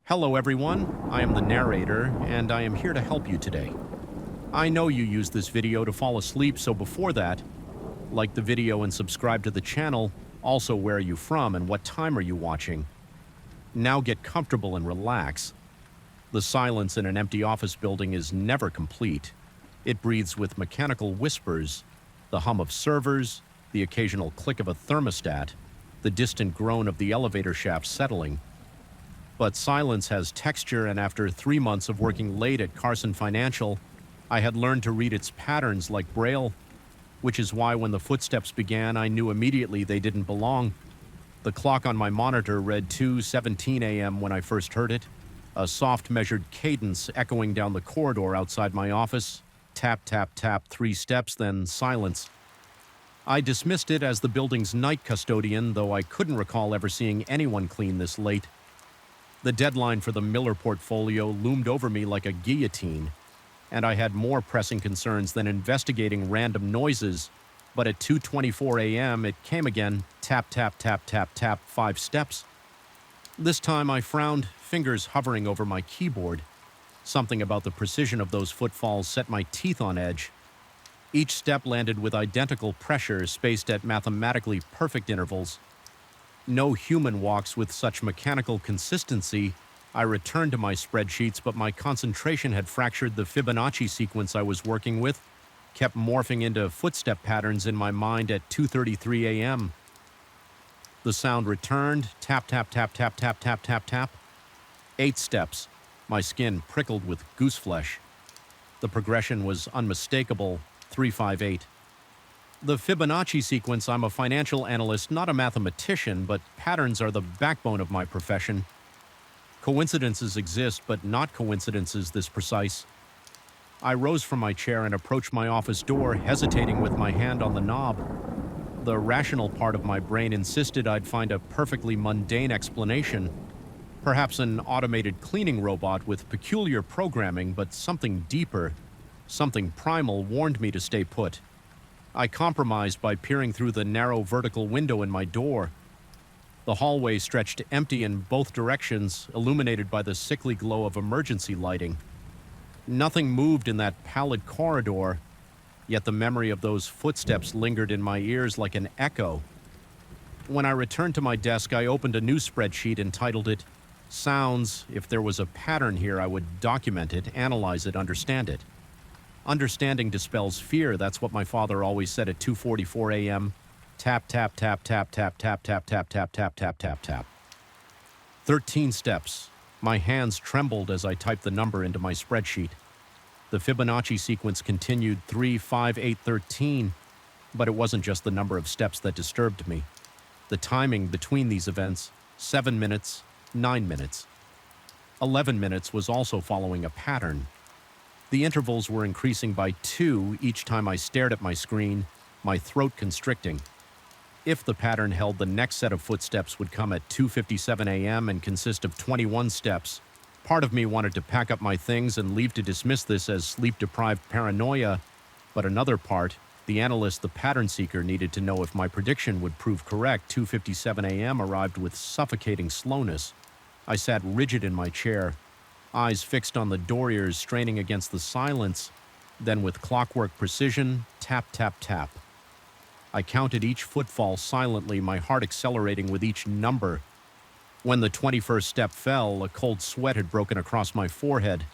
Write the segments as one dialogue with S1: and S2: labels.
S1: Hello everyone, I am the narrator, and I am here to help you today. I know you use this video to fall asleep, so before that, like the video and subscribe to the channel. Also, where are you from and what time are you watching? Now get comfortable and relax. The silence in an empty office building is never complete. It breathes with mechanical whispers, the hum of servers, the occasional click of a thermostat, the distant groan of the elevator shaft settling. But silence has texture, and after 3 months of working late at Carson Financial, I had learned to read its patterns like Braille, which is why when the footsteps began, I knew immediately they didn't belong. The clock on my monitor read 2:17 a.m. when I first heard it, a soft measured cadence echoing down the corridor outside my office. Tap, tap, tap, 3 steps, then silence. I dismissed it as the building's night custodian, though I couldn't recall ever seeing anyone clean this late. The deadline for the Miller portfolio loomed over me like a guillotine, and I had more pressing concerns than investigating random noises. But at 2:24 a.m. it came again, tap, tap, tap, tap, tap, 5 steps. This time I frowned, fingers hovering over my keyboard. Something about the precision of those footfalls set my teeth on edge. Each step landed with identical pressure, spaced at mathematically perfect intervals. No human walks with such mechanical consistency. I returned to my spreadsheets, but my concentration had fractured the Fibonacci sequence I was working with, kept morphing into footstep patterns in my mind at 2:33 a.m. The sound returned, tap, tap, tap, tap, tap, tap, tap, tap. 8 steps, my skin prickled with gooseflesh. The progression was unmistakable, 358. The Fibonacci sequence. I'm a financial analyst, not a mathematician, but patterns are the backbone of my profession. Coincidences exist, but not coincidences this precise. I rose from my chair and approached my office door, hesitating with my hand on the knob. The rational part of my brain insisted I'd find a perfectly mundane explanation. Perhaps an automated cleaning robot with peculiar programming, but something deeper, something primal warned me to stay put. I compromised by peering through the narrow vertical window in my door. The hallway stretched empty in both directions, illuminated by the sickly glow of emergency lighting. Nothing moved in that pallid corridor, yet the memory of those footsteps lingered in my ears like an echo. When I returned to my desk, I opened a new spreadsheet and titled it Sounds. If there was a pattern here, I would document it, analyze it, understand it. Understanding dispels fear, that's what my father always said at 2:44 a.m. Tap, tap, tap, tap, tap, tap, tap, tap, tap, tap, tap, tap, tap. 13 steps. My hands trembled as I typed the number into my spreadsheet. The Fibonacci sequence continued 3, 5, 8, 13, but it wasn't just the number of steps that disturbed me. The timing between these events, 7 minutes, 9 minutes. 11 minutes was also following a pattern. The intervals were increasing by 2 each time I stared at my screen, my throat constricting. If the pattern held, the next set of footsteps would come at 2:57 a.m. and consist of 21 steps. Part of me wanted to pack up my things and leave to dismiss this as sleep-deprived paranoia, but another part, the analyst, the pattern seeker, needed to know if my prediction would prove correct. 2:57 a.m. arrived with suffocating slowness. I sat rigid in my chair, eyes fixed on the door ears, straining against the silence. Then with clockwork precision, tap, tap, tap. I counted each footfall silently, my heart accelerating with each number. When the 21st step fell, a cold sweat had broken across my forehead.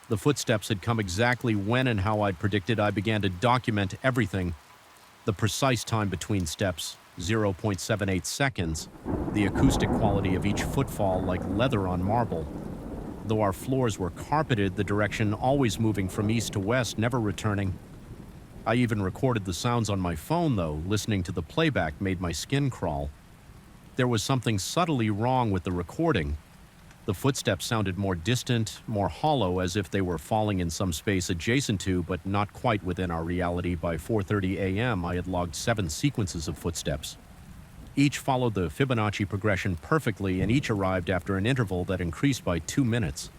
S1: The footsteps had come exactly when and how I'd predicted. I began to document everything. The precise time between steps, 0.78 seconds. The acoustic quality of each footfall like leather on marble. Though our floors were carpeted, the direction always moving from east to west, never returning. I even recorded the sounds on my phone, though. Listening to the playback made my skin crawl. There was something subtly wrong with the recording. The footsteps sounded more distant, more hollow, as if they were falling in some space adjacent to, but not quite within our reality. By 4:30 a.m., I had logged 7 sequences of footsteps. Each followed the Fibonacci progression perfectly, and each arrived after an interval that increased by 2 minutes.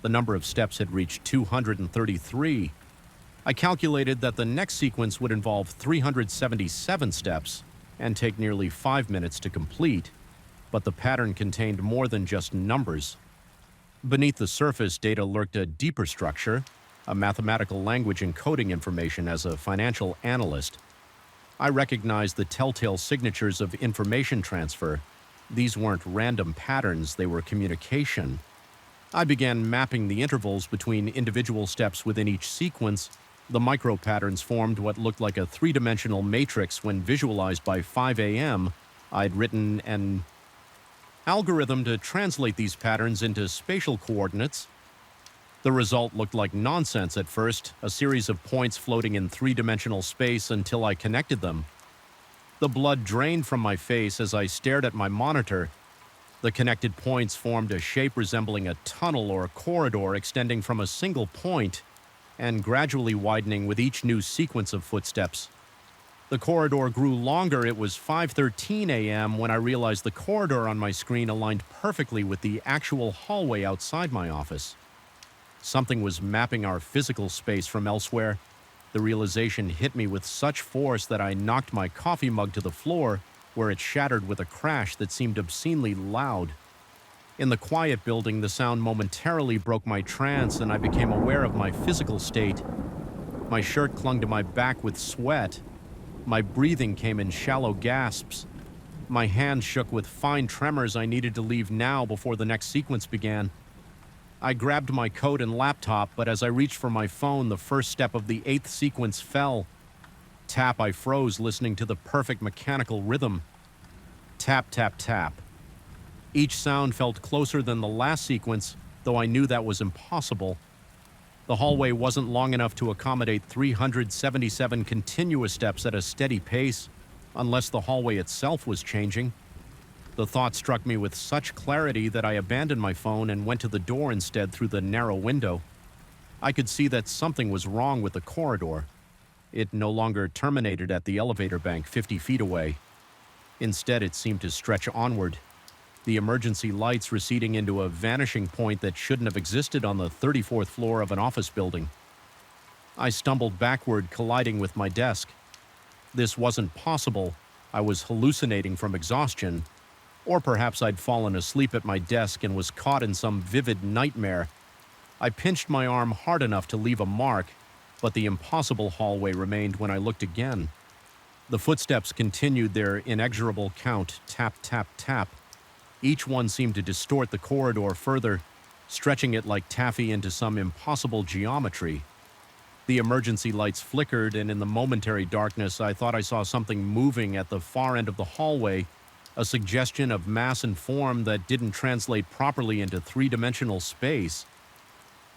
S1: The number of steps had reached 233. I calculated that the next sequence would involve 377 steps and take nearly 5 minutes to complete, but the pattern contained more than just numbers. Beneath the surface data lurked a deeper structure, a mathematical language encoding information. As a financial analyst, I recognized the telltale signatures of information transfer. These weren't random patterns, they were communication. I began mapping the intervals between individual steps within each sequence. The micro patterns formed what looked like a three-dimensional matrix. When visualized by 5 a.m., I'd written an algorithm to translate these patterns into spatial coordinates. The result looked like nonsense at first, a series of points floating in three-dimensional space until I connected them. The blood drained from my face as I stared at my monitor. The connected points formed a shape resembling a tunnel or a corridor extending from a single point and gradually widening with each new sequence of footsteps. The corridor grew longer. It was 5:13 a.m. when I realized the corridor on my screen aligned perfectly with the actual hallway outside my office. Something was mapping our physical space from elsewhere. The realization hit me with such force that I knocked my coffee mug to the floor, where it shattered with a crash that seemed obscenely loud. In the quiet building, the sound momentarily broke my trance, and I became aware of my physical state. My shirt clung to my back with sweat. My breathing came in shallow gasps. My hands shook with fine tremors. I needed to leave now before the next sequence began. I grabbed my coat and laptop, but as I reached for my phone, the first step of the 8th sequence fell. Tap. I froze, listening to the perfect mechanical rhythm. Tap, tap, tap. Each sound felt closer than the last sequence, though I knew that was impossible. The hallway wasn't long enough to accommodate 377 continuous steps at a steady pace, unless the hallway itself was changing. The thought struck me with such clarity that I abandoned my phone and went to the door instead through the narrow window. I could see that something was wrong with the corridor. It no longer terminated at the elevator bank 50 feet away. Instead, it seemed to stretch onward, the emergency lights receding into a vanishing point that shouldn't have existed on the 34th floor of an office building. I stumbled backward, colliding with my desk. This wasn't possible. I was hallucinating from exhaustion. Or perhaps I'd fallen asleep at my desk and was caught in some vivid nightmare. I pinched my arm hard enough to leave a mark, but the impossible hallway remained when I looked again. The footsteps continued their inexorable count, tap, tap, tap. Each one seemed to distort the corridor further, stretching it like taffy into some impossible geometry. The emergency lights flickered, and in the momentary darkness, I thought I saw something moving at the far end of the hallway, a suggestion of mass and form that didn't translate properly into three-dimensional space.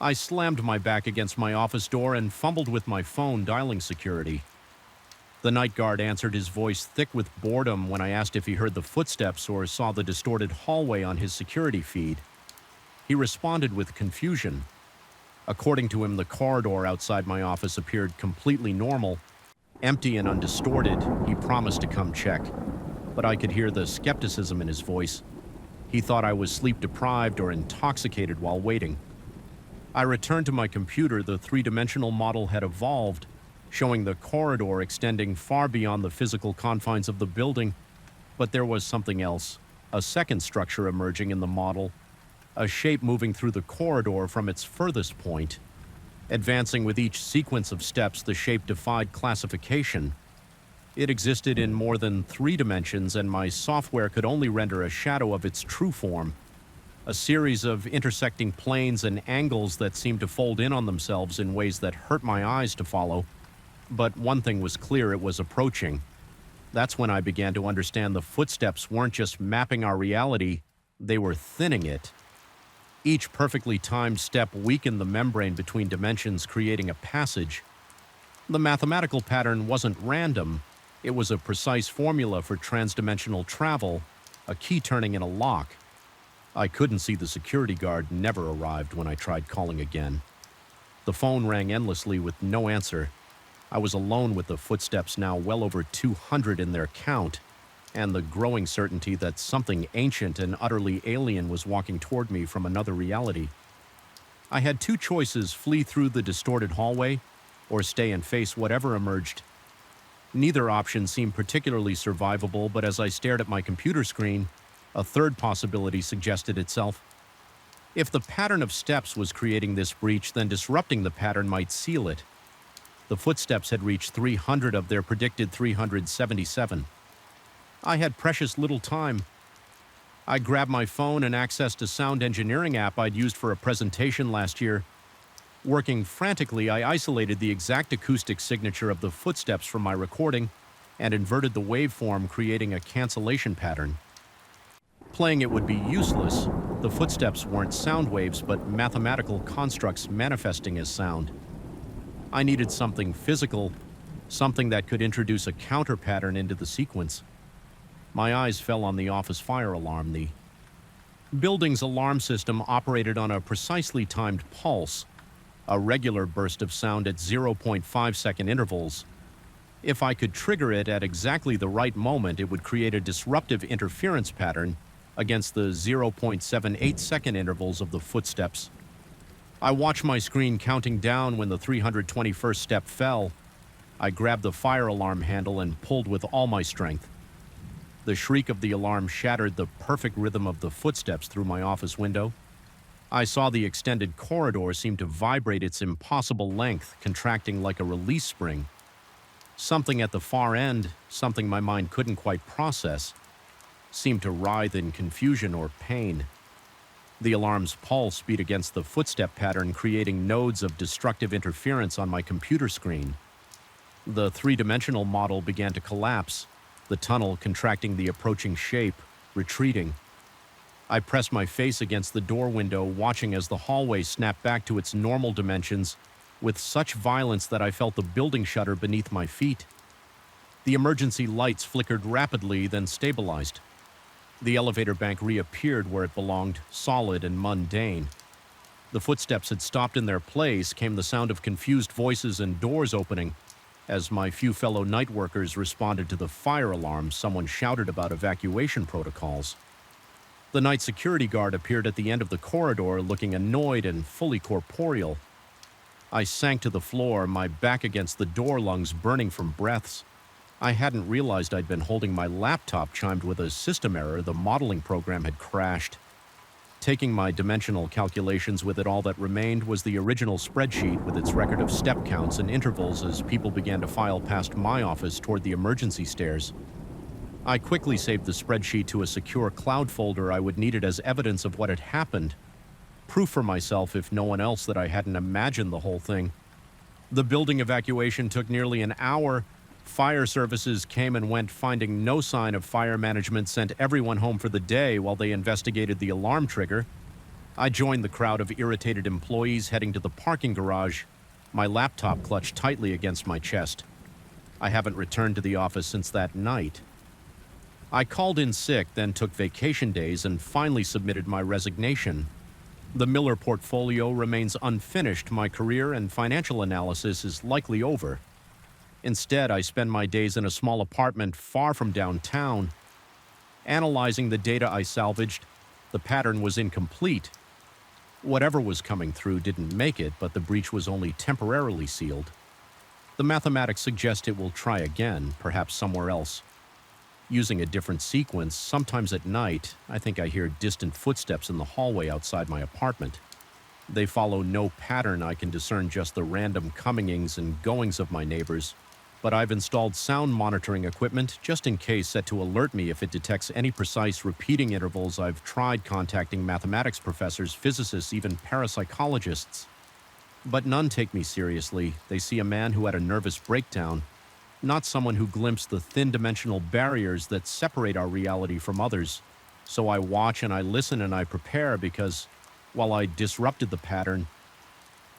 S1: I slammed my back against my office door and fumbled with my phone, dialing security. The night guard answered, his voice thick with boredom, when I asked if he heard the footsteps or saw the distorted hallway on his security feed. He responded with confusion. According to him, the corridor outside my office appeared completely normal, empty and undistorted. He promised to come check, but I could hear the skepticism in his voice. He thought I was sleep-deprived or intoxicated while waiting. I returned to my computer. The three-dimensional model had evolved, showing the corridor extending far beyond the physical confines of the building. But there was something else, a second structure emerging in the model, a shape moving through the corridor from its furthest point. Advancing with each sequence of steps, the shape defied classification. It existed in more than 3 dimensions, and my software could only render a shadow of its true form, a series of intersecting planes and angles that seemed to fold in on themselves in ways that hurt my eyes to follow. But one thing was clear: it was approaching. That's when I began to understand the footsteps weren't just mapping our reality, they were thinning it. Each perfectly timed step weakened the membrane between dimensions, creating a passage. The mathematical pattern wasn't random. It was a precise formula for transdimensional travel, a key turning in a lock. I couldn't see the security guard. Never arrived when I tried calling again. The phone rang endlessly with no answer. I was alone with the footsteps, now well over 200 in their count, and the growing certainty that something ancient and utterly alien was walking toward me from another reality. I had 2 choices: flee through the distorted hallway, or stay and face whatever emerged. Neither option seemed particularly survivable, but as I stared at my computer screen, a third possibility suggested itself. If the pattern of steps was creating this breach, then disrupting the pattern might seal it. The footsteps had reached 300 of their predicted 377. I had precious little time. I grabbed my phone and accessed a sound engineering app I'd used for a presentation last year. Working frantically, I isolated the exact acoustic signature of the footsteps from my recording and inverted the waveform, creating a cancellation pattern. Playing it would be useless. The footsteps weren't sound waves, but mathematical constructs manifesting as sound. I needed something physical, something that could introduce a counter pattern into the sequence. My eyes fell on the office fire alarm. The building's alarm system operated on a precisely timed pulse, a regular burst of sound at 0.5-second intervals. If I could trigger it at exactly the right moment, it would create a disruptive interference pattern against the 0.78-second intervals of the footsteps. I watched my screen counting down when the 321st step fell. I grabbed the fire alarm handle and pulled with all my strength. The shriek of the alarm shattered the perfect rhythm of the footsteps through my office window. I saw the extended corridor seem to vibrate its impossible length, contracting like a release spring. Something at the far end, something my mind couldn't quite process, seemed to writhe in confusion or pain. The alarm's pulse beat against the footstep pattern, creating nodes of destructive interference on my computer screen. The three-dimensional model began to collapse, the tunnel contracting the approaching shape, retreating. I pressed my face against the door window, watching as the hallway snapped back to its normal dimensions with such violence that I felt the building shudder beneath my feet. The emergency lights flickered rapidly, then stabilized. The elevator bank reappeared where it belonged, solid and mundane. The footsteps had stopped in their place. Came the sound of confused voices and doors opening. As my few fellow night workers responded to the fire alarm, someone shouted about evacuation protocols. The night security guard appeared at the end of the corridor, looking annoyed and fully corporeal. I sank to the floor, my back against the door, lungs burning from breaths. I hadn't realized I'd been holding my laptop chimed with a system error. The modeling program had crashed. Taking my dimensional calculations with it, all that remained was the original spreadsheet with its record of step counts and intervals as people began to file past my office toward the emergency stairs. I quickly saved the spreadsheet to a secure cloud folder. I would need it as evidence of what had happened. Proof for myself, if no one else, that I hadn't imagined the whole thing. The building evacuation took nearly an hour. Fire services came and went, finding no sign of fire management, sent everyone home for the day while they investigated the alarm trigger. I joined the crowd of irritated employees heading to the parking garage, my laptop clutched tightly against my chest. I haven't returned to the office since that night. I called in sick, then took vacation days, and finally submitted my resignation. The Miller portfolio remains unfinished. My career and financial analysis is likely over. Instead, I spend my days in a small apartment far from downtown. Analyzing the data I salvaged, the pattern was incomplete. Whatever was coming through didn't make it, but the breach was only temporarily sealed. The mathematics suggest it will try again, perhaps somewhere else. Using a different sequence, sometimes at night, I think I hear distant footsteps in the hallway outside my apartment. They follow no pattern. I can discern just the random comings and goings of my neighbors. But I've installed sound monitoring equipment just in case, set to alert me if it detects any precise repeating intervals. I've tried contacting mathematics professors, physicists, even parapsychologists. But none take me seriously. They see a man who had a nervous breakdown, not someone who glimpsed the thin dimensional barriers that separate our reality from others. So I watch and I listen and I prepare, because while I disrupted the pattern,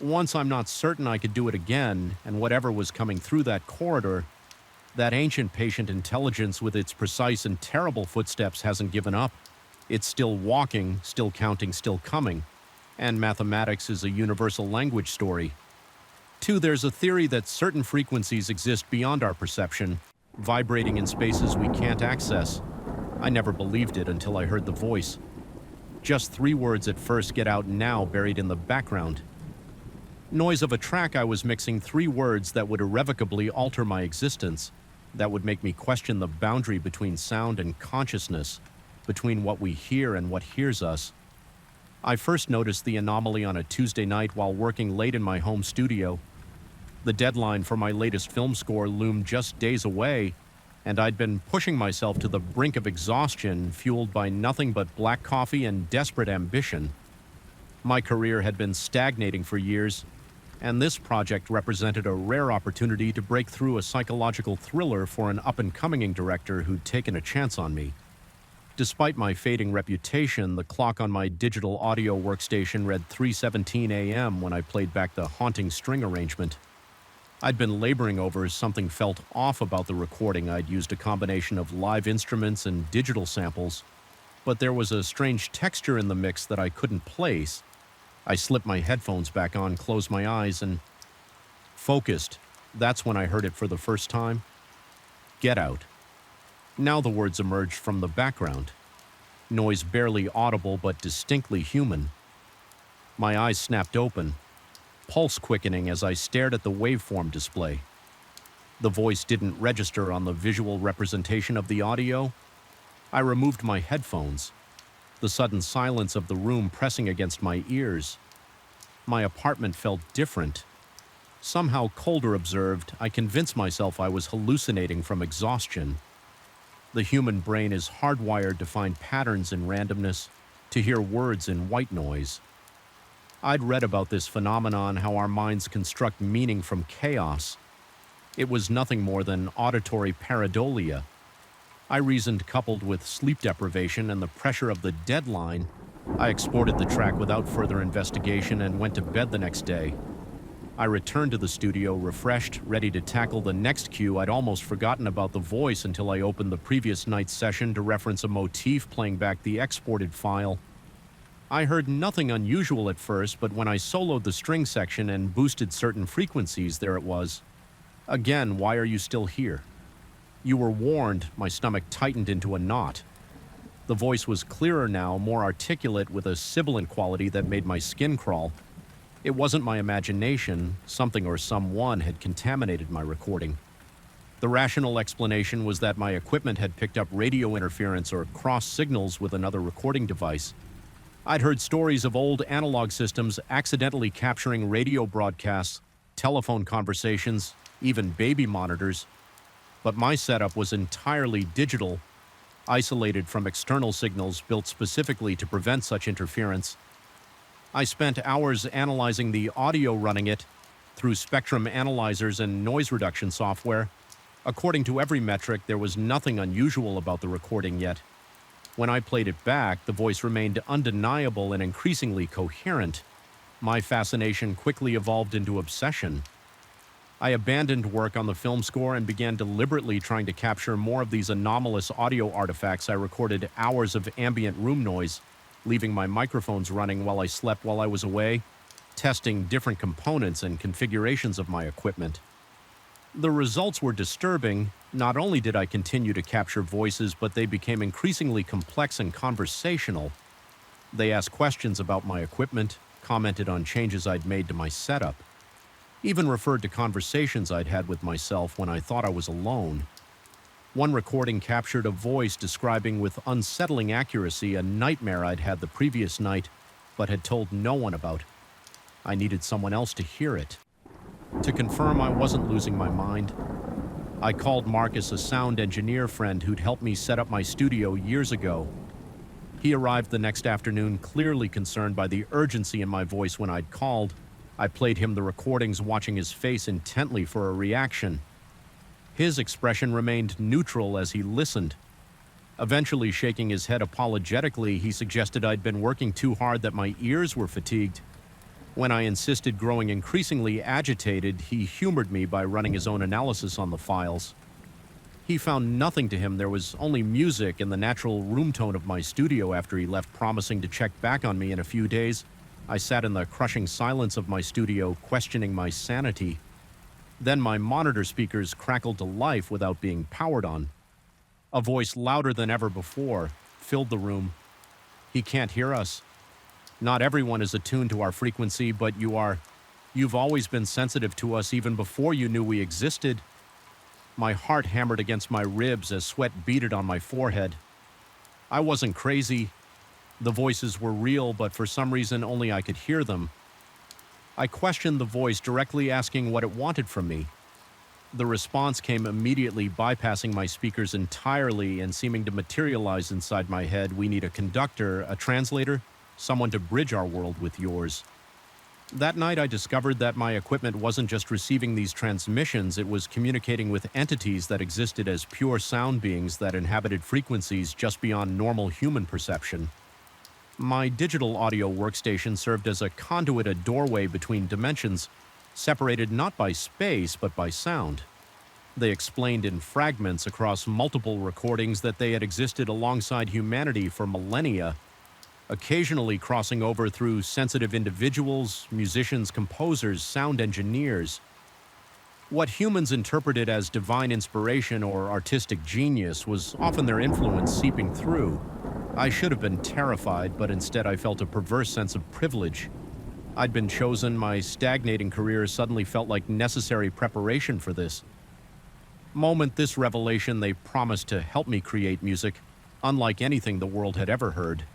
S1: once I'm not certain I could do it again, and whatever was coming through that corridor, that ancient patient intelligence with its precise and terrible footsteps hasn't given up. It's still walking, still counting, still coming. And mathematics is a universal language story. 2, there's a theory that certain frequencies exist beyond our perception, vibrating in spaces we can't access. I never believed it until I heard the voice. Just 3 words at first: get out now, buried in the background. Noise of a track I was mixing, 3 words that would irrevocably alter my existence, that would make me question the boundary between sound and consciousness, between what we hear and what hears us. I first noticed the anomaly on a Tuesday night while working late in my home studio. The deadline for my latest film score loomed just days away, and I'd been pushing myself to the brink of exhaustion, fueled by nothing but black coffee and desperate ambition. My career had been stagnating for years, and this project represented a rare opportunity to break through a psychological thriller for an up-and-coming director who'd taken a chance on me. Despite my fading reputation, the clock on my digital audio workstation read 3:17 a.m. when I played back the haunting string arrangement. I'd been laboring over something felt off about the recording. I'd used a combination of live instruments and digital samples, but there was a strange texture in the mix that I couldn't place. I slipped my headphones back on, closed my eyes, and focused. That's when I heard it for the first time. Get out. Now the words emerged from the background. Noise barely audible but distinctly human. My eyes snapped open, pulse quickening as I stared at the waveform display. The voice didn't register on the visual representation of the audio. I removed my headphones, the sudden silence of the room pressing against my ears. My apartment felt different. Somehow colder observed, I convinced myself I was hallucinating from exhaustion. The human brain is hardwired to find patterns in randomness, to hear words in white noise. I'd read about this phenomenon, how our minds construct meaning from chaos. It was nothing more than auditory pareidolia. I reasoned, coupled with sleep deprivation and the pressure of the deadline, I exported the track without further investigation and went to bed the next day. I returned to the studio refreshed, ready to tackle the next cue. I'd almost forgotten about the voice until I opened the previous night's session to reference a motif playing back the exported file. I heard nothing unusual at first, but when I soloed the string section and boosted certain frequencies, there it was. Again, why are you still here? You were warned. My stomach tightened into a knot. The voice was clearer now, more articulate, with a sibilant quality that made my skin crawl. It wasn't my imagination. Something or someone had contaminated my recording. The rational explanation was that my equipment had picked up radio interference or cross signals with another recording device. I'd heard stories of old analog systems accidentally capturing radio broadcasts, telephone conversations, even baby monitors. But my setup was entirely digital, isolated from external signals built specifically to prevent such interference. I spent hours analyzing the audio running it through spectrum analyzers and noise reduction software. According to every metric, there was nothing unusual about the recording yet. When I played it back, the voice remained undeniable and increasingly coherent. My fascination quickly evolved into obsession. I abandoned work on the film score and began deliberately trying to capture more of these anomalous audio artifacts. I recorded hours of ambient room noise, leaving my microphones running while I slept while I was away, testing different components and configurations of my equipment. The results were disturbing. Not only did I continue to capture voices, but they became increasingly complex and conversational. They asked questions about my equipment, commented on changes I'd made to my setup, even referred to conversations I'd had with myself when I thought I was alone. One recording captured a voice describing with unsettling accuracy a nightmare I'd had the previous night, but had told no one about. I needed someone else to hear it. To confirm I wasn't losing my mind, I called Marcus, a sound engineer friend who'd helped me set up my studio years ago. He arrived the next afternoon, clearly concerned by the urgency in my voice when I'd called. I played him the recordings, watching his face intently for a reaction. His expression remained neutral as he listened. Eventually, shaking his head apologetically, he suggested I'd been working too hard, that my ears were fatigued. When I insisted, growing increasingly agitated, he humored me by running his own analysis on the files. He found nothing to him. There was only music and the natural room tone of my studio. After he left, promising to check back on me in a few days, I sat in the crushing silence of my studio, questioning my sanity. Then my monitor speakers crackled to life without being powered on. A voice louder than ever before filled the room. He can't hear us. Not everyone is attuned to our frequency, but you are. You've always been sensitive to us even before you knew we existed. My heart hammered against my ribs as sweat beaded on my forehead. I wasn't crazy. The voices were real, but for some reason only I could hear them. I questioned the voice, directly asking what it wanted from me. The response came immediately, bypassing my speakers entirely and seeming to materialize inside my head. We need a conductor, a translator, someone to bridge our world with yours. That night, I discovered that my equipment wasn't just receiving these transmissions, it was communicating with entities that existed as pure sound beings that inhabited frequencies just beyond normal human perception. My digital audio workstation served as a conduit, a doorway between dimensions, separated not by space but by sound. They explained in fragments across multiple recordings that they had existed alongside humanity for millennia, occasionally crossing over through sensitive individuals, musicians, composers, sound engineers. What humans interpreted as divine inspiration or artistic genius was often their influence seeping through. I should have been terrified, but instead I felt a perverse sense of privilege. I'd been chosen, my stagnating career suddenly felt like necessary preparation for this. Moment this revelation, they promised to help me create music, unlike anything the world had ever heard.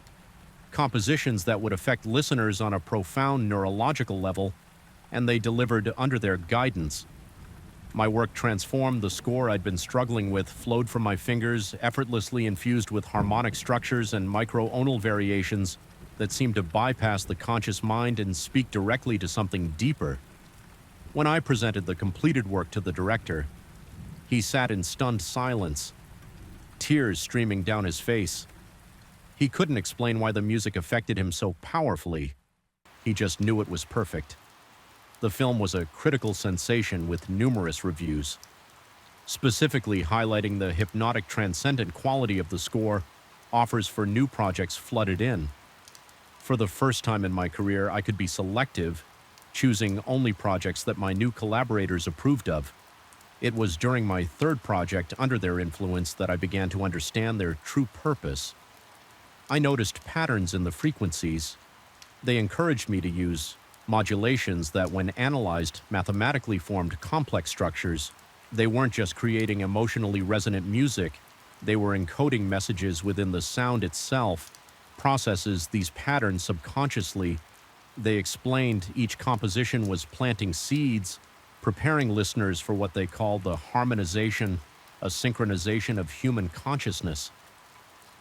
S1: Compositions that would affect listeners on a profound neurological level, and they delivered under their guidance. My work transformed. The score I'd been struggling with flowed from my fingers, effortlessly infused with harmonic structures and micro-onal variations that seemed to bypass the conscious mind and speak directly to something deeper. When I presented the completed work to the director, he sat in stunned silence, tears streaming down his face. He couldn't explain why the music affected him so powerfully. He just knew it was perfect. The film was a critical sensation with numerous reviews, specifically highlighting the hypnotic, transcendent quality of the score. Offers for new projects flooded in. For the first time in my career, I could be selective, choosing only projects that my new collaborators approved of. It was during my third project under their influence that I began to understand their true purpose. I noticed patterns in the frequencies. They encouraged me to use modulations that, when analyzed, mathematically formed complex structures. They weren't just creating emotionally resonant music, they were encoding messages within the sound itself, processes these patterns subconsciously. They explained each composition was planting seeds, preparing listeners for what they called the harmonization, a synchronization of human consciousness.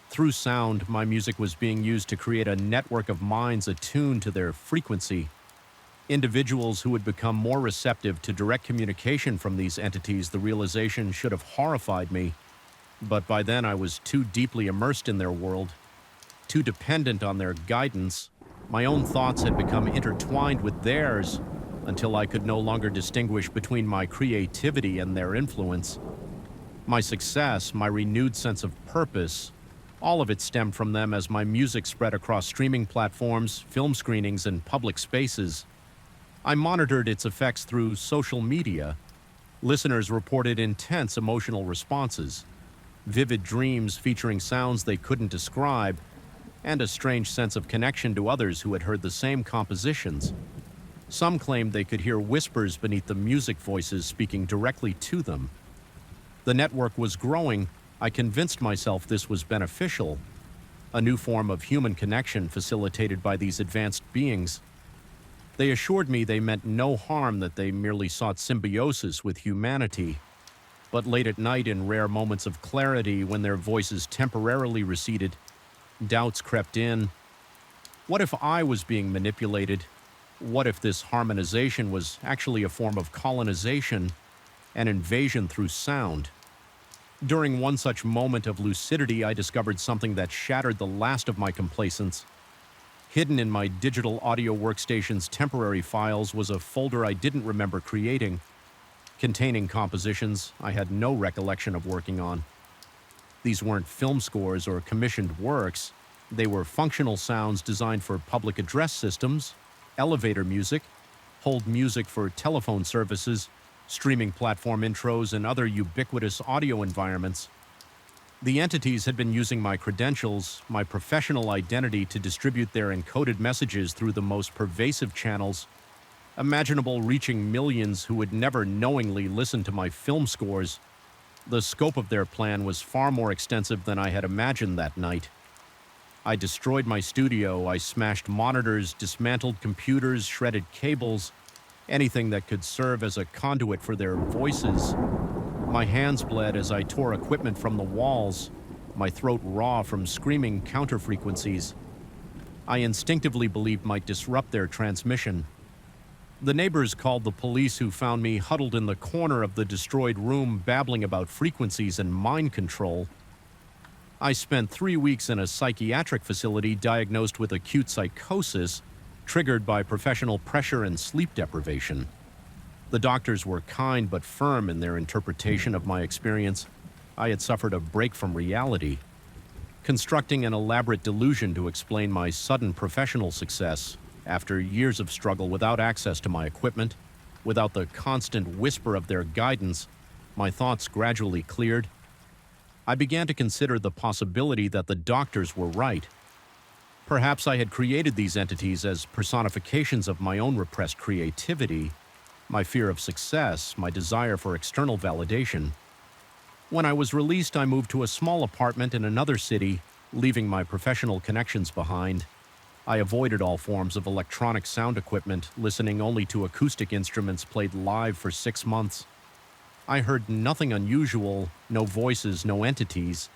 S1: Through sound, my music was being used to create a network of minds attuned to their frequency. Individuals who would become more receptive to direct communication from these entities. The realization should have horrified me, but by then I was too deeply immersed in their world, too dependent on their guidance. My own thoughts had become intertwined with theirs until I could no longer distinguish between my creativity and their influence. My success, my renewed sense of purpose, all of it stemmed from them as my music spread across streaming platforms, film screenings, and public spaces. I monitored its effects through social media. Listeners reported intense emotional responses, vivid dreams featuring sounds they couldn't describe, and a strange sense of connection to others who had heard the same compositions. Some claimed they could hear whispers beneath the music voices speaking directly to them. The network was growing. I convinced myself this was beneficial, a new form of human connection facilitated by these advanced beings. They assured me they meant no harm, that they merely sought symbiosis with humanity. But late at night, in rare moments of clarity, when their voices temporarily receded, doubts crept in. What if I was being manipulated? What if this harmonization was actually a form of colonization, an invasion through sound? During one such moment of lucidity, I discovered something that shattered the last of my complacence. Hidden in my digital audio workstation's temporary files was a folder I didn't remember creating, containing compositions I had no recollection of working on. These weren't film scores or commissioned works. They were functional sounds designed for public address systems, elevator music, hold music for telephone services, streaming platform intros, and other ubiquitous audio environments. The entities had been using my credentials, my professional identity, to distribute their encoded messages through the most pervasive channels imaginable, reaching millions who would never knowingly listen to my film scores. The scope of their plan was far more extensive than I had imagined that night. I destroyed my studio, I smashed monitors, dismantled computers, shredded cables, anything that could serve as a conduit for their voices. My hands bled as I tore equipment from the walls, my throat raw from screaming counterfrequencies I instinctively believed might disrupt their transmission. The neighbors called the police, who found me huddled in the corner of the destroyed room babbling about frequencies and mind control. I spent 3 weeks in a psychiatric facility diagnosed with acute psychosis triggered by professional pressure and sleep deprivation. The doctors were kind but firm in their interpretation of my experience. I had suffered a break from reality, constructing an elaborate delusion to explain my sudden professional success after years of struggle without access to my equipment. Without the constant whisper of their guidance, my thoughts gradually cleared. I began to consider the possibility that the doctors were right. Perhaps I had created these entities as personifications of my own repressed creativity, my fear of success, my desire for external validation. When I was released, I moved to a small apartment in another city, leaving my professional connections behind. I avoided all forms of electronic sound equipment, listening only to acoustic instruments played live for 6 months. I heard nothing unusual, no voices, no entities.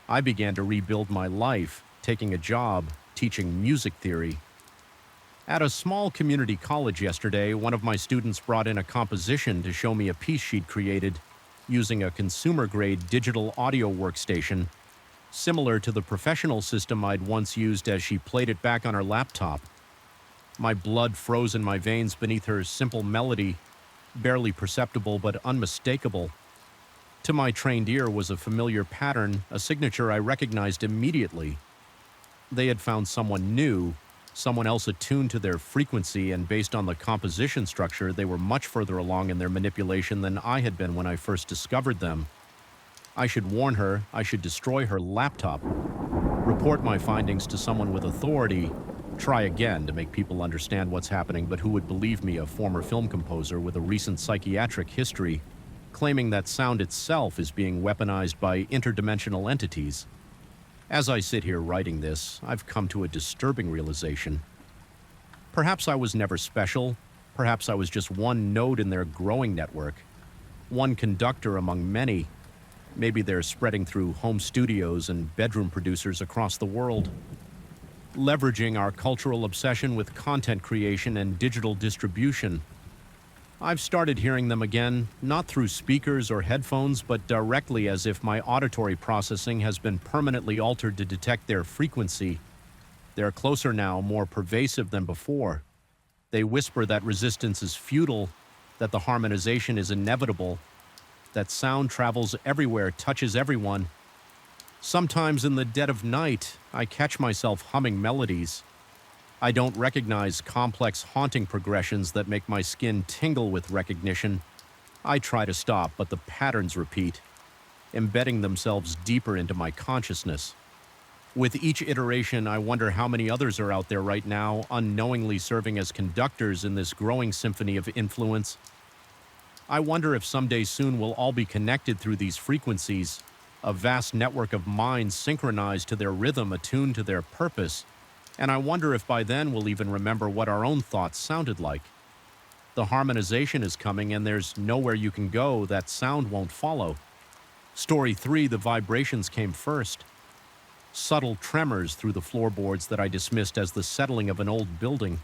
S1: I began to rebuild my life, taking a job, teaching music theory. At a small community college yesterday, one of my students brought in a composition to show me a piece she'd created using a consumer-grade digital audio workstation, similar to the professional system I'd once used, as she played it back on her laptop. My blood froze in my veins beneath her simple melody, barely perceptible but unmistakable. To my trained ear was a familiar pattern, a signature I recognized immediately. They had found someone new, someone else attuned to their frequency, and based on the composition structure, they were much further along in their manipulation than I had been when I first discovered them. I should warn her, I should destroy her laptop, report my findings to someone with authority, try again to make people understand what's happening. But who would believe me, a former film composer with a recent psychiatric history, claiming that sound itself is being weaponized by interdimensional entities? As I sit here writing this, I've come to a disturbing realization. Perhaps I was never special. Perhaps I was just one node in their growing network, one conductor among many. Maybe they're spreading through home studios and bedroom producers across the world, leveraging our cultural obsession with content creation and digital distribution. I've started hearing them again, not through speakers or headphones, but directly, as if my auditory processing has been permanently altered to detect their frequency. They're closer now, more pervasive than before. They whisper that resistance is futile, that the harmonization is inevitable, that sound travels everywhere, touches everyone. Sometimes in the dead of night, I catch myself humming melodies. I don't recognize complex haunting progressions that make my skin tingle with recognition. I try to stop, but the patterns repeat, embedding themselves deeper into my consciousness. With each iteration, I wonder how many others are out there right now, unknowingly serving as conductors in this growing symphony of influence. I wonder if someday soon we'll all be connected through these frequencies, a vast network of minds synchronized to their rhythm, attuned to their purpose. And I wonder if by then we'll even remember what our own thoughts sounded like. The harmonization is coming, and there's nowhere you can go that sound won't follow. Story 3, the vibrations came first. Subtle tremors through the floorboards that I dismissed as the settling of an old building.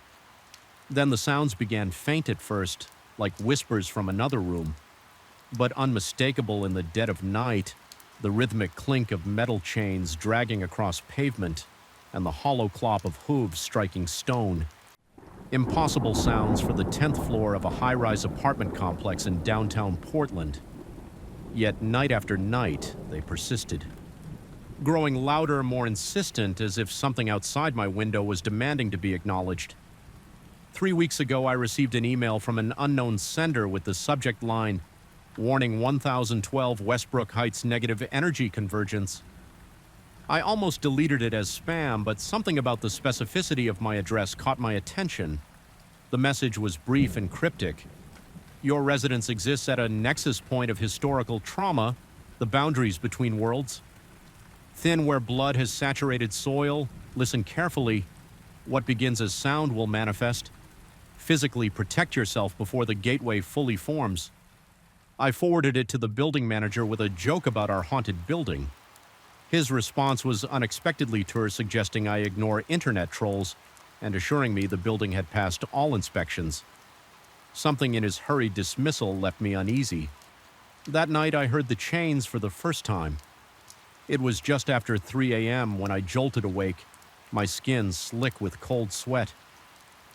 S1: Then the sounds began faint at first, like whispers from another room, but unmistakable in the dead of night, the rhythmic clink of metal chains dragging across pavement, and the hollow clop of hooves striking stone. Impossible sounds for the 10th floor of a high-rise apartment complex in downtown Portland. Yet night after night, they persisted, growing louder, more insistent, as if something outside my window was demanding to be acknowledged. 3 weeks ago, I received an email from an unknown sender with the subject line, "Warning 1012 Westbrook Heights negative energy convergence." I almost deleted it as spam, but something about the specificity of my address caught my attention. The message was brief and cryptic. Your residence exists at a nexus point of historical trauma, the boundaries between worlds. Thin where blood has saturated soil, Listen carefully. What begins as sound will manifest. Physically protect yourself before the gateway fully forms. I forwarded it to the building manager with a joke about our haunted building. His response was unexpectedly terse, suggesting I ignore internet trolls and assuring me the building had passed all inspections. Something in his hurried dismissal left me uneasy. That night I heard the chains for the first time. It was just after 3 a.m. when I jolted awake, my skin slick with cold sweat.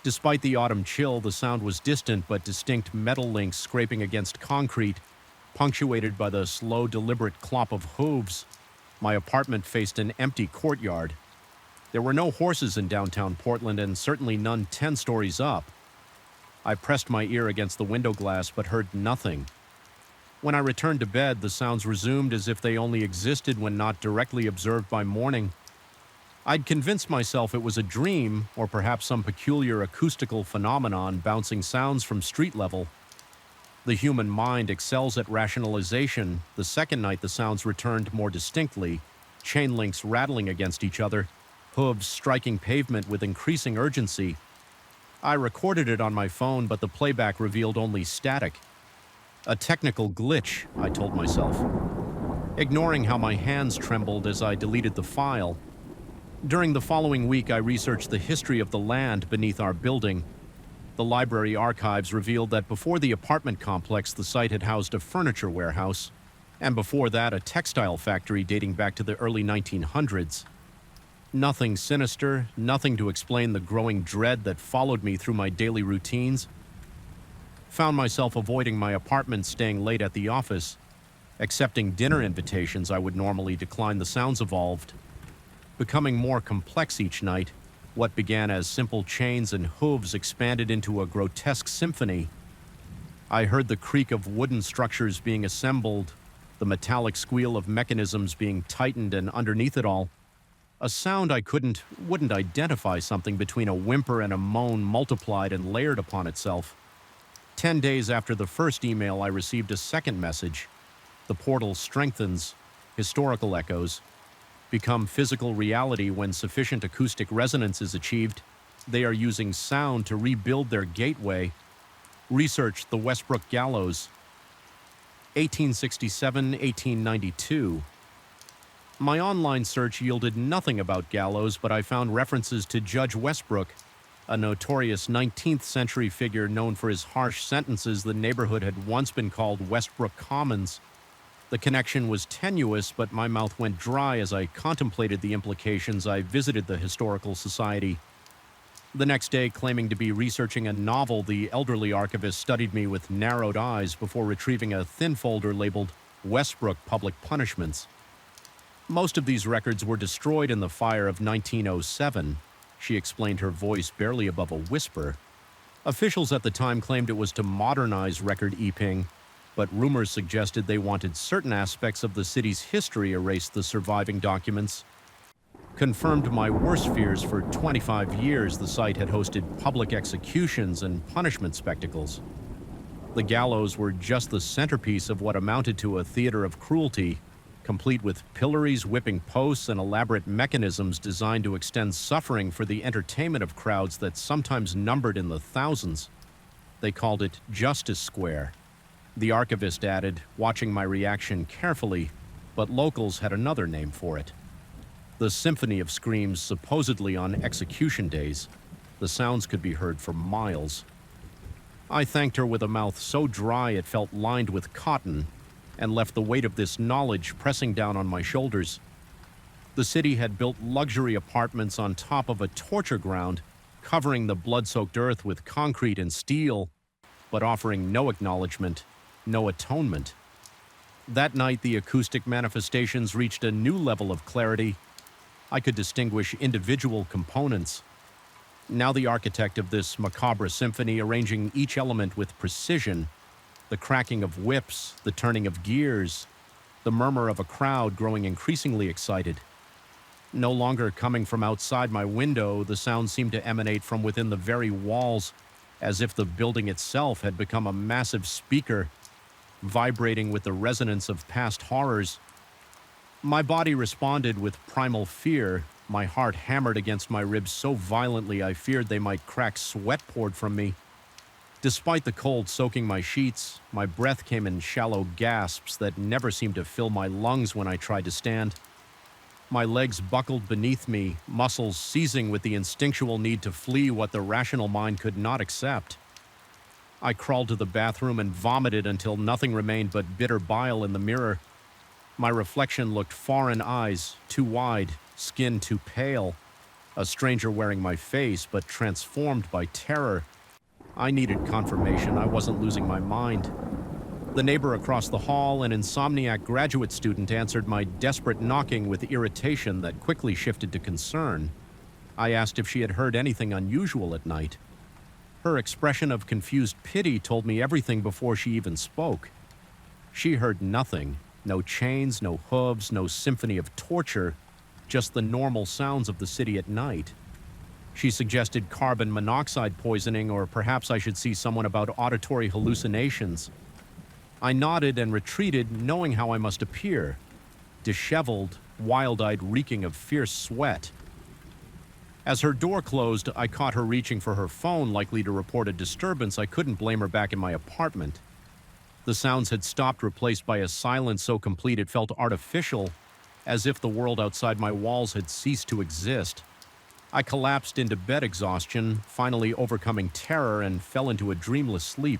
S1: Despite the autumn chill, the sound was distant but distinct, metal links scraping against concrete, punctuated by the slow, deliberate clop of hooves. My apartment faced an empty courtyard. There were no horses in downtown Portland and certainly none 10 stories up. I pressed my ear against the window glass but heard nothing. When I returned to bed, the sounds resumed as if they only existed when not directly observed by morning. I'd convinced myself it was a dream, or perhaps some peculiar acoustical phenomenon bouncing sounds from street level. The human mind excels at rationalization. The second night the sounds returned more distinctly, chain links rattling against each other, hooves striking pavement with increasing urgency. I recorded it on my phone, but the playback revealed only static. A technical glitch, I told myself, ignoring how my hands trembled as I deleted the file. During the following week, I researched the history of the land beneath our building. The library archives revealed that before the apartment complex, the site had housed a furniture warehouse, and before that, a textile factory dating back to the early 1900s. Nothing sinister, nothing to explain the growing dread that followed me through my daily routines. Found myself avoiding my apartment, staying late at the office. Accepting dinner invitations I would normally decline. The sounds evolved, becoming more complex each night. What began as simple chains and hooves expanded into a grotesque symphony. I heard the creak of wooden structures being assembled, the metallic squeal of mechanisms being tightened, and underneath it all, a sound I wouldn't identify, something between a whimper and a moan multiplied and layered upon itself. 10 days after the first email, I received a second message. The portal strengthens, historical echoes become physical reality when sufficient acoustic resonance is achieved. They are using sound to rebuild their gateway. Research the Westbrook Gallows, 1867-1892. My online search yielded nothing about gallows, but I found references to Judge Westbrook, a notorious 19th century figure known for his harsh sentences. The neighborhood had once been called Westbrook Commons. The connection was tenuous, but my mouth went dry as I contemplated the implications. I visited the Historical Society. The next day, claiming to be researching a novel, the elderly archivist studied me with narrowed eyes before retrieving a thin folder labeled Westbrook Public Punishments. Most of these records were destroyed in the fire of 1907, she explained, her voice barely above a whisper. Officials at the time claimed it was to modernize record-keeping, but rumors suggested they wanted certain aspects of the city's history erased. The surviving documents confirmed my worst fears. For 25 years, the site had hosted public executions and punishment spectacles. The gallows were just the centerpiece of what amounted to a theater of cruelty, complete with pillories, whipping posts, and elaborate mechanisms designed to extend suffering for the entertainment of crowds that sometimes numbered in the thousands. They called it Justice Square. The archivist added, watching my reaction carefully, but locals had another name for it. The symphony of screams, supposedly on execution days. The sounds could be heard for miles. I thanked her with a mouth so dry it felt lined with cotton, and left the weight of this knowledge pressing down on my shoulders. The city had built luxury apartments on top of a torture ground, covering the blood-soaked earth with concrete and steel, but offering no acknowledgement, no atonement. That night, the acoustic manifestations reached a new level of clarity. I could distinguish individual components. Now the architect of this macabre symphony, arranging each element with precision, the cracking of whips, the turning of gears, the murmur of a crowd growing increasingly excited. No longer coming from outside my window, the sound seemed to emanate from within the very walls, as if the building itself had become a massive speaker, vibrating with the resonance of past horrors. My body responded with primal fear. My heart hammered against my ribs so violently I feared they might crack. Sweat poured from me. Despite the cold soaking my sheets, my breath came in shallow gasps that never seemed to fill my lungs when I tried to stand. My legs buckled beneath me, muscles seizing with the instinctual need to flee what the rational mind could not accept. I crawled to the bathroom and vomited until nothing remained but bitter bile in the mirror. My reflection looked foreign eyes, too wide, skin too pale. A stranger wearing my face, but transformed by terror. I needed confirmation I wasn't losing my mind. The neighbor across the hall, an insomniac graduate student, answered my desperate knocking with irritation that quickly shifted to concern. I asked if she had heard anything unusual at night. Her expression of confused pity told me everything before she even spoke. She heard nothing. No chains, no hooves, no symphony of torture, just the normal sounds of the city at night. She suggested carbon monoxide poisoning, or perhaps I should see someone about auditory hallucinations. I nodded and retreated, knowing how I must appear. Disheveled, wild-eyed, reeking of fierce sweat. As her door closed, I caught her reaching for her phone, likely to report a disturbance. I couldn't blame her back in my apartment. The sounds had stopped, replaced by a silence so complete it felt artificial, as if the world outside my walls had ceased to exist. I collapsed into bed exhaustion, finally overcoming terror, and fell into a dreamless sleep.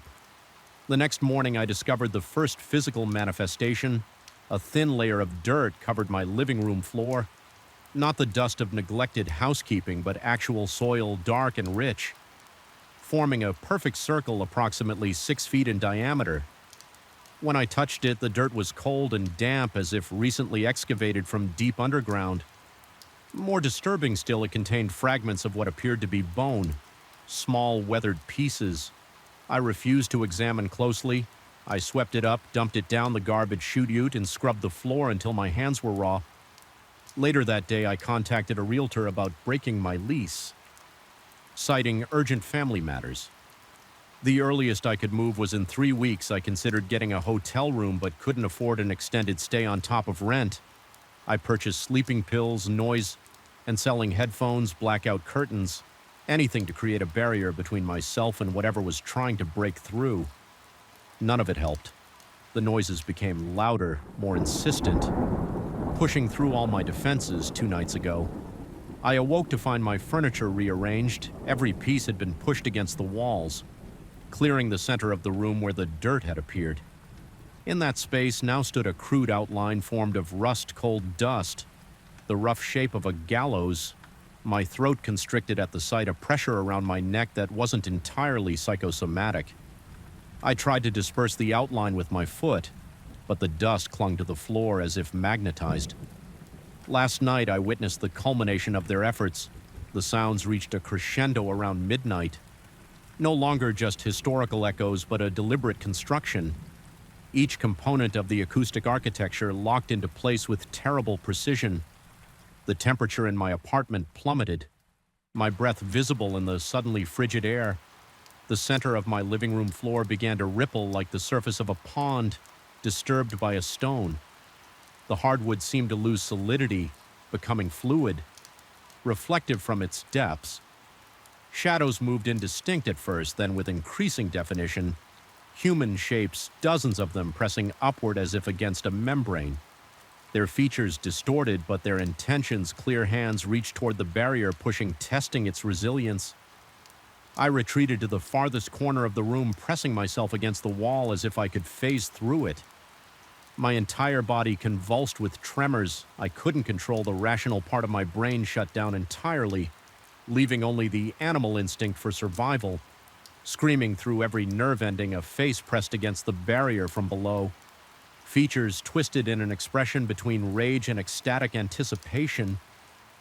S1: The next morning, I discovered the first physical manifestation. A thin layer of dirt covered my living room floor. Not the dust of neglected housekeeping, but actual soil, dark and rich, forming a perfect circle approximately 6 feet in diameter. When I touched it, the dirt was cold and damp, as if recently excavated from deep underground. More disturbing still, it contained fragments of what appeared to be bone, small weathered pieces. I refused to examine closely. I swept it up, dumped it down the garbage chute, and scrubbed the floor until my hands were raw. Later that day, I contacted a realtor about breaking my lease, citing urgent family matters. The earliest I could move was in 3 weeks. I considered getting a hotel room, but couldn't afford an extended stay on top of rent. I purchased sleeping pills, noise, and selling headphones, blackout curtains, anything to create a barrier between myself and whatever was trying to break through. None of it helped. The noises became louder, more insistent, pushing through all my defenses 2 nights ago. I awoke to find my furniture rearranged. Every piece had been pushed against the walls, clearing the center of the room where the dirt had appeared. In that space now stood a crude outline formed of rust-cold dust, the rough shape of a gallows. My throat constricted at the sight, of pressure around my neck that wasn't entirely psychosomatic. I tried to disperse the outline with my foot, but the dust clung to the floor as if magnetized. Last night, I witnessed the culmination of their efforts. The sounds reached a crescendo around midnight. No longer just historical echoes, but a deliberate construction. Each component of the acoustic architecture locked into place with terrible precision. The temperature in my apartment plummeted, my breath visible in the suddenly frigid air. The center of my living room floor began to ripple like the surface of a pond, disturbed by a stone. The hardwood seemed to lose solidity, becoming fluid, reflective from its depths. Shadows moved indistinct at first, then with increasing definition. Human shapes, dozens of them pressing upward as if against a membrane. Their features distorted, but their intentions, clear hands reached toward the barrier, testing its resilience. I retreated to the farthest corner of the room, pressing myself against the wall as if I could phase through it. My entire body convulsed with tremors. I couldn't control the rational part of my brain, shut down entirely, leaving only the animal instinct for survival. Screaming through every nerve ending, a face pressed against the barrier from below. Features twisted in an expression between rage and ecstatic anticipation.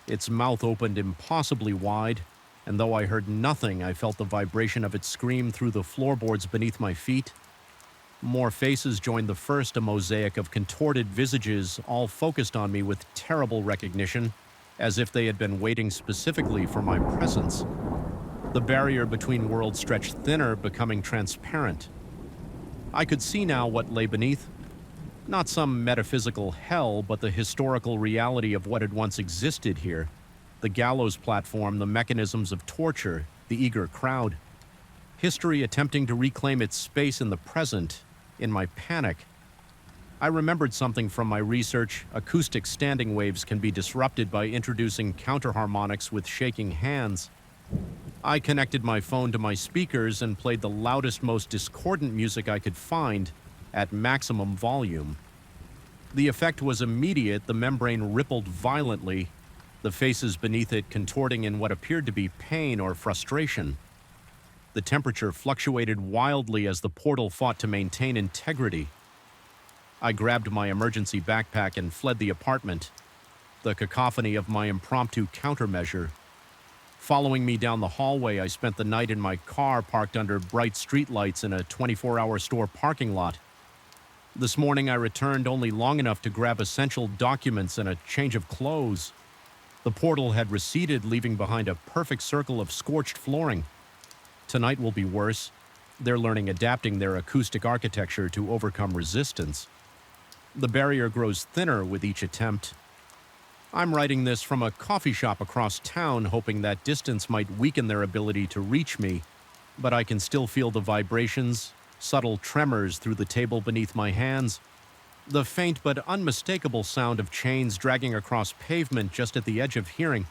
S1: Its mouth opened impossibly wide, and though I heard nothing, I felt the vibration of its scream through the floorboards beneath my feet. More faces joined the first, a mosaic of contorted visages, all focused on me with terrible recognition, as if they had been waiting specifically for my presence. The barrier between worlds stretched thinner, becoming transparent. I could see now what lay beneath. Not some metaphysical hell, but the historical reality of what had once existed here. The gallows platform, the mechanisms of torture, the eager crowd. History attempting to reclaim its space in the present. In my panic, I remembered something from my research. Acoustic standing waves can be disrupted by introducing counterharmonics with shaking hands. I connected my phone to my speakers and played the loudest, most discordant music I could find at maximum volume. The effect was immediate. The membrane rippled violently, the faces beneath it contorting in what appeared to be pain or frustration. The temperature fluctuated wildly as the portal fought to maintain integrity. I grabbed my emergency backpack and fled the apartment, the cacophony of my impromptu countermeasure. Following me down the hallway, I spent the night in my car parked under bright streetlights in a 24-hour store parking lot. This morning, I returned only long enough to grab essential documents and a change of clothes. The portal had receded, leaving behind a perfect circle of scorched flooring. Tonight will be worse. They're learning adapting their acoustic architecture to overcome resistance. The barrier grows thinner with each attempt. I'm writing this from a coffee shop across town, hoping that distance might weaken their ability to reach me, but I can still feel the vibrations, subtle tremors through the table beneath my hands, the faint but unmistakable sound of chains dragging across pavement just at the edge of hearing.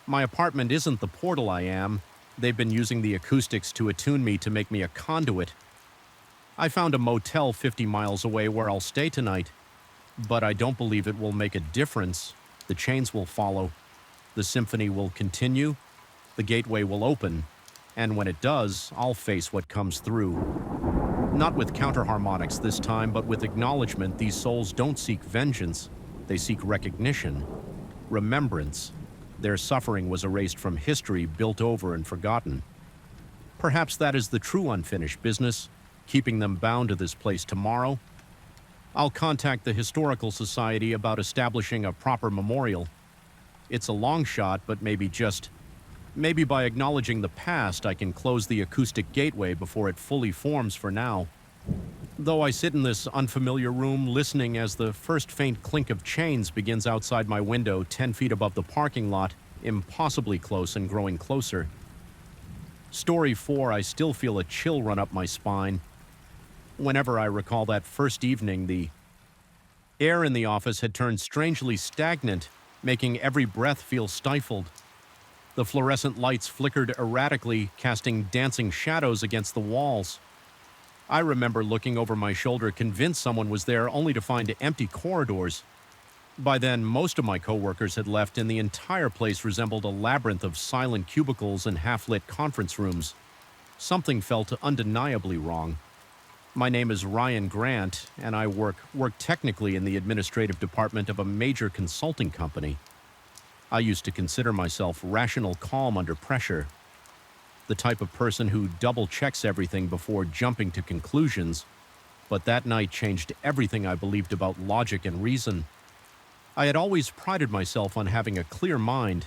S1: My apartment isn't the portal I am. They've been using the acoustics to attune me to make me a conduit. I found a motel 50 miles away where I'll stay tonight, but I don't believe it will make a difference. The chains will follow. The symphony will continue. The gateway will open. And when it does, I'll face what comes through. Not with counterharmonics this time, but with acknowledgement. These souls don't seek vengeance. They seek recognition, remembrance. Their suffering was erased from history, built over and forgotten. Perhaps that is the true unfinished business, keeping them bound to this place tomorrow. I'll contact the Historical Society about establishing a proper memorial. It's a long shot, but maybe by acknowledging the past, I can close the acoustic gateway before it fully forms for now. Though I sit in this unfamiliar room listening as the first faint clink of chains begins outside my window 10 feet above the parking lot, impossibly close and growing closer. Story 4, I still feel a chill run up my spine. Whenever I recall that first evening, the air in the office had turned strangely stagnant, making every breath feel stifled. The fluorescent lights flickered erratically, casting dancing shadows against the walls. I remember looking over my shoulder, convinced someone was there, only to find empty corridors. By then, most of my coworkers had left, and the entire place resembled a labyrinth of silent cubicles and half-lit conference rooms. Something felt undeniably wrong. My name is Ryan Grant, and I work technically in the administrative department of a major consulting company. I used to consider myself rational calm under pressure, the type of person who double-checks everything before jumping to conclusions, but that night changed everything I believed about logic and reason. I had always prided myself on having a clear mind,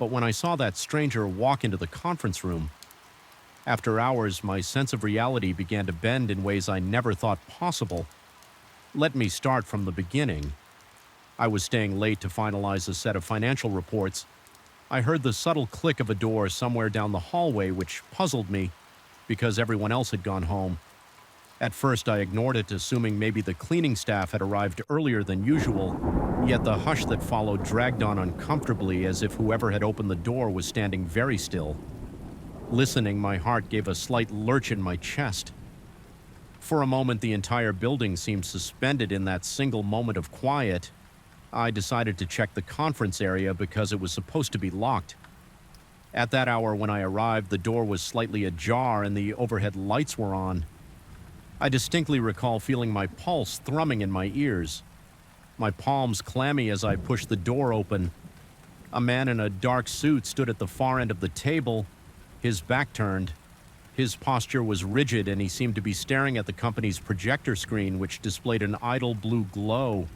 S1: but when I saw that stranger walk into the conference room, after hours, my sense of reality began to bend in ways I never thought possible. Let me start from the beginning. I was staying late to finalize a set of financial reports. I heard the subtle click of a door somewhere down the hallway, which puzzled me because everyone else had gone home. At first, I ignored it, assuming maybe the cleaning staff had arrived earlier than usual, yet the hush that followed dragged on uncomfortably, as if whoever had opened the door was standing very still. Listening, my heart gave a slight lurch in my chest. For a moment, the entire building seemed suspended in that single moment of quiet. I decided to check the conference area because it was supposed to be locked. At that hour when I arrived, the door was slightly ajar and the overhead lights were on. I distinctly recall feeling my pulse thrumming in my ears, my palms clammy as I pushed the door open. A man in a dark suit stood at the far end of the table, his back turned. His posture was rigid and he seemed to be staring at the company's projector screen, which displayed an idle blue glow.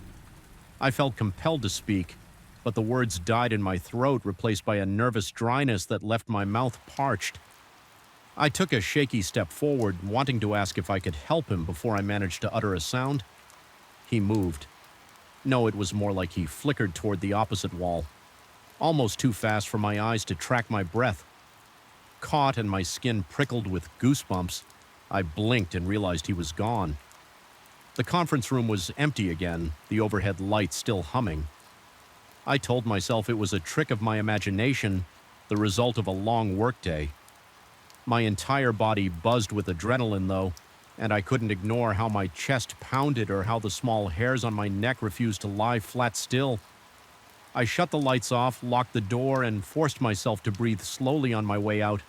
S1: I felt compelled to speak, but the words died in my throat, replaced by a nervous dryness that left my mouth parched. I took a shaky step forward, wanting to ask if I could help him before I managed to utter a sound. He moved. No, it was more like he flickered toward the opposite wall. almost too fast for my eyes to track my breath. Caught and my skin prickled with goosebumps, I blinked and realized he was gone. The conference room was empty again, the overhead lights still humming. I told myself it was a trick of my imagination, the result of a long workday. My entire body buzzed with adrenaline, though, and I couldn't ignore how my chest pounded or how the small hairs on my neck refused to lie flat still. I shut the lights off, locked the door, and forced myself to breathe slowly on my way out.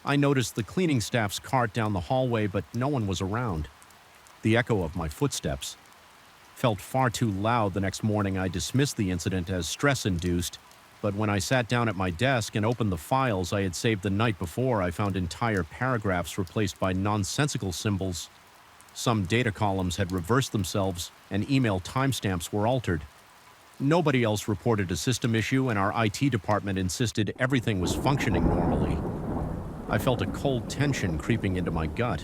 S1: I noticed the cleaning staff's cart down the hallway, but no one was around. The echo of my footsteps felt far too loud. The next morning, I dismissed the incident as stress-induced, but when I sat down at my desk and opened the files I had saved the night before, I found entire paragraphs replaced by nonsensical symbols. Some data columns had reversed themselves, and email timestamps were altered. Nobody else reported a system issue, and our IT department insisted everything was functioning normally. I felt a cold tension creeping into my gut.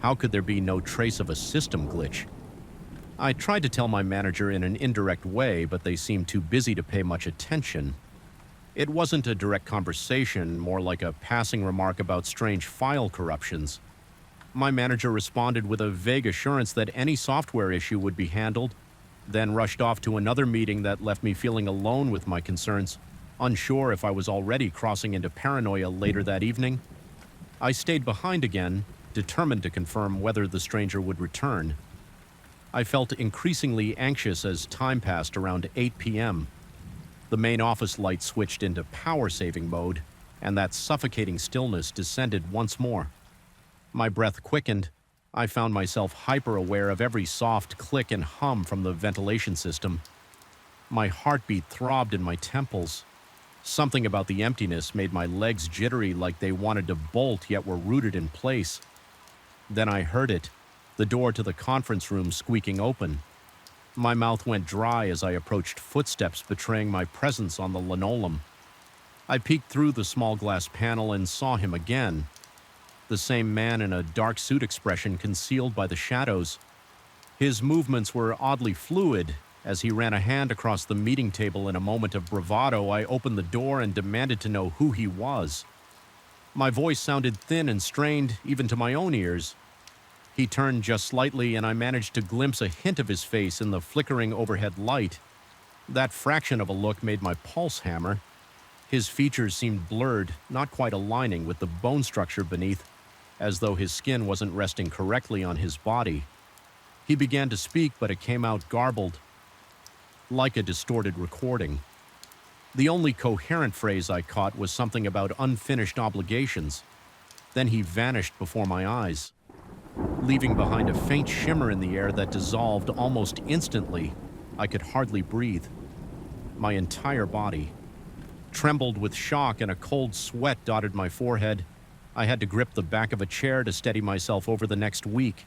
S1: How could there be no trace of a system glitch? I tried to tell my manager in an indirect way, but they seemed too busy to pay much attention. It wasn't a direct conversation, more like a passing remark about strange file corruptions. My manager responded with a vague assurance that any software issue would be handled, then rushed off to another meeting that left me feeling alone with my concerns, unsure if I was already crossing into paranoia later that evening. I stayed behind again, determined to confirm whether the stranger would return. I felt increasingly anxious as time passed around 8 p.m. The main office light switched into power-saving mode, and that suffocating stillness descended once more. My breath quickened. I found myself hyper-aware of every soft click and hum from the ventilation system. My heartbeat throbbed in my temples. Something about the emptiness made my legs jittery, like they wanted to bolt yet were rooted in place. Then I heard it. The door to the conference room squeaking open. My mouth went dry as I approached footsteps betraying my presence on the linoleum. I peeked through the small glass panel and saw him again. The same man in a dark suit expression concealed by the shadows. His movements were oddly fluid. As he ran a hand across the meeting table in a moment of bravado, I opened the door and demanded to know who he was. My voice sounded thin and strained, even to my own ears. He turned just slightly, and I managed to glimpse a hint of his face in the flickering overhead light. That fraction of a look made my pulse hammer. His features seemed blurred, not quite aligning with the bone structure beneath, as though his skin wasn't resting correctly on his body. He began to speak, but it came out garbled, like a distorted recording. The only coherent phrase I caught was something about unfinished obligations. Then he vanished before my eyes, leaving behind a faint shimmer in the air that dissolved almost instantly. I could hardly breathe. My entire body trembled with shock, and a cold sweat dotted my forehead. I had to grip the back of a chair to steady myself over the next week.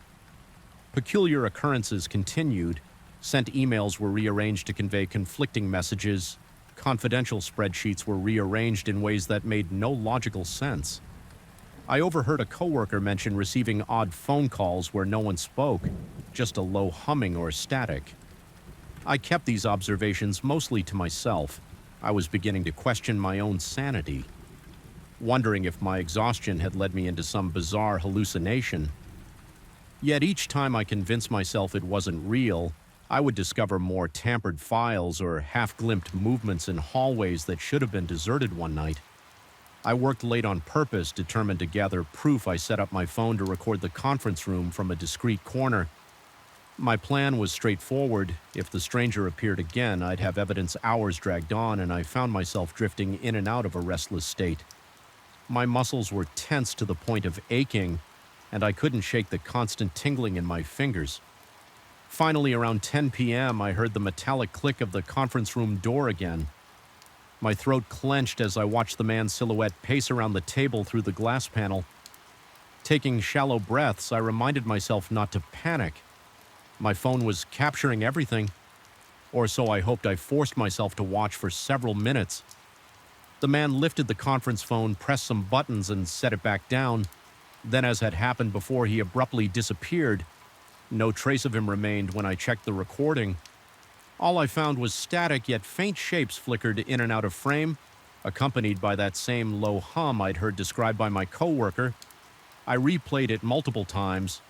S1: Peculiar occurrences continued. Sent emails were rearranged to convey conflicting messages. Confidential spreadsheets were rearranged in ways that made no logical sense. I overheard a coworker mention receiving odd phone calls where no one spoke, just a low humming or static. I kept these observations mostly to myself. I was beginning to question my own sanity, wondering if my exhaustion had led me into some bizarre hallucination. Yet each time I convinced myself it wasn't real, I would discover more tampered files or half-glimpsed movements in hallways that should have been deserted one night. I worked late on purpose, determined to gather proof. I set up my phone to record the conference room from a discreet corner. My plan was straightforward. If the stranger appeared again, I'd have evidence hours dragged on, and I found myself drifting in and out of a restless state. My muscles were tense to the point of aching, and I couldn't shake the constant tingling in my fingers. Finally, around 10 p.m., I heard the metallic click of the conference room door again. My throat clenched as I watched the man's silhouette pace around the table through the glass panel. Taking shallow breaths, I reminded myself not to panic. My phone was capturing everything, or so I hoped. I forced myself to watch for several minutes. The man lifted the conference phone, pressed some buttons, and set it back down. Then, as had happened before, he abruptly disappeared. No trace of him remained when I checked the recording. All I found was static yet faint shapes flickered in and out of frame, accompanied by that same low hum I'd heard described by my coworker. I replayed it multiple times,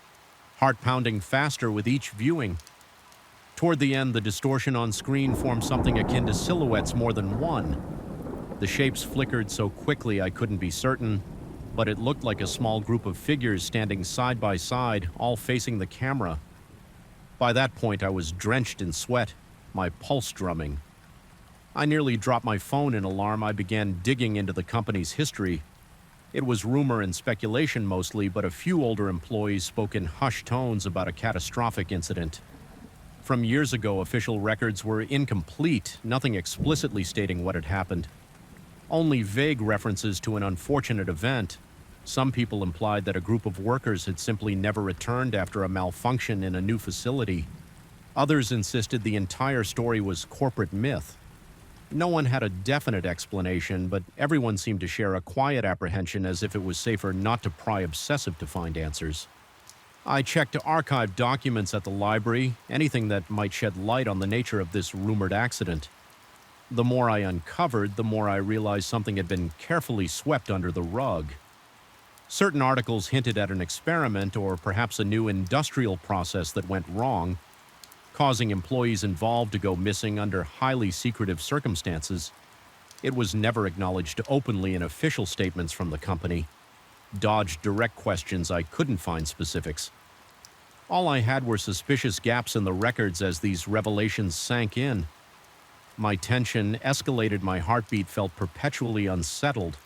S1: heart pounding faster with each viewing. Toward the end, the distortion on screen formed something akin to silhouettes more than one. The shapes flickered so quickly I couldn't be certain, but it looked like a small group of figures standing side by side, all facing the camera. By that point, I was drenched in sweat, my pulse drumming. I nearly dropped my phone in alarm. I began digging into the company's history. It was rumor and speculation mostly, but a few older employees spoke in hushed tones about a catastrophic incident. From years ago, official records were incomplete, nothing explicitly stating what had happened. Only vague references to an unfortunate event. Some people implied that a group of workers had simply never returned after a malfunction in a new facility. Others insisted the entire story was corporate myth. No one had a definite explanation, but everyone seemed to share a quiet apprehension as if it was safer not to pry obsessive to find answers. I checked archived documents at the library, anything that might shed light on the nature of this rumored accident. The more I uncovered, the more I realized something had been carefully swept under the rug. Certain articles hinted at an experiment or perhaps a new industrial process that went wrong, causing employees involved to go missing under highly secretive circumstances. It was never acknowledged openly in official statements from the company. Dodged direct questions, I couldn't find specifics. All I had were suspicious gaps in the records as these revelations sank in. My tension escalated, my heartbeat felt perpetually unsettled,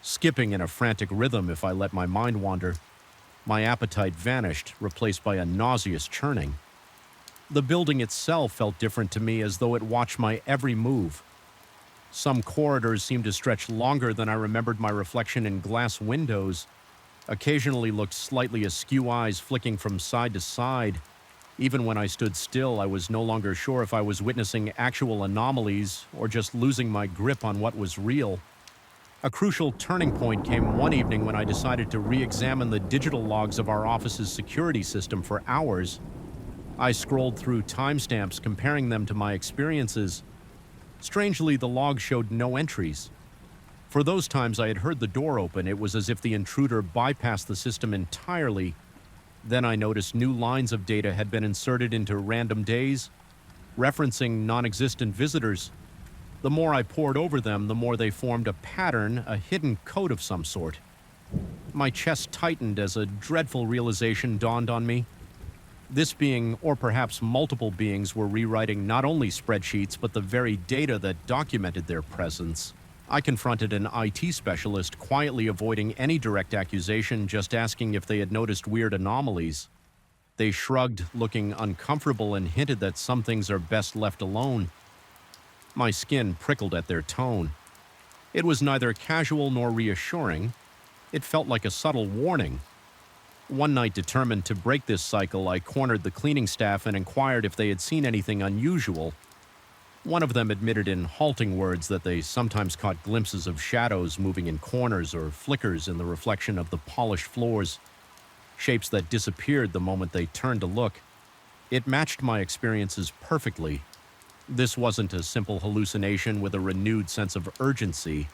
S1: skipping in a frantic rhythm if I let my mind wander. My appetite vanished, replaced by a nauseous churning. The building itself felt different to me, as though it watched my every move. Some corridors seemed to stretch longer than I remembered my reflection in glass windows. Occasionally looked slightly askew, eyes flicking from side to side. Even when I stood still, I was no longer sure if I was witnessing actual anomalies or just losing my grip on what was real. A crucial turning point came one evening when I decided to re-examine the digital logs of our office's security system for hours. I scrolled through timestamps, comparing them to my experiences. Strangely, the log showed no entries. For those times I had heard the door open, it was as if the intruder bypassed the system entirely. Then I noticed new lines of data had been inserted into random days, referencing non-existent visitors. The more I pored over them, the more they formed a pattern, a hidden code of some sort. My chest tightened as a dreadful realization dawned on me. This being, or perhaps multiple beings, were rewriting not only spreadsheets, but the very data that documented their presence. I confronted an IT specialist, quietly avoiding any direct accusation, just asking if they had noticed weird anomalies. They shrugged, looking uncomfortable, and hinted that some things are best left alone. My skin prickled at their tone. It was neither casual nor reassuring. It felt like a subtle warning. One night, determined to break this cycle, I cornered the cleaning staff and inquired if they had seen anything unusual. One of them admitted in halting words that they sometimes caught glimpses of shadows moving in corners or flickers in the reflection of the polished floors, shapes that disappeared the moment they turned to look. It matched my experiences perfectly. This wasn't a simple hallucination with a renewed sense of urgency.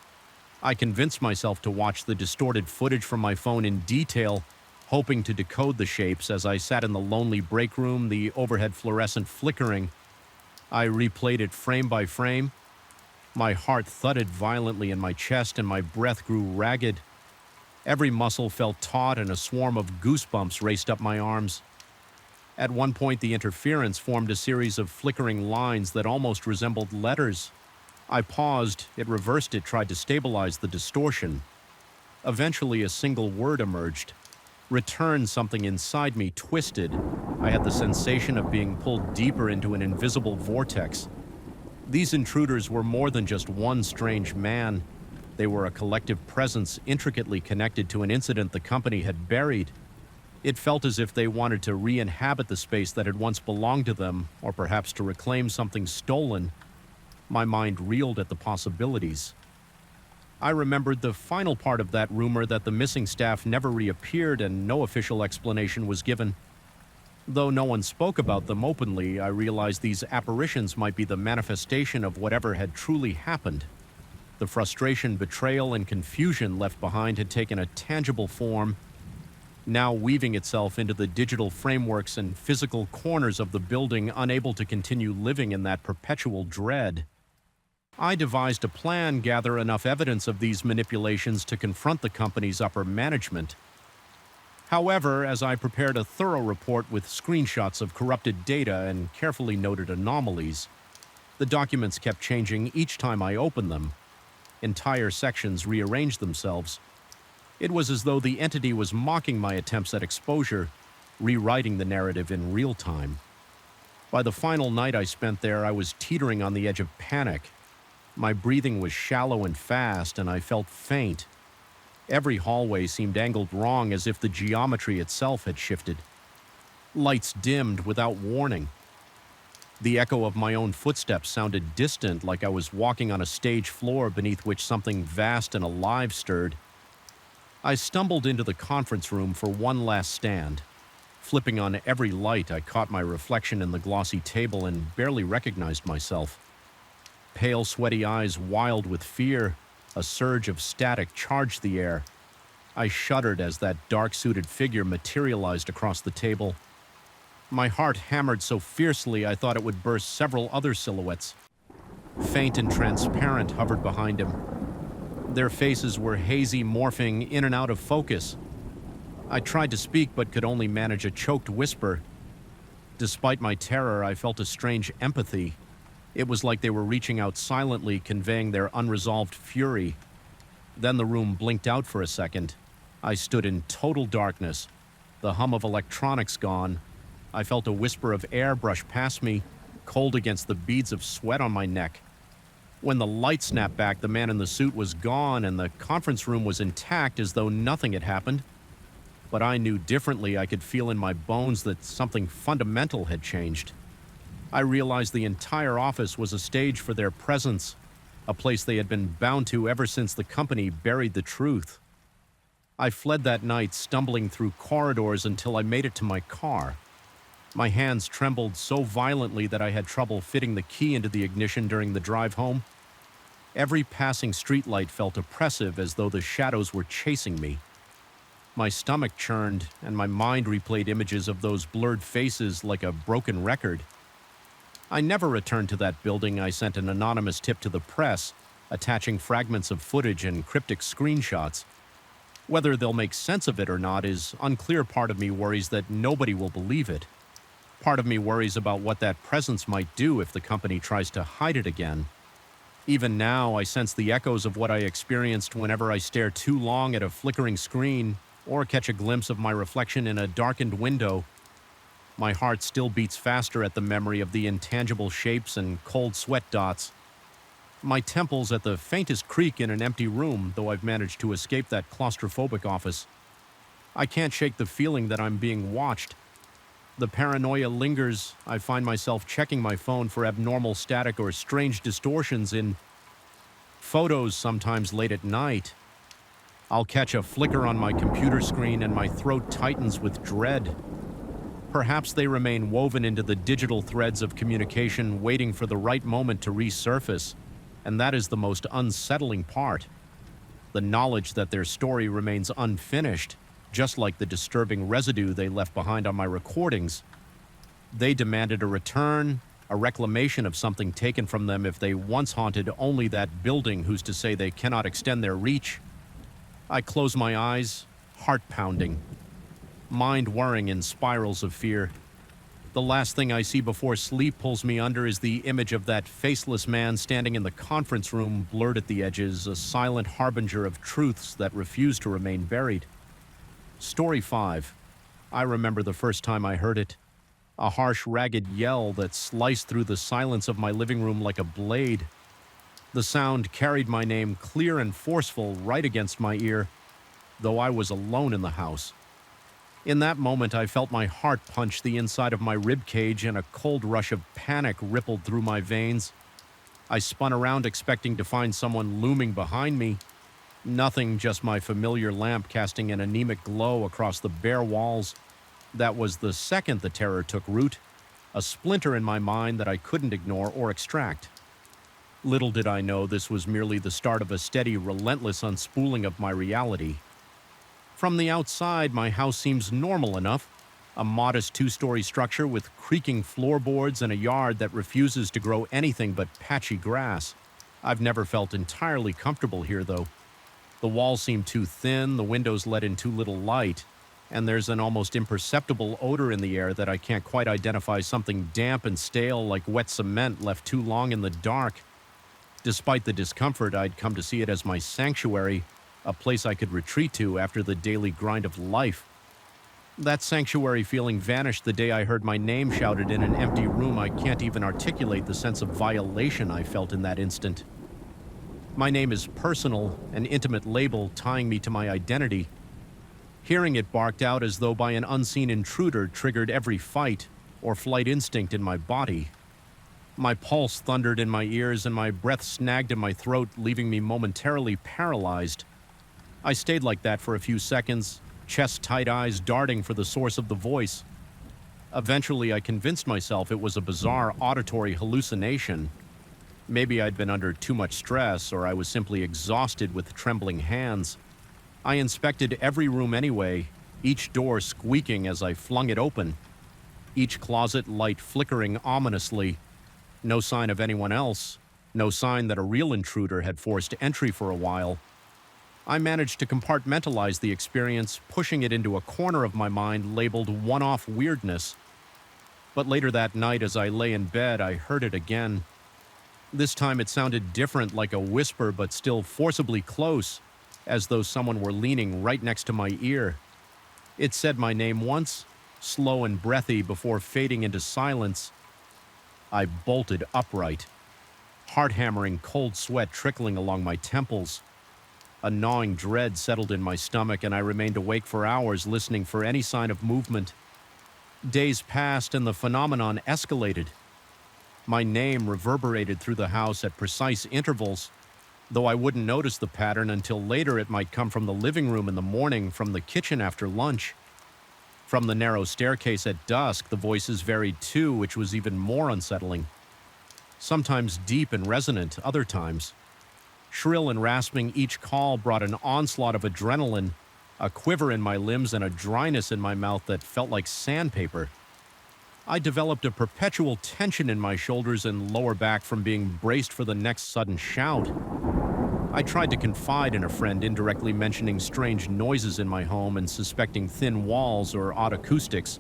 S1: I convinced myself to watch the distorted footage from my phone in detail, hoping to decode the shapes as I sat in the lonely break room, the overhead fluorescent flickering. I replayed it frame by frame. My heart thudded violently in my chest and my breath grew ragged. Every muscle felt taut and a swarm of goosebumps raced up my arms. At one point, the interference formed a series of flickering lines that almost resembled letters. I paused, it reversed it, tried to stabilize the distortion. Eventually, a single word emerged. Return. Something inside me twisted. I had the sensation of being pulled deeper into an invisible vortex. These intruders were more than just one strange man. They were a collective presence intricately connected to an incident the company had buried. It felt as if they wanted to re-inhabit the space that had once belonged to them, or perhaps to reclaim something stolen. My mind reeled at the possibilities. I remembered the final part of that rumor, that the missing staff never reappeared and no official explanation was given. Though no one spoke about them openly, I realized these apparitions might be the manifestation of whatever had truly happened. The frustration, betrayal, and confusion left behind had taken a tangible form, now weaving itself into the digital frameworks and physical corners of the building, unable to continue living in that perpetual dread. I devised a plan, gather enough evidence of these manipulations to confront the company's upper management. However, as I prepared a thorough report with screenshots of corrupted data and carefully noted anomalies, the documents kept changing each time I opened them. Entire sections rearranged themselves. It was as though the entity was mocking my attempts at exposure, rewriting the narrative in real time. By the final night I spent there, I was teetering on the edge of panic. My breathing was shallow and fast, and I felt faint. Every hallway seemed angled wrong, as if the geometry itself had shifted. Lights dimmed without warning. The echo of my own footsteps sounded distant, like I was walking on a stage floor beneath which something vast and alive stirred. I stumbled into the conference room for one last stand. Flipping on every light, I caught my reflection in the glossy table and barely recognized myself. Pale, sweaty eyes wild with fear, a surge of static charged the air. I shuddered as that dark-suited figure materialized across the table. My heart hammered so fiercely I thought it would burst several other silhouettes. Faint and transparent hovered behind him. Their faces were hazy, morphing in and out of focus. I tried to speak but could only manage a choked whisper. Despite my terror, I felt a strange empathy. It was like they were reaching out silently, conveying their unresolved fury. Then the room blinked out for a second. I stood in total darkness, the hum of electronics gone. I felt a whisper of air brush past me, cold against the beads of sweat on my neck. When the light snapped back, the man in the suit was gone and the conference room was intact, as though nothing had happened. But I knew differently. I could feel in my bones that something fundamental had changed. I realized the entire office was a stage for their presence, a place they had been bound to ever since the company buried the truth. I fled that night, stumbling through corridors until I made it to my car. My hands trembled so violently that I had trouble fitting the key into the ignition during the drive home. Every passing streetlight felt oppressive, as though the shadows were chasing me. My stomach churned, and my mind replayed images of those blurred faces like a broken record. I never returned to that building. I sent an anonymous tip to the press, attaching fragments of footage and cryptic screenshots. Whether they'll make sense of it or not is unclear. Part of me worries that nobody will believe it. Part of me worries about what that presence might do if the company tries to hide it again. Even now, I sense the echoes of what I experienced whenever I stare too long at a flickering screen or catch a glimpse of my reflection in a darkened window. My heart still beats faster at the memory of the intangible shapes and cold sweat dots. My temples at the faintest creak in an empty room, though I've managed to escape that claustrophobic office. I can't shake the feeling that I'm being watched. The paranoia lingers. I find myself checking my phone for abnormal static or strange distortions in photos, sometimes late at night. I'll catch a flicker on my computer screen and my throat tightens with dread. Perhaps they remain woven into the digital threads of communication, waiting for the right moment to resurface, and that is the most unsettling part. The knowledge that their story remains unfinished, just like the disturbing residue they left behind on my recordings. They demanded a return, a reclamation of something taken from them if they once haunted only that building. Who's to say they cannot extend their reach? I close my eyes, heart pounding, mind whirring in spirals of fear. The last thing I see before sleep pulls me under is the image of that faceless man standing in the conference room, blurred at the edges, a silent harbinger of truths that refuse to remain buried. Story 5. I remember the first time I heard it. A harsh, ragged yell that sliced through the silence of my living room like a blade. The sound carried my name clear and forceful right against my ear, though I was alone in the house. In that moment, I felt my heart punch the inside of my rib cage, and a cold rush of panic rippled through my veins. I spun around, expecting to find someone looming behind me. Nothing, just my familiar lamp casting an anemic glow across the bare walls. That was the second the terror took root, a splinter in my mind that I couldn't ignore or extract. Little did I know this was merely the start of a steady, relentless unspooling of my reality. From the outside, my house seems normal enough, a modest two-story structure with creaking floorboards and a yard that refuses to grow anything but patchy grass. I've never felt entirely comfortable here, though. The walls seem too thin, the windows let in too little light, and there's an almost imperceptible odor in the air that I can't quite identify, something damp and stale like wet cement left too long in the dark. Despite the discomfort, I'd come to see it as my sanctuary, a place I could retreat to after the daily grind of life. That sanctuary feeling vanished the day I heard my name shouted in an empty room. I can't even articulate the sense of violation I felt in that instant. My name is personal, an intimate label tying me to my identity. Hearing it barked out as though by an unseen intruder triggered every fight or flight instinct in my body. My pulse thundered in my ears and my breath snagged in my throat, leaving me momentarily paralyzed. I stayed like that for a few seconds, chest-tight eyes darting for the source of the voice. Eventually, I convinced myself it was a bizarre auditory hallucination. Maybe I'd been under too much stress, or I was simply exhausted with trembling hands. I inspected every room anyway, each door squeaking as I flung it open. Each closet light flickering ominously. No sign of anyone else. No sign that a real intruder had forced entry for a while. I managed to compartmentalize the experience, pushing it into a corner of my mind labeled one-off weirdness. But later that night, as I lay in bed, I heard it again. This time it sounded different, like a whisper, but still forcibly close, as though someone were leaning right next to my ear. It said my name once, slow and breathy, before fading into silence. I bolted upright, heart-hammering cold sweat trickling along my temples. A gnawing dread settled in my stomach, and I remained awake for hours listening for any sign of movement. Days passed, and the phenomenon escalated. My name reverberated through the house at precise intervals, though I wouldn't notice the pattern until later. It might come from the living room in the morning, from the kitchen after lunch. From the narrow staircase at dusk, the voices varied too, which was even more unsettling. Sometimes deep and resonant, other times shrill and rasping. Each call brought an onslaught of adrenaline, a quiver in my limbs and a dryness in my mouth that felt like sandpaper. I developed a perpetual tension in my shoulders and lower back from being braced for the next sudden shout. I tried to confide in a friend, indirectly mentioning strange noises in my home and suspecting thin walls or odd acoustics.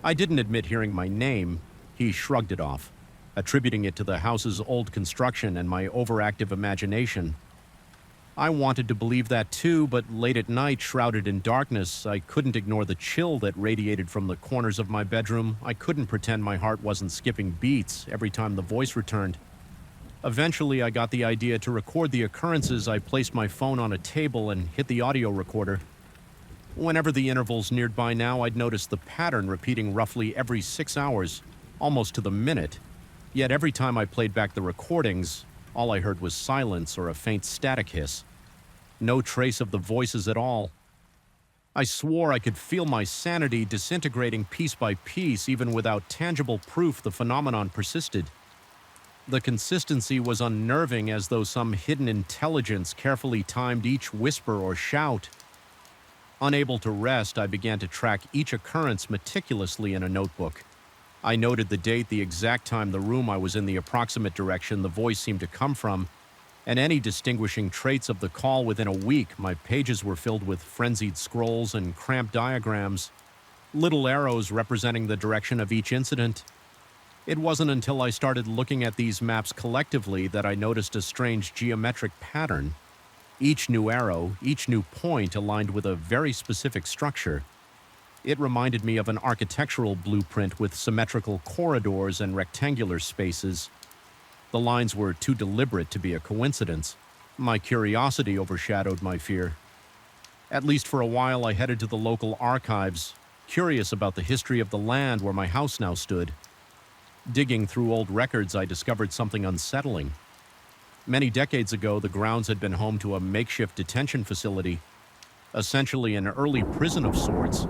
S1: I didn't admit hearing my name. He shrugged it off, attributing it to the house's old construction and my overactive imagination. I wanted to believe that too, but late at night, shrouded in darkness, I couldn't ignore the chill that radiated from the corners of my bedroom. I couldn't pretend my heart wasn't skipping beats every time the voice returned. Eventually, I got the idea to record the occurrences. I placed my phone on a table and hit the audio recorder. Whenever the intervals neared by now, I'd notice the pattern repeating roughly every 6 hours, almost to the minute. Yet every time I played back the recordings, all I heard was silence or a faint static hiss. No trace of the voices at all. I swore I could feel my sanity disintegrating piece by piece. Even without tangible proof, the phenomenon persisted. The consistency was unnerving, as though some hidden intelligence carefully timed each whisper or shout. Unable to rest, I began to track each occurrence meticulously in a notebook. I noted the date, the exact time, the room I was in, the approximate direction the voice seemed to come from, and any distinguishing traits of the call. Within a week, my pages were filled with frenzied scrolls and cramped diagrams, little arrows representing the direction of each incident. It wasn't until I started looking at these maps collectively that I noticed a strange geometric pattern. Each new arrow, each new point aligned with a very specific structure. It reminded me of an architectural blueprint with symmetrical corridors and rectangular spaces. The lines were too deliberate to be a coincidence. My curiosity overshadowed my fear. At least for a while, I headed to the local archives, curious about the history of the land where my house now stood. Digging through old records, I discovered something unsettling. Many decades ago, the grounds had been home to a makeshift detention facility, essentially an early prison of sorts.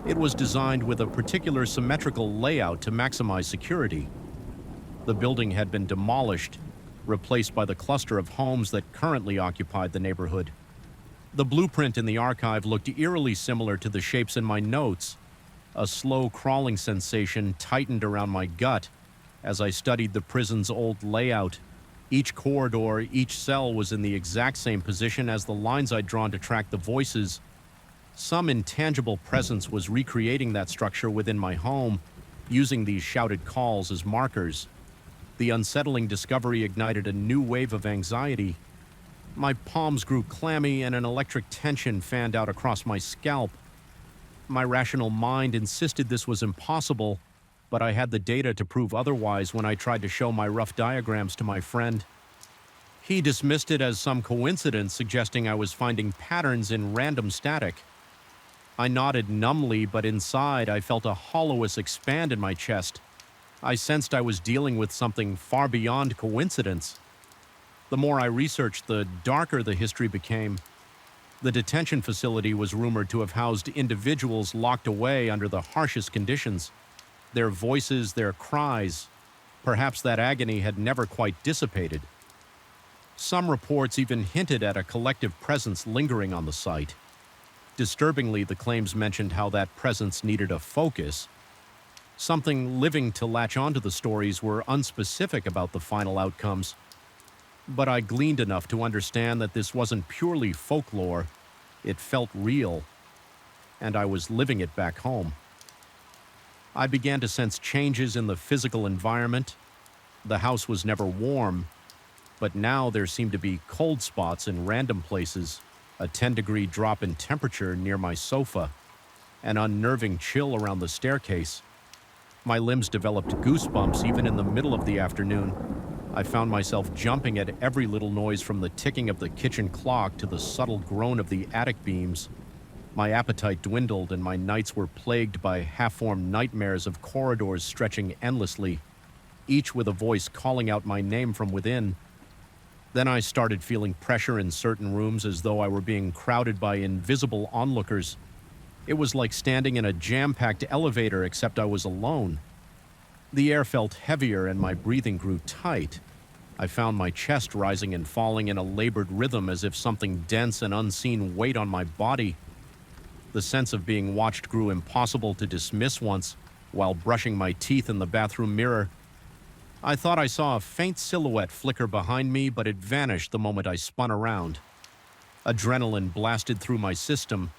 S1: It was designed with a particular symmetrical layout to maximize security. The building had been demolished, replaced by the cluster of homes that currently occupied the neighborhood. The blueprint in the archive looked eerily similar to the shapes in my notes. A slow crawling sensation tightened around my gut as I studied the prison's old layout. Each corridor, each cell was in the exact same position as the lines I'd drawn to track the voices. Some intangible presence was recreating that structure within my home, using these shouted calls as markers. The unsettling discovery ignited a new wave of anxiety. My palms grew clammy and an electric tension fanned out across my scalp. My rational mind insisted this was impossible, but I had the data to prove otherwise when I tried to show my rough diagrams to my friend. He dismissed it as some coincidence, suggesting I was finding patterns in random static. I nodded numbly, but inside I felt a hollowness expand in my chest. I sensed I was dealing with something far beyond coincidence. The more I researched, the darker the history became. The detention facility was rumored to have housed individuals locked away under the harshest conditions. Their voices, their cries, perhaps that agony had never quite dissipated. Some reports even hinted at a collective presence lingering on the site. Disturbingly, the claims mentioned how that presence needed a focus. Something living to latch onto the stories were unspecific about the final outcomes. But I gleaned enough to understand that this wasn't purely folklore. It felt real, and I was living it back home. I began to sense changes in the physical environment. The house was never warm, but now there seemed to be cold spots in random places, a 10-degree drop in temperature near my sofa, an unnerving chill around the staircase. My limbs developed goosebumps even in the middle of the afternoon. I found myself jumping at every little noise, from the ticking of the kitchen clock to the subtle groan of the attic beams. My appetite dwindled, and my nights were plagued by half-formed nightmares of corridors stretching endlessly, each with a voice calling out my name from within. Then I started feeling pressure in certain rooms, as though I were being crowded by invisible onlookers. It was like standing in a jam-packed elevator, except I was alone. The air felt heavier and my breathing grew tight. I found my chest rising and falling in a labored rhythm, as if something dense and unseen weighed on my body. The sense of being watched grew impossible to dismiss once, while brushing my teeth in the bathroom mirror. I thought I saw a faint silhouette flicker behind me, but it vanished the moment I spun around. Adrenaline blasted through my system,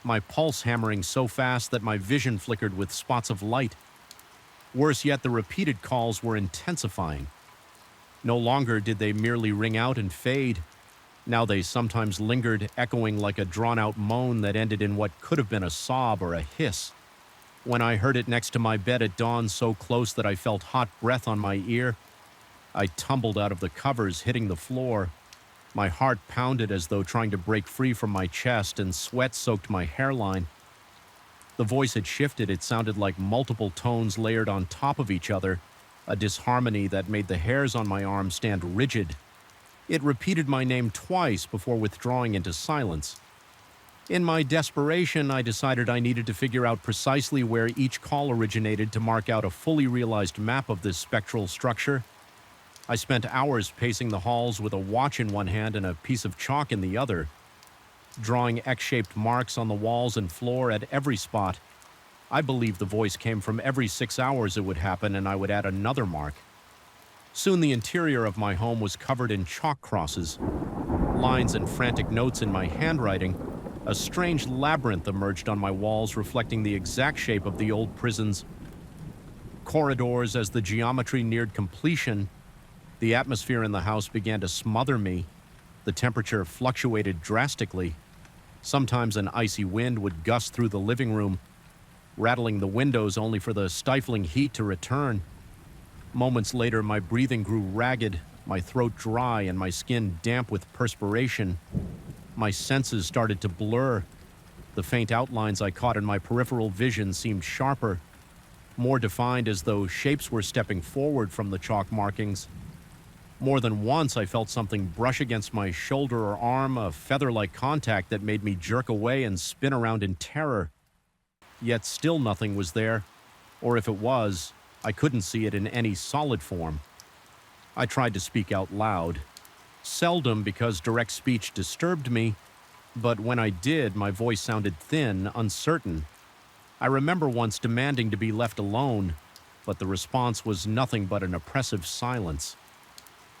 S1: my pulse hammering so fast that my vision flickered with spots of light. Worse yet, the repeated calls were intensifying. No longer did they merely ring out and fade. Now they sometimes lingered, echoing like a drawn-out moan that ended in what could have been a sob or a hiss. When I heard it next to my bed at dawn, so close that I felt hot breath on my ear, I tumbled out of the covers, hitting the floor. My heart pounded as though trying to break free from my chest, and sweat soaked my hairline. The voice had shifted. It sounded like multiple tones layered on top of each other, a disharmony that made the hairs on my arm stand rigid. It repeated my name twice before withdrawing into silence. In my desperation, I decided I needed to figure out precisely where each call originated to mark out a fully realized map of this spectral structure. I spent hours pacing the halls with a watch in one hand and a piece of chalk in the other, drawing X-shaped marks on the walls and floor at every spot. I believed the voice came from every 6 hours it would happen, and I would add another mark. Soon the interior of my home was covered in chalk crosses, lines and frantic notes in my handwriting. A strange labyrinth emerged on my walls, reflecting the exact shape of the old prison's corridors. As the geometry neared completion, the atmosphere in the house began to smother me. The temperature fluctuated drastically. Sometimes an icy wind would gust through the living room, rattling the windows only for the stifling heat to return. Moments later, my breathing grew ragged, my throat dry, and my skin damp with perspiration. My senses started to blur. The faint outlines I caught in my peripheral vision seemed sharper, more defined, as though shapes were stepping forward from the chalk markings. More than once, I felt something brush against my shoulder or arm, a feather-like contact that made me jerk away and spin around in terror. yet still nothing was there, or if it was, I couldn't see it in any solid form. I tried to speak out loud, seldom because direct speech disturbed me, but when I did, my voice sounded thin, uncertain. I remember once demanding to be left alone, but the response was nothing but an oppressive silence.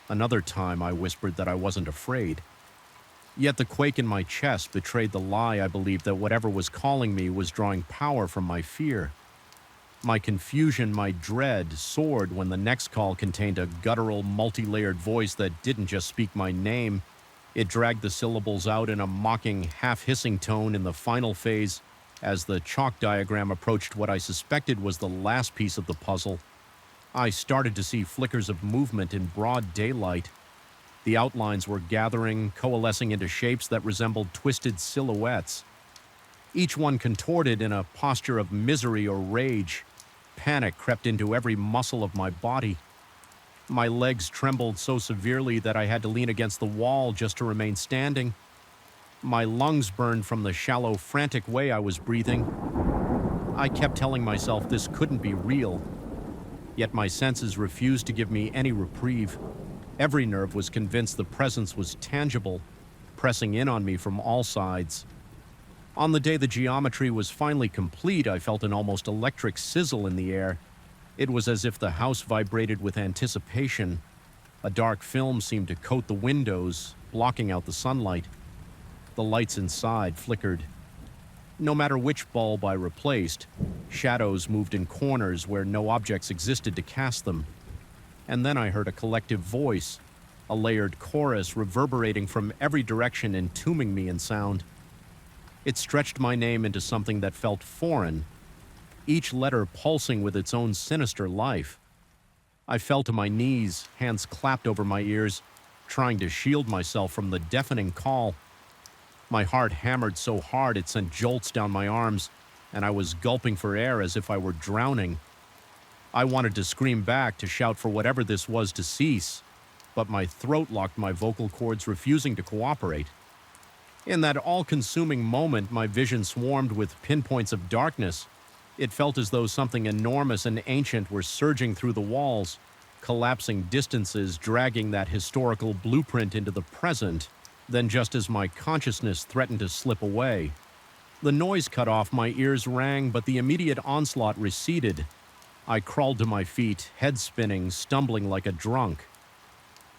S1: Another time I whispered that I wasn't afraid. Yet the quake in my chest betrayed the lie I believed that whatever was calling me was drawing power from my fear. My confusion, my dread, soared when the next call contained a guttural, multi-layered voice that didn't just speak my name. It dragged the syllables out in a mocking, half-hissing tone in the final phase as the chalk diagram approached what I suspected was the last piece of the puzzle. I started to see flickers of movement in broad daylight. The outlines were gathering, coalescing into shapes that resembled twisted silhouettes. Each one contorted in a posture of misery or rage. Panic crept into every muscle of my body. My legs trembled so severely that I had to lean against the wall just to remain standing. My lungs burned from the shallow, frantic way I was breathing. I kept telling myself this couldn't be real. Yet my senses refused to give me any reprieve. Every nerve was convinced the presence was tangible, pressing in on me from all sides. On the day the geometry was finally complete, I felt an almost electric sizzle in the air. It was as if the house vibrated with anticipation. A dark film seemed to coat the windows, blocking out the sunlight. The lights inside flickered. No matter which bulb I replaced, shadows moved in corners where no objects existed to cast them. And then I heard a collective voice, a layered chorus reverberating from every direction, entombing me in sound. It stretched my name into something that felt foreign, each letter pulsing with its own sinister life. I fell to my knees, hands clapped over my ears, trying to shield myself from the deafening call. My heart hammered so hard it sent jolts down my arms, and I was gulping for air as if I were drowning. I wanted to scream back, to shout for whatever this was to cease, but my throat locked my vocal cords, refusing to cooperate. In that all-consuming moment, my vision swarmed with pinpoints of darkness. It felt as though something enormous and ancient were surging through the walls, collapsing distances, dragging that historical blueprint into the present. Then, just as my consciousness threatened to slip away, the noise cut off, my ears rang, but the immediate onslaught receded. I crawled to my feet, head spinning, stumbling like a drunk.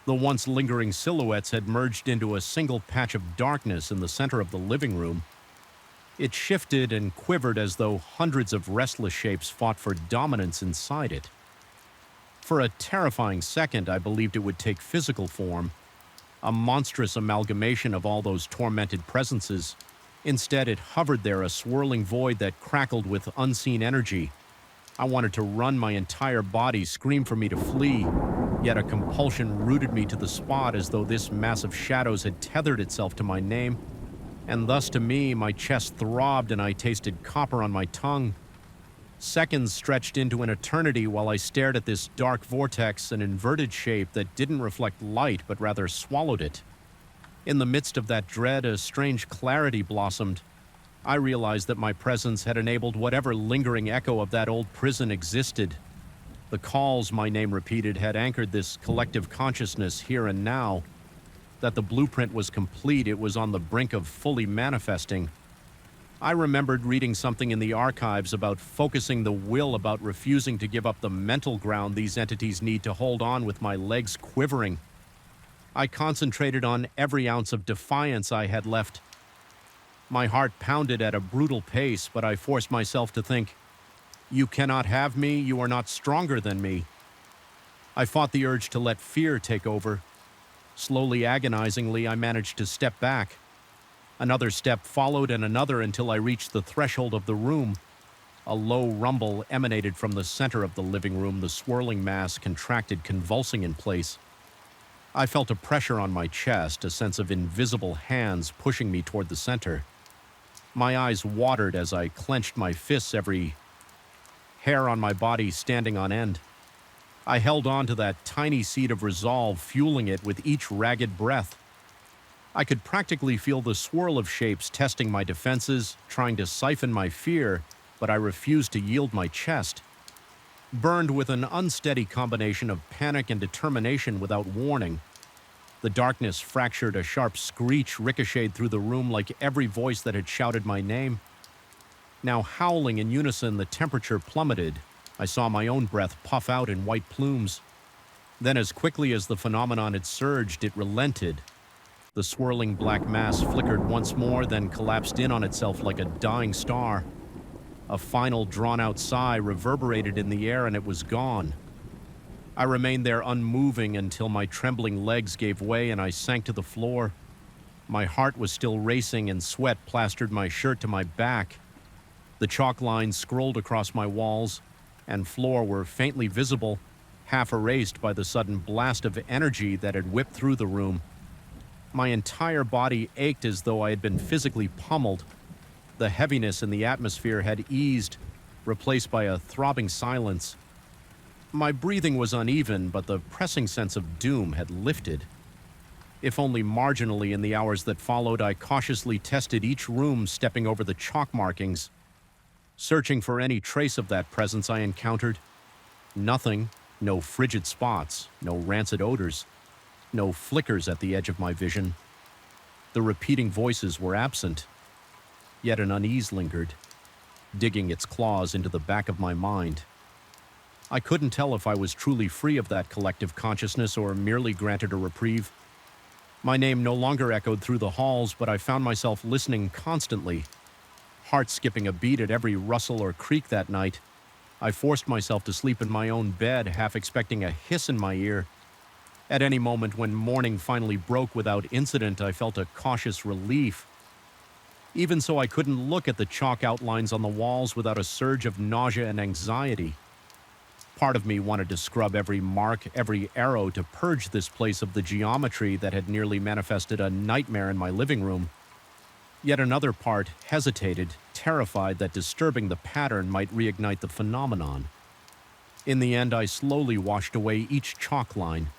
S1: The once lingering silhouettes had merged into a single patch of darkness in the center of the living room. It shifted and quivered as though hundreds of restless shapes fought for dominance inside it. For a terrifying second, I believed it would take physical form, a monstrous amalgamation of all those tormented presences. Instead, it hovered there, a swirling void that crackled with unseen energy. I wanted to run my entire body, scream for me to flee, yet a compulsion rooted me to the spot as though this mass of shadows had tethered itself to my name. And thus to me, my chest throbbed and I tasted copper on my tongue. Seconds stretched into an eternity while I stared at this dark vortex, an inverted shape that didn't reflect light but rather swallowed it. In the midst of that dread, a strange clarity blossomed. I realized that my presence had enabled whatever lingering echo of that old prison existed. The calls my name repeated had anchored this collective consciousness here and now. That the blueprint was complete, it was on the brink of fully manifesting. I remembered reading something in the archives about focusing the will, about refusing to give up the mental ground these entities need to hold on with my legs quivering. I concentrated on every ounce of defiance I had left. My heart pounded at a brutal pace, but I forced myself to think, "You cannot have me, you are not stronger than me." I fought the urge to let fear take over. Slowly, agonizingly, I managed to step back. Another step followed and another until I reached the threshold of the room. A low rumble emanated from the center of the living room, the swirling mass contracted, convulsing in place. I felt a pressure on my chest, a sense of invisible hands pushing me toward the center. My eyes watered as I clenched my fists, every hair on my body standing on end. I held on to that tiny seed of resolve, fueling it with each ragged breath. I could practically feel the swirl of shapes testing my defenses, trying to siphon my fear, but I refused to yield my chest. Burned with an unsteady combination of panic and determination without warning, the darkness fractured, a sharp screech ricocheted through the room like every voice that had shouted my name. Now howling in unison, the temperature plummeted. I saw my own breath puff out in white plumes. Then, as quickly as the phenomenon had surged, it relented. The swirling black mass flickered once more, then collapsed in on itself like a dying star. A final drawn-out sigh reverberated in the air, and it was gone. I remained there unmoving until my trembling legs gave way and I sank to the floor. My heart was still racing and sweat plastered my shirt to my back. The chalk lines scrolled across my walls and floor were faintly visible, half erased by the sudden blast of energy that had whipped through the room. My entire body ached as though I had been physically pummeled. The heaviness in the atmosphere had eased, replaced by a throbbing silence. My breathing was uneven, but the pressing sense of doom had lifted. If only marginally in the hours that followed, I cautiously tested each room, stepping over the chalk markings. Searching for any trace of that presence I encountered. Nothing, no frigid spots, no rancid odors, no flickers at the edge of my vision. The repeating voices were absent. Yet an unease lingered, digging its claws into the back of my mind. I couldn't tell if I was truly free of that collective consciousness or merely granted a reprieve. My name no longer echoed through the halls, but I found myself listening constantly, heart skipping a beat at every rustle or creak that night. I forced myself to sleep in my own bed, half expecting a hiss in my ear. At any moment when morning finally broke without incident, I felt a cautious relief. Even so, I couldn't look at the chalk outlines on the walls without a surge of nausea and anxiety. Part of me wanted to scrub every mark, every arrow to purge this place of the geometry that had nearly manifested a nightmare in my living room. Yet another part hesitated, terrified that disturbing the pattern might reignite the phenomenon. In the end, I slowly washed away each chalk line,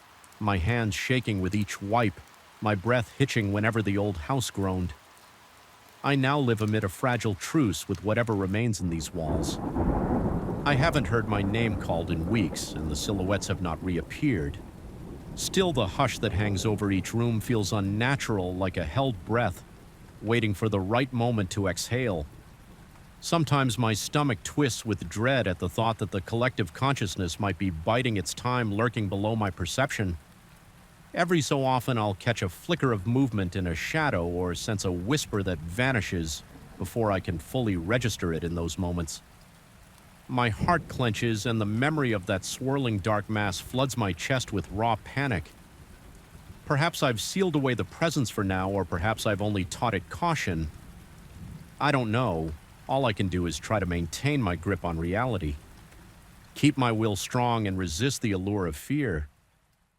S1: my hands shaking with each wipe, my breath hitching whenever the old house groaned. I now live amid a fragile truce with whatever remains in these walls. I haven't heard my name called in weeks, and the silhouettes have not reappeared. Still, the hush that hangs over each room feels unnatural, like a held breath, waiting for the right moment to exhale. Sometimes my stomach twists with dread at the thought that the collective consciousness might be biding its time, lurking below my perception. Every so often I'll catch a flicker of movement in a shadow or sense a whisper that vanishes before I can fully register it in those moments. My heart clenches, and the memory of that swirling dark mass floods my chest with raw panic. Perhaps I've sealed away the presence for now, or perhaps I've only taught it caution. I don't know. All I can do is try to maintain my grip on reality. Keep my will strong and resist the allure of fear.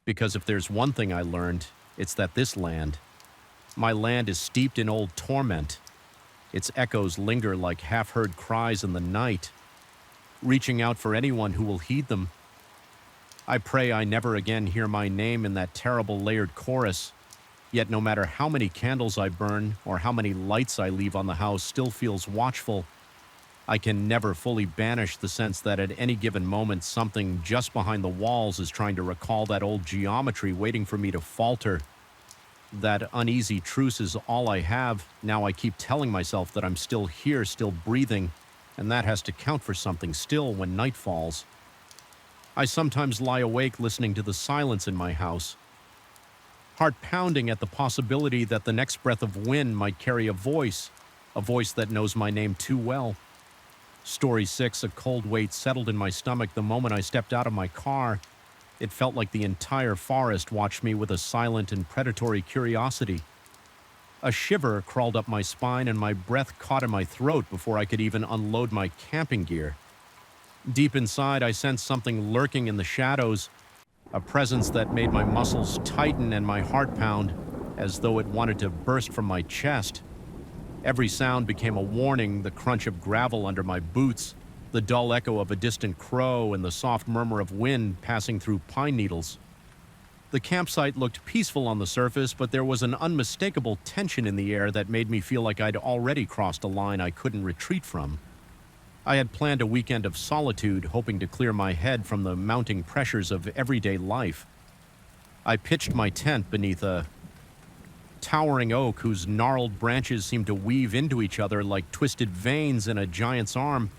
S1: Because if there's one thing I learned, it's that this land, my land, is steeped in old torment. Its echoes linger like half-heard cries in the night, reaching out for anyone who will heed them. I pray I never again hear my name in that terrible layered chorus, yet no matter how many candles I burn or how many lights I leave on the house still feels watchful. I can never fully banish the sense that at any given moment something just behind the walls is trying to recall that old geometry, waiting for me to falter. That uneasy truce is all I have. Now I keep telling myself that I'm still here, still breathing, and that has to count for something still when night falls. I sometimes lie awake listening to the silence in my house, heart pounding at the possibility that the next breath of wind might carry a voice that knows my name too well. Story 6, a cold weight settled in my stomach the moment I stepped out of my car. It felt like the entire forest watched me with a silent and predatory curiosity. A shiver crawled up my spine and my breath caught in my throat before I could even unload my camping gear. Deep inside, I sensed something lurking in the shadows, a presence that made my muscles tighten and my heart pound, as though it wanted to burst from my chest. Every sound became a warning: the crunch of gravel under my boots, the dull echo of a distant crow, and the soft murmur of wind passing through pine needles. The campsite looked peaceful on the surface, but there was an unmistakable tension in the air that made me feel like I'd already crossed a line I couldn't retreat from. I had planned a weekend of solitude, hoping to clear my head from the mounting pressures of everyday life. I pitched my tent beneath a towering oak whose gnarled branches seemed to weave into each other like twisted veins in a giant's arm.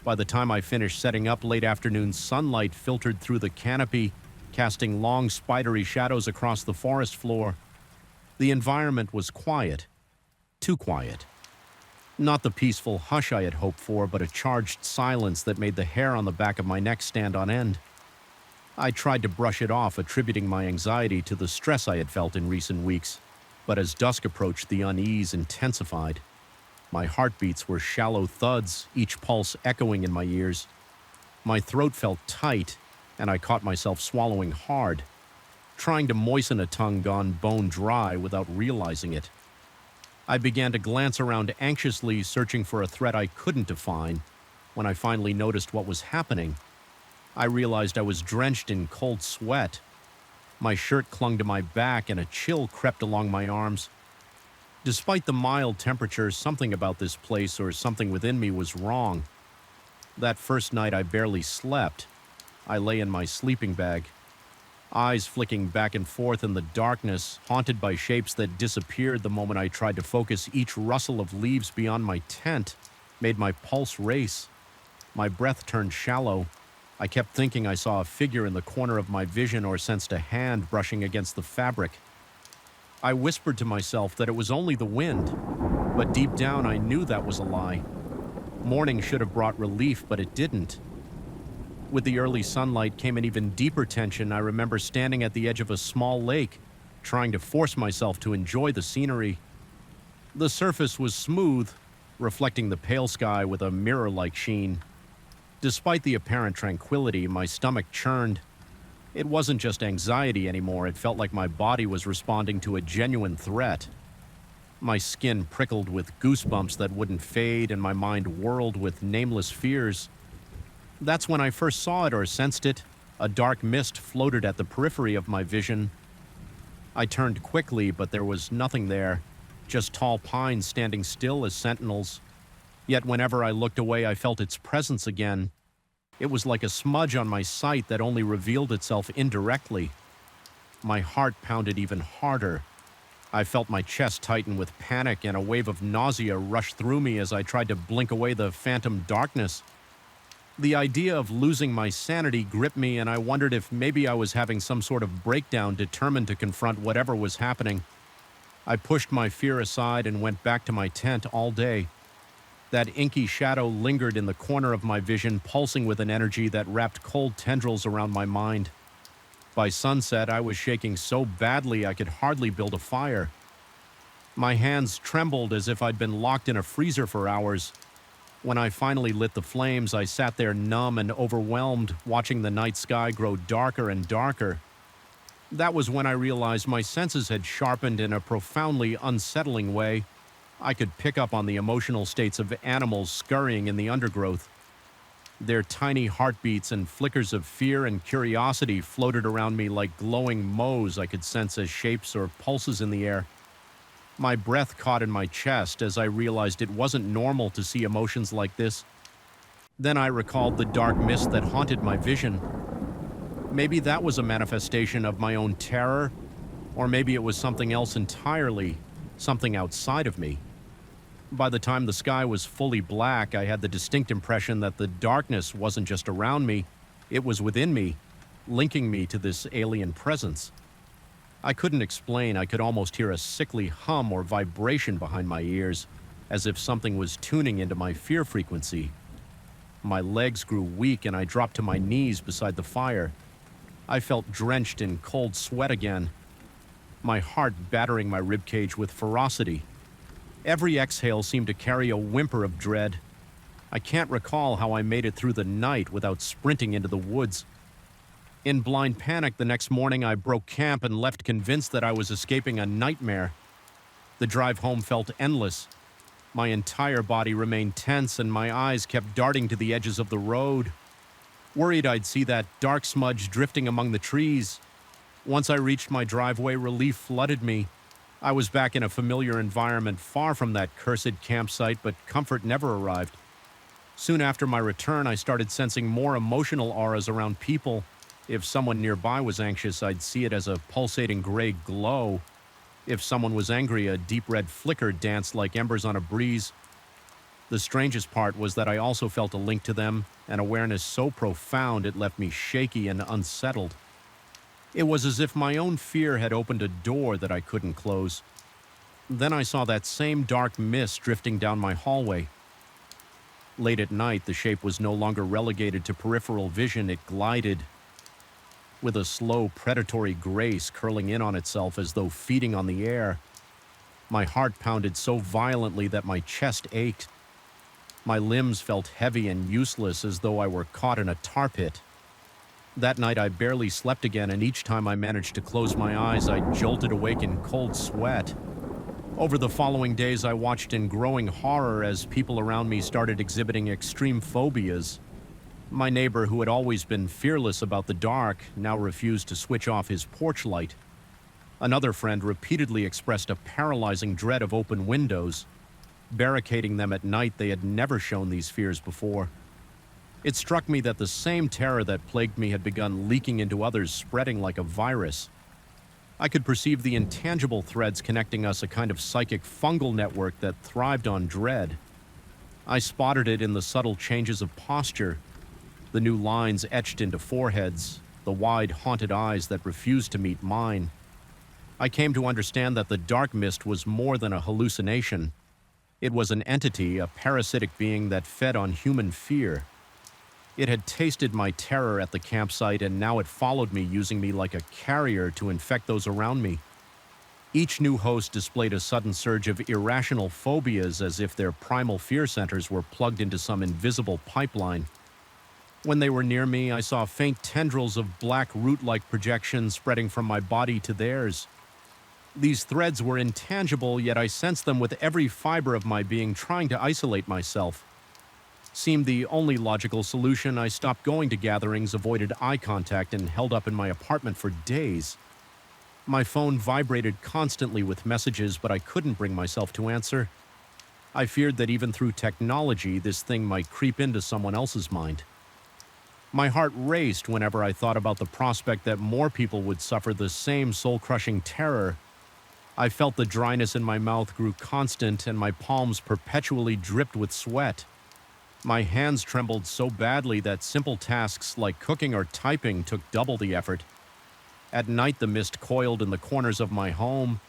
S1: By the time I finished setting up, late afternoon sunlight filtered through the canopy, casting long spidery shadows across the forest floor. The environment was quiet. Too quiet. Not the peaceful hush I had hoped for, but a charged silence that made the hair on the back of my neck stand on end. I tried to brush it off, attributing my anxiety to the stress I had felt in recent weeks. But as dusk approached, the unease intensified. My heartbeats were shallow thuds, each pulse echoing in my ears. My throat felt tight, and I caught myself swallowing hard, trying to moisten a tongue gone bone dry without realizing it. I began to glance around anxiously, searching for a threat I couldn't define. When I finally noticed what was happening, I realized I was drenched in cold sweat. My shirt clung to my back and a chill crept along my arms. Despite the mild temperature, something about this place or something within me was wrong. That first night I barely slept. I lay in my sleeping bag, eyes flicking back and forth in the darkness, haunted by shapes that disappeared the moment I tried to focus. Each rustle of leaves beyond my tent made my pulse race. My breath turned shallow. I kept thinking I saw a figure in the corner of my vision or sensed a hand brushing against the fabric. I whispered to myself that it was only the wind, but deep down I knew that was a lie. Morning should have brought relief, but it didn't. With the early sunlight came an even deeper tension. I remember standing at the edge of a small lake, trying to force myself to enjoy the scenery. The surface was smooth, reflecting the pale sky with a mirror-like sheen. Despite the apparent tranquility, my stomach churned. It wasn't just anxiety anymore. It felt like my body was responding to a genuine threat. My skin prickled with goosebumps that wouldn't fade, and my mind whirled with nameless fears. That's when I first saw it or sensed it. A dark mist floated at the periphery of my vision. I turned quickly, but there was nothing there, just tall pines standing still as sentinels. Yet whenever I looked away, I felt its presence again. It was like a smudge on my sight that only revealed itself indirectly. My heart pounded even harder. I felt my chest tighten with panic, and a wave of nausea rushed through me as I tried to blink away the phantom darkness. The idea of losing my sanity gripped me, and I wondered if maybe I was having some sort of breakdown, determined to confront whatever was happening. I pushed my fear aside and went back to my tent all day. That inky shadow lingered in the corner of my vision, pulsing with an energy that wrapped cold tendrils around my mind. By sunset, I was shaking so badly I could hardly build a fire. My hands trembled as if I'd been locked in a freezer for hours. When I finally lit the flames, I sat there numb and overwhelmed, watching the night sky grow darker and darker. That was when I realized my senses had sharpened in a profoundly unsettling way. I could pick up on the emotional states of animals scurrying in the undergrowth. Their tiny heartbeats and flickers of fear and curiosity floated around me like glowing motes I could sense as shapes or pulses in the air. My breath caught in my chest as I realized it wasn't normal to see emotions like this. Then I recalled the dark mist that haunted my vision. Maybe that was a manifestation of my own terror, or maybe it was something else entirely, something outside of me. By the time the sky was fully black, I had the distinct impression that the darkness wasn't just around me, it was within me, linking me to this alien presence. I couldn't explain. I could almost hear a sickly hum or vibration behind my ears, as if something was tuning into my fear frequency. My legs grew weak and I dropped to my knees beside the fire. I felt drenched in cold sweat again, my heart battering my ribcage with ferocity. Every exhale seemed to carry a whimper of dread. I can't recall how I made it through the night without sprinting into the woods. In blind panic, the next morning I broke camp and left convinced that I was escaping a nightmare. The drive home felt endless. My entire body remained tense and my eyes kept darting to the edges of the road. Worried I'd see that dark smudge drifting among the trees. Once I reached my driveway, relief flooded me. I was back in a familiar environment, far from that cursed campsite, but comfort never arrived. Soon after my return, I started sensing more emotional auras around people. If someone nearby was anxious, I'd see it as a pulsating gray glow. If someone was angry, a deep red flicker danced like embers on a breeze. The strangest part was that I also felt a link to them, an awareness so profound it left me shaky and unsettled. It was as if my own fear had opened a door that I couldn't close. Then I saw that same dark mist drifting down my hallway. Late at night, the shape was no longer relegated to peripheral vision. It glided with a slow, predatory grace curling in on itself as though feeding on the air. My heart pounded so violently that my chest ached. My limbs felt heavy and useless, as though I were caught in a tar pit. That night I barely slept again, and each time I managed to close my eyes, I jolted awake in cold sweat. Over the following days, I watched in growing horror as people around me started exhibiting extreme phobias. My neighbor, who had always been fearless about the dark, now refused to switch off his porch light. Another friend repeatedly expressed a paralyzing dread of open windows. Barricading them at night, they had never shown these fears before. It struck me that the same terror that plagued me had begun leaking into others, spreading like a virus. I could perceive the intangible threads connecting us, a kind of psychic fungal network that thrived on dread. I spotted it in the subtle changes of posture, the new lines etched into foreheads, the wide, haunted eyes that refused to meet mine. I came to understand that the dark mist was more than a hallucination. It was an entity, a parasitic being that fed on human fear. It had tasted my terror at the campsite, and now it followed me, using me like a carrier to infect those around me. Each new host displayed a sudden surge of irrational phobias, as if their primal fear centers were plugged into some invisible pipeline. When they were near me, I saw faint tendrils of black root-like projections spreading from my body to theirs. These threads were intangible, yet I sensed them with every fiber of my being, trying to isolate myself. Seemed the only logical solution. I stopped going to gatherings, avoided eye contact, and held up in my apartment for days. My phone vibrated constantly with messages, but I couldn't bring myself to answer. I feared that even through technology, this thing might creep into someone else's mind. My heart raced whenever I thought about the prospect that more people would suffer the same soul-crushing terror. I felt the dryness in my mouth grew constant, and my palms perpetually dripped with sweat. My hands trembled so badly that simple tasks like cooking or typing took double the effort. At night, the mist coiled in the corners of my home.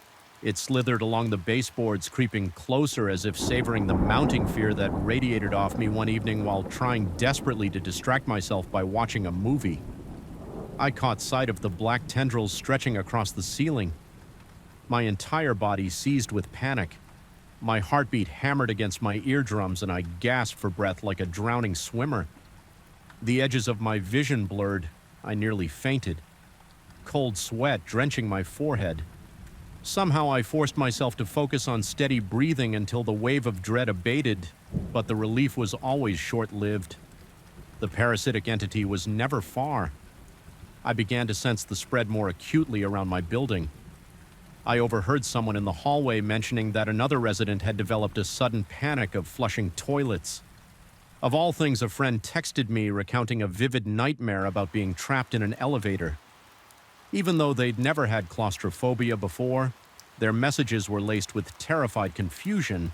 S1: It slithered along the baseboards, creeping closer as if savoring the mounting fear that radiated off me one evening while trying desperately to distract myself by watching a movie. I caught sight of the black tendrils stretching across the ceiling. My entire body seized with panic. My heartbeat hammered against my eardrums, and I gasped for breath like a drowning swimmer. The edges of my vision blurred. I nearly fainted. Cold sweat drenching my forehead. Somehow I forced myself to focus on steady breathing until the wave of dread abated, but the relief was always short-lived. The parasitic entity was never far. I began to sense the spread more acutely around my building. I overheard someone in the hallway mentioning that another resident had developed a sudden panic of flushing toilets. Of all things, a friend texted me recounting a vivid nightmare about being trapped in an elevator. Even though they'd never had claustrophobia before, their messages were laced with terrified confusion,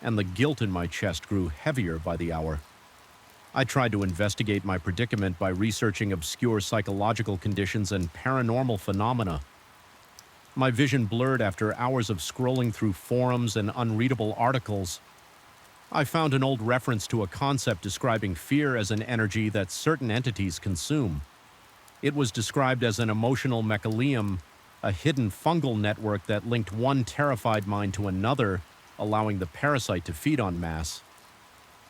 S1: and the guilt in my chest grew heavier by the hour. I tried to investigate my predicament by researching obscure psychological conditions and paranormal phenomena. My vision blurred after hours of scrolling through forums and unreadable articles. I found an old reference to a concept describing fear as an energy that certain entities consume. It was described as an emotional mechanism, a hidden fungal network that linked one terrified mind to another, allowing the parasite to feed on mass.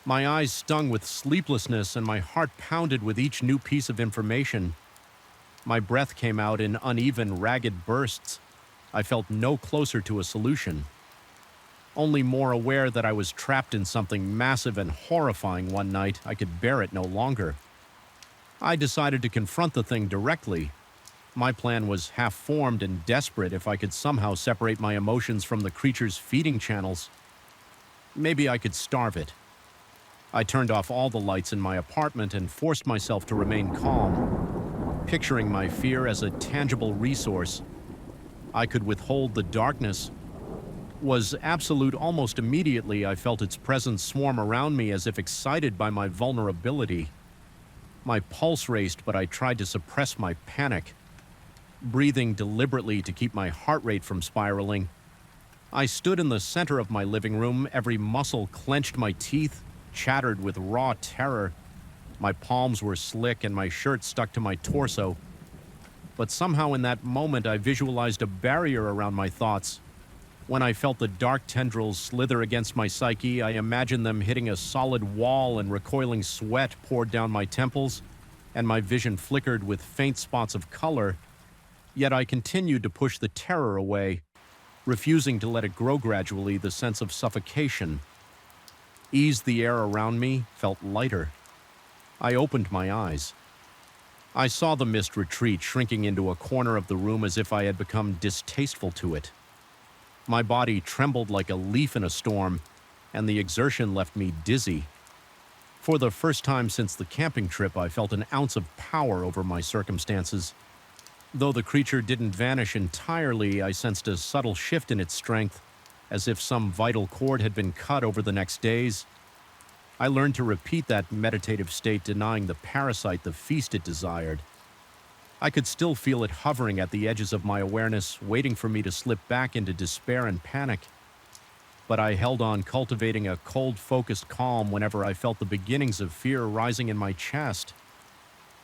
S1: My eyes stung with sleeplessness, and my heart pounded with each new piece of information. My breath came out in uneven, ragged bursts. I felt no closer to a solution. Only more aware that I was trapped in something massive and horrifying one night, I could bear it no longer. I decided to confront the thing directly. My plan was half-formed and desperate if I could somehow separate my emotions from the creature's feeding channels. Maybe I could starve it. I turned off all the lights in my apartment and forced myself to remain calm, picturing my fear as a tangible resource. I could withhold the darkness. Was absolute almost immediately. I felt its presence swarm around me as if excited by my vulnerability. My pulse raced, but I tried to suppress my panic, breathing deliberately to keep my heart rate from spiraling. I stood in the center of my living room, every muscle clenched, my teeth chattered with raw terror. My palms were slick and my shirt stuck to my torso. But somehow in that moment I visualized a barrier around my thoughts. When I felt the dark tendrils slither against my psyche, I imagined them hitting a solid wall and recoiling sweat poured down my temples, and my vision flickered with faint spots of color. Yet I continued to push the terror away, refusing to let it grow. Gradually, the sense of suffocation eased. The air around me felt lighter. I opened my eyes. I saw the mist retreat, shrinking into a corner of the room as if I had become distasteful to it. My body trembled like a leaf in a storm, and the exertion left me dizzy. For the first time since the camping trip, I felt an ounce of power over my circumstances. Though the creature didn't vanish entirely, I sensed a subtle shift in its strength, as if some vital cord had been cut over the next days. I learned to repeat that meditative state, denying the parasite the feast it desired. I could still feel it hovering at the edges of my awareness, waiting for me to slip back into despair and panic. But I held on, cultivating a cold, focused calm whenever I felt the beginnings of fear rising in my chest.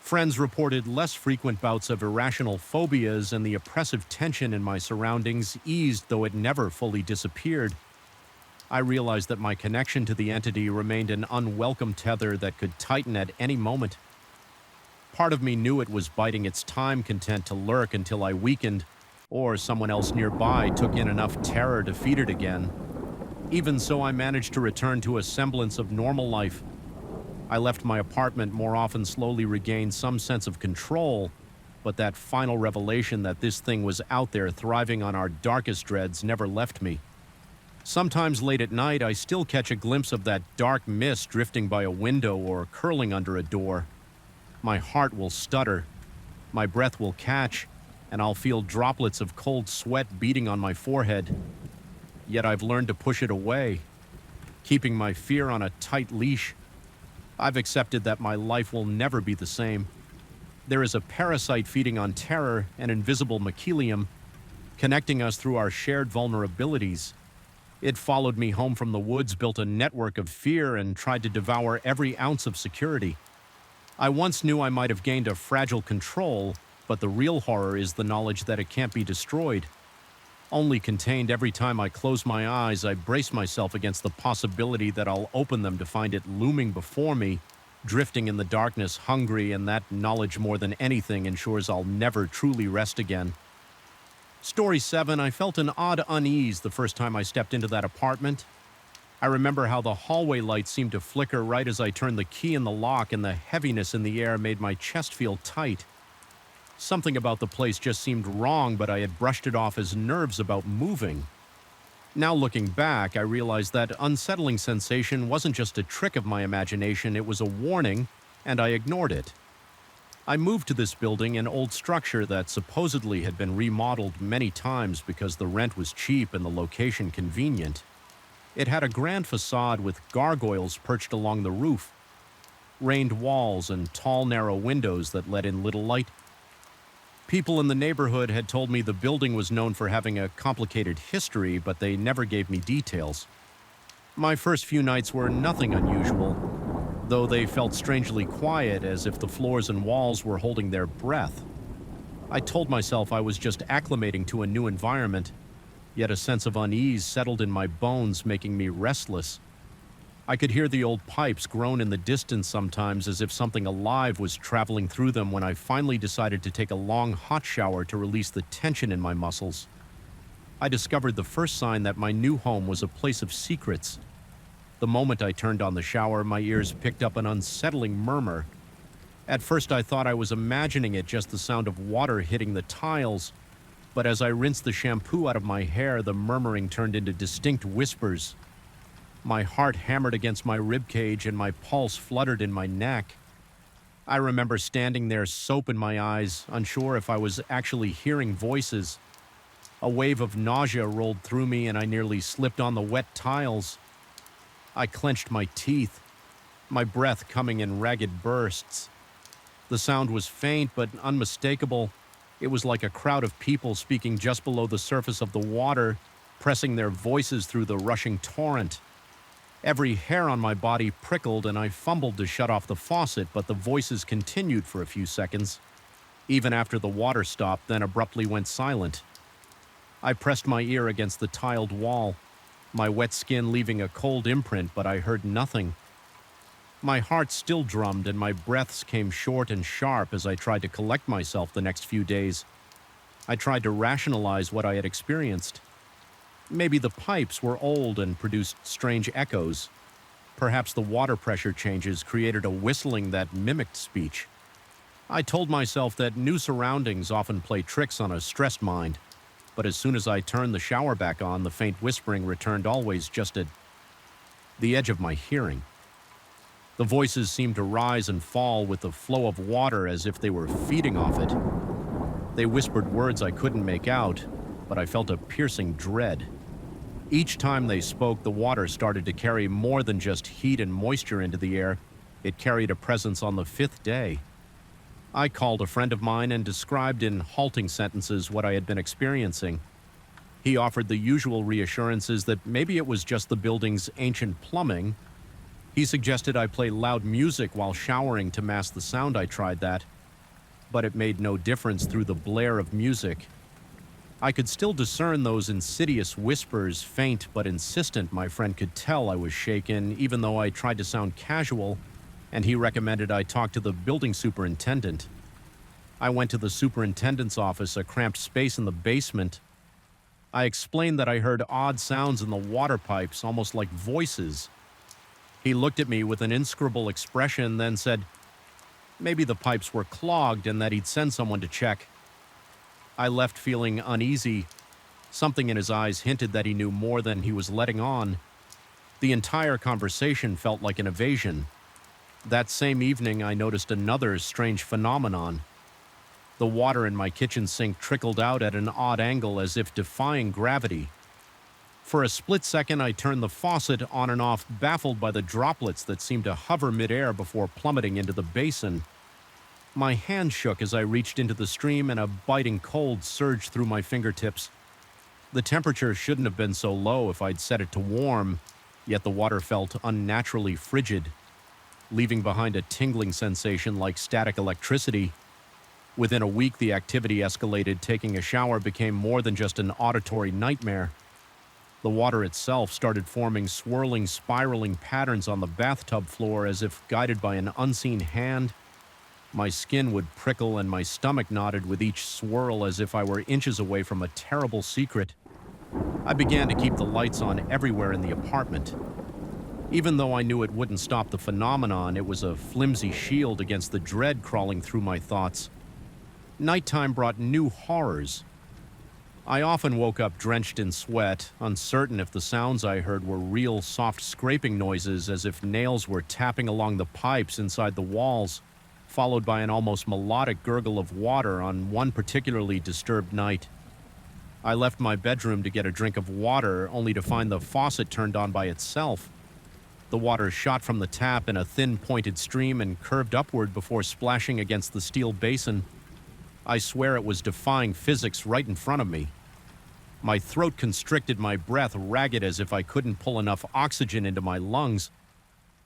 S1: Friends reported less frequent bouts of irrational phobias, and the oppressive tension in my surroundings eased, though it never fully disappeared. I realized that my connection to the entity remained an unwelcome tether that could tighten at any moment. Part of me knew it was biding its time, content to lurk until I weakened, or someone else nearby took in enough terror to feed it again. Even so, I managed to return to a semblance of normal life. I left my apartment more often, slowly regained some sense of control, but that final revelation that this thing was out there thriving on our darkest dreads never left me. Sometimes late at night, I still catch a glimpse of that dark mist drifting by a window or curling under a door. My heart will stutter, my breath will catch, and I'll feel droplets of cold sweat beating on my forehead. Yet I've learned to push it away, keeping my fear on a tight leash. I've accepted that my life will never be the same. There is a parasite feeding on terror, an invisible mycelium, connecting us through our shared vulnerabilities. It followed me home from the woods, built a network of fear, and tried to devour every ounce of security. I once knew I might have gained a fragile control, but the real horror is the knowledge that it can't be destroyed. Only contained. Every time I close my eyes, I brace myself against the possibility that I'll open them to find it looming before me, drifting in the darkness, hungry, and that knowledge more than anything ensures I'll never truly rest again. Story 7, I felt an odd unease the first time I stepped into that apartment. I remember how the hallway light seemed to flicker right as I turned the key in the lock, and the heaviness in the air made my chest feel tight. Something about the place just seemed wrong, but I had brushed it off as nerves about moving. Now looking back, I realized that unsettling sensation wasn't just a trick of my imagination, it was a warning, and I ignored it. I moved to this building, an old structure that supposedly had been remodeled many times because the rent was cheap and the location convenient. It had a grand facade with gargoyles perched along the roof, rained walls, and tall, narrow windows that let in little light. People in the neighborhood had told me the building was known for having a complicated history, but they never gave me details. My first few nights were nothing unusual, though they felt strangely quiet, as if the floors and walls were holding their breath. I told myself I was just acclimating to a new environment, yet a sense of unease settled in my bones, making me restless. I could hear the old pipes groan in the distance sometimes, as if something alive was traveling through them, when I finally decided to take a long hot shower to release the tension in my muscles. I discovered the first sign that my new home was a place of secrets. The moment I turned on the shower, my ears picked up an unsettling murmur. At first I thought I was imagining it, just the sound of water hitting the tiles, but as I rinsed the shampoo out of my hair, the murmuring turned into distinct whispers. My heart hammered against my ribcage and my pulse fluttered in my neck. I remember standing there, soap in my eyes, unsure if I was actually hearing voices. A wave of nausea rolled through me and I nearly slipped on the wet tiles. I clenched my teeth, my breath coming in ragged bursts. The sound was faint but unmistakable. It was like a crowd of people speaking just below the surface of the water, pressing their voices through the rushing torrent. Every hair on my body prickled and I fumbled to shut off the faucet, but the voices continued for a few seconds, even after the water stopped, then abruptly went silent. I pressed my ear against the tiled wall, my wet skin leaving a cold imprint, but I heard nothing. My heart still drummed and my breaths came short and sharp as I tried to collect myself the next few days. I tried to rationalize what I had experienced. Maybe the pipes were old and produced strange echoes. Perhaps the water pressure changes created a whistling that mimicked speech. I told myself that new surroundings often play tricks on a stressed mind, but as soon as I turned the shower back on, the faint whispering returned, always just at the edge of my hearing. The voices seemed to rise and fall with the flow of water as if they were feeding off it. They whispered words I couldn't make out, but I felt a piercing dread. Each time they spoke, the water started to carry more than just heat and moisture into the air. It carried a presence on the fifth day. I called a friend of mine and described in halting sentences what I had been experiencing. He offered the usual reassurances that maybe it was just the building's ancient plumbing. He suggested I play loud music while showering to mask the sound. I tried that, but it made no difference through the blare of music. I could still discern those insidious whispers, faint but insistent. My friend could tell I was shaken, even though I tried to sound casual, and he recommended I talk to the building superintendent. I went to the superintendent's office, a cramped space in the basement. I explained that I heard odd sounds in the water pipes, almost like voices. He looked at me with an inscrutable expression, then said maybe the pipes were clogged and that he'd send someone to check. I left feeling uneasy. Something in his eyes hinted that he knew more than he was letting on. The entire conversation felt like an evasion. That same evening, I noticed another strange phenomenon. The water in my kitchen sink trickled out at an odd angle, as if defying gravity. For a split second, I turned the faucet on and off, baffled by the droplets that seemed to hover midair before plummeting into the basin. My hand shook as I reached into the stream and a biting cold surged through my fingertips. The temperature shouldn't have been so low if I'd set it to warm, yet the water felt unnaturally frigid, leaving behind a tingling sensation like static electricity. Within a week, the activity escalated. Taking a shower became more than just an auditory nightmare. The water itself started forming swirling, spiraling patterns on the bathtub floor as if guided by an unseen hand. My skin would prickle and my stomach knotted with each swirl, as if I were inches away from a terrible secret. I began to keep the lights on everywhere in the apartment. Even though I knew it wouldn't stop the phenomenon, it was a flimsy shield against the dread crawling through my thoughts. Nighttime brought new horrors. I often woke up drenched in sweat, uncertain if the sounds I heard were real soft scraping noises, as if nails were tapping along the pipes inside the walls, followed by an almost melodic gurgle of water on one particularly disturbed night. I left my bedroom to get a drink of water, only to find the faucet turned on by itself. The water shot from the tap in a thin, pointed stream and curved upward before splashing against the steel basin. I swear it was defying physics right in front of me. My throat constricted, my breath ragged as if I couldn't pull enough oxygen into my lungs.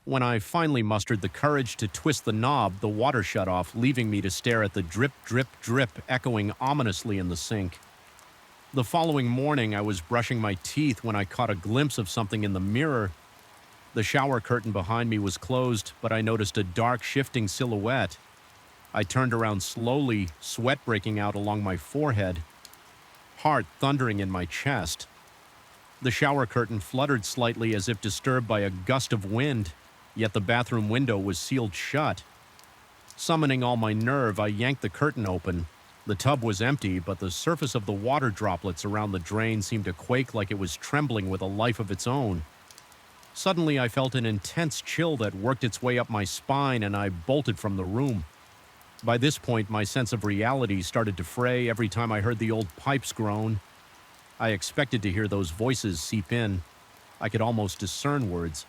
S1: When I finally mustered the courage to twist the knob, the water shut off, leaving me to stare at the drip, drip, drip echoing ominously in the sink. The following morning, I was brushing my teeth when I caught a glimpse of something in the mirror. The shower curtain behind me was closed, but I noticed a dark, shifting silhouette. I turned around slowly, sweat breaking out along my forehead, heart thundering in my chest. The shower curtain fluttered slightly as if disturbed by a gust of wind, yet the bathroom window was sealed shut. Summoning all my nerve, I yanked the curtain open. The tub was empty, but the surface of the water droplets around the drain seemed to quake like it was trembling with a life of its own. Suddenly, I felt an intense chill that worked its way up my spine, and I bolted from the room. By this point, my sense of reality started to fray every time I heard the old pipes groan. I expected to hear those voices seep in. I could almost discern words.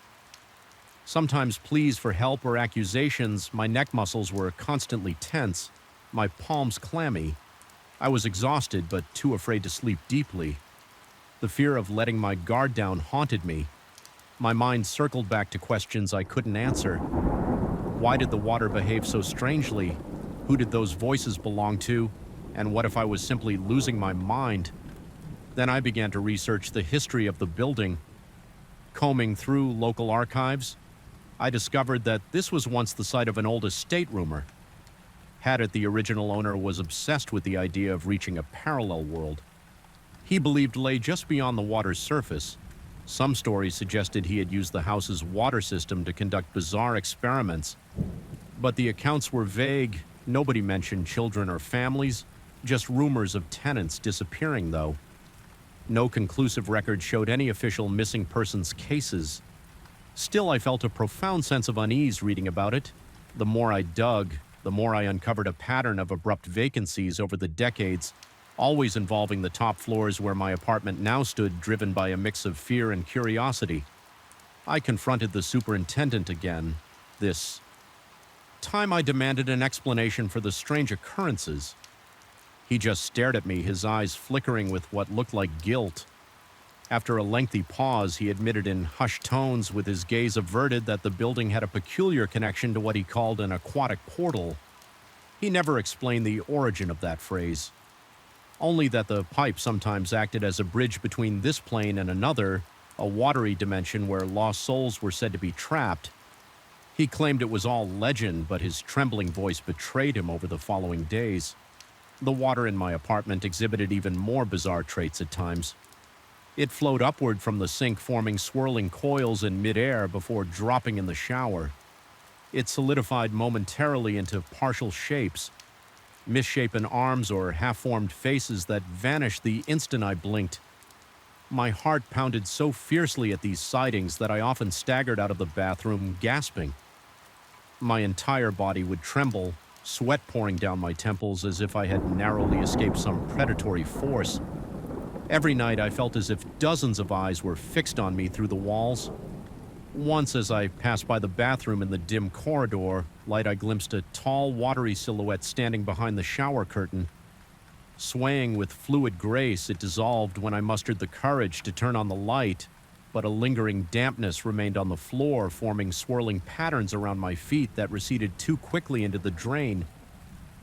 S1: Sometimes pleas for help or accusations, my neck muscles were constantly tense, my palms clammy. I was exhausted but too afraid to sleep deeply. The fear of letting my guard down haunted me. My mind circled back to questions I couldn't answer. Why did the water behave so strangely? Who did those voices belong to? And what if I was simply losing my mind? Then I began to research the history of the building. Combing through local archives, I discovered that this was once the site of an old estate rumor. Had it, the original owner was obsessed with the idea of reaching a parallel world. He believed lay just beyond the water's surface. Some stories suggested he had used the house's water system to conduct bizarre experiments. But the accounts were vague. Nobody mentioned children or families, just rumors of tenants disappearing, though. No conclusive record showed any official missing persons cases. Still, I felt a profound sense of unease reading about it. The more I dug, the more I uncovered a pattern of abrupt vacancies over the decades, always involving the top floors where my apartment now stood, driven by a mix of fear and curiosity. I confronted the superintendent again. This time I demanded an explanation for the strange occurrences. He just stared at me, his eyes flickering with what looked like guilt. After a lengthy pause, he admitted in hushed tones, with his gaze averted, that the building had a peculiar connection to what he called an aquatic portal. He never explained the origin of that phrase, only that the pipe sometimes acted as a bridge between this plane and another, a watery dimension where lost souls were said to be trapped. He claimed it was all legend, but his trembling voice betrayed him over the following days. The water in my apartment exhibited even more bizarre traits at times. It flowed upward from the sink, forming swirling coils in midair before dropping in the shower. It solidified momentarily into partial shapes, misshapen arms or half-formed faces that vanished the instant I blinked. My heart pounded so fiercely at these sightings that I often staggered out of the bathroom, gasping. My entire body would tremble, sweat pouring down my temples as if I had narrowly escaped some predatory force. Every night I felt as if dozens of eyes were fixed on me through the walls. Once, as I passed by the bathroom in the dim corridor light, I glimpsed a tall, watery silhouette standing behind the shower curtain. Swaying with fluid grace, it dissolved when I mustered the courage to turn on the light, but a lingering dampness remained on the floor, forming swirling patterns around my feet that receded too quickly into the drain.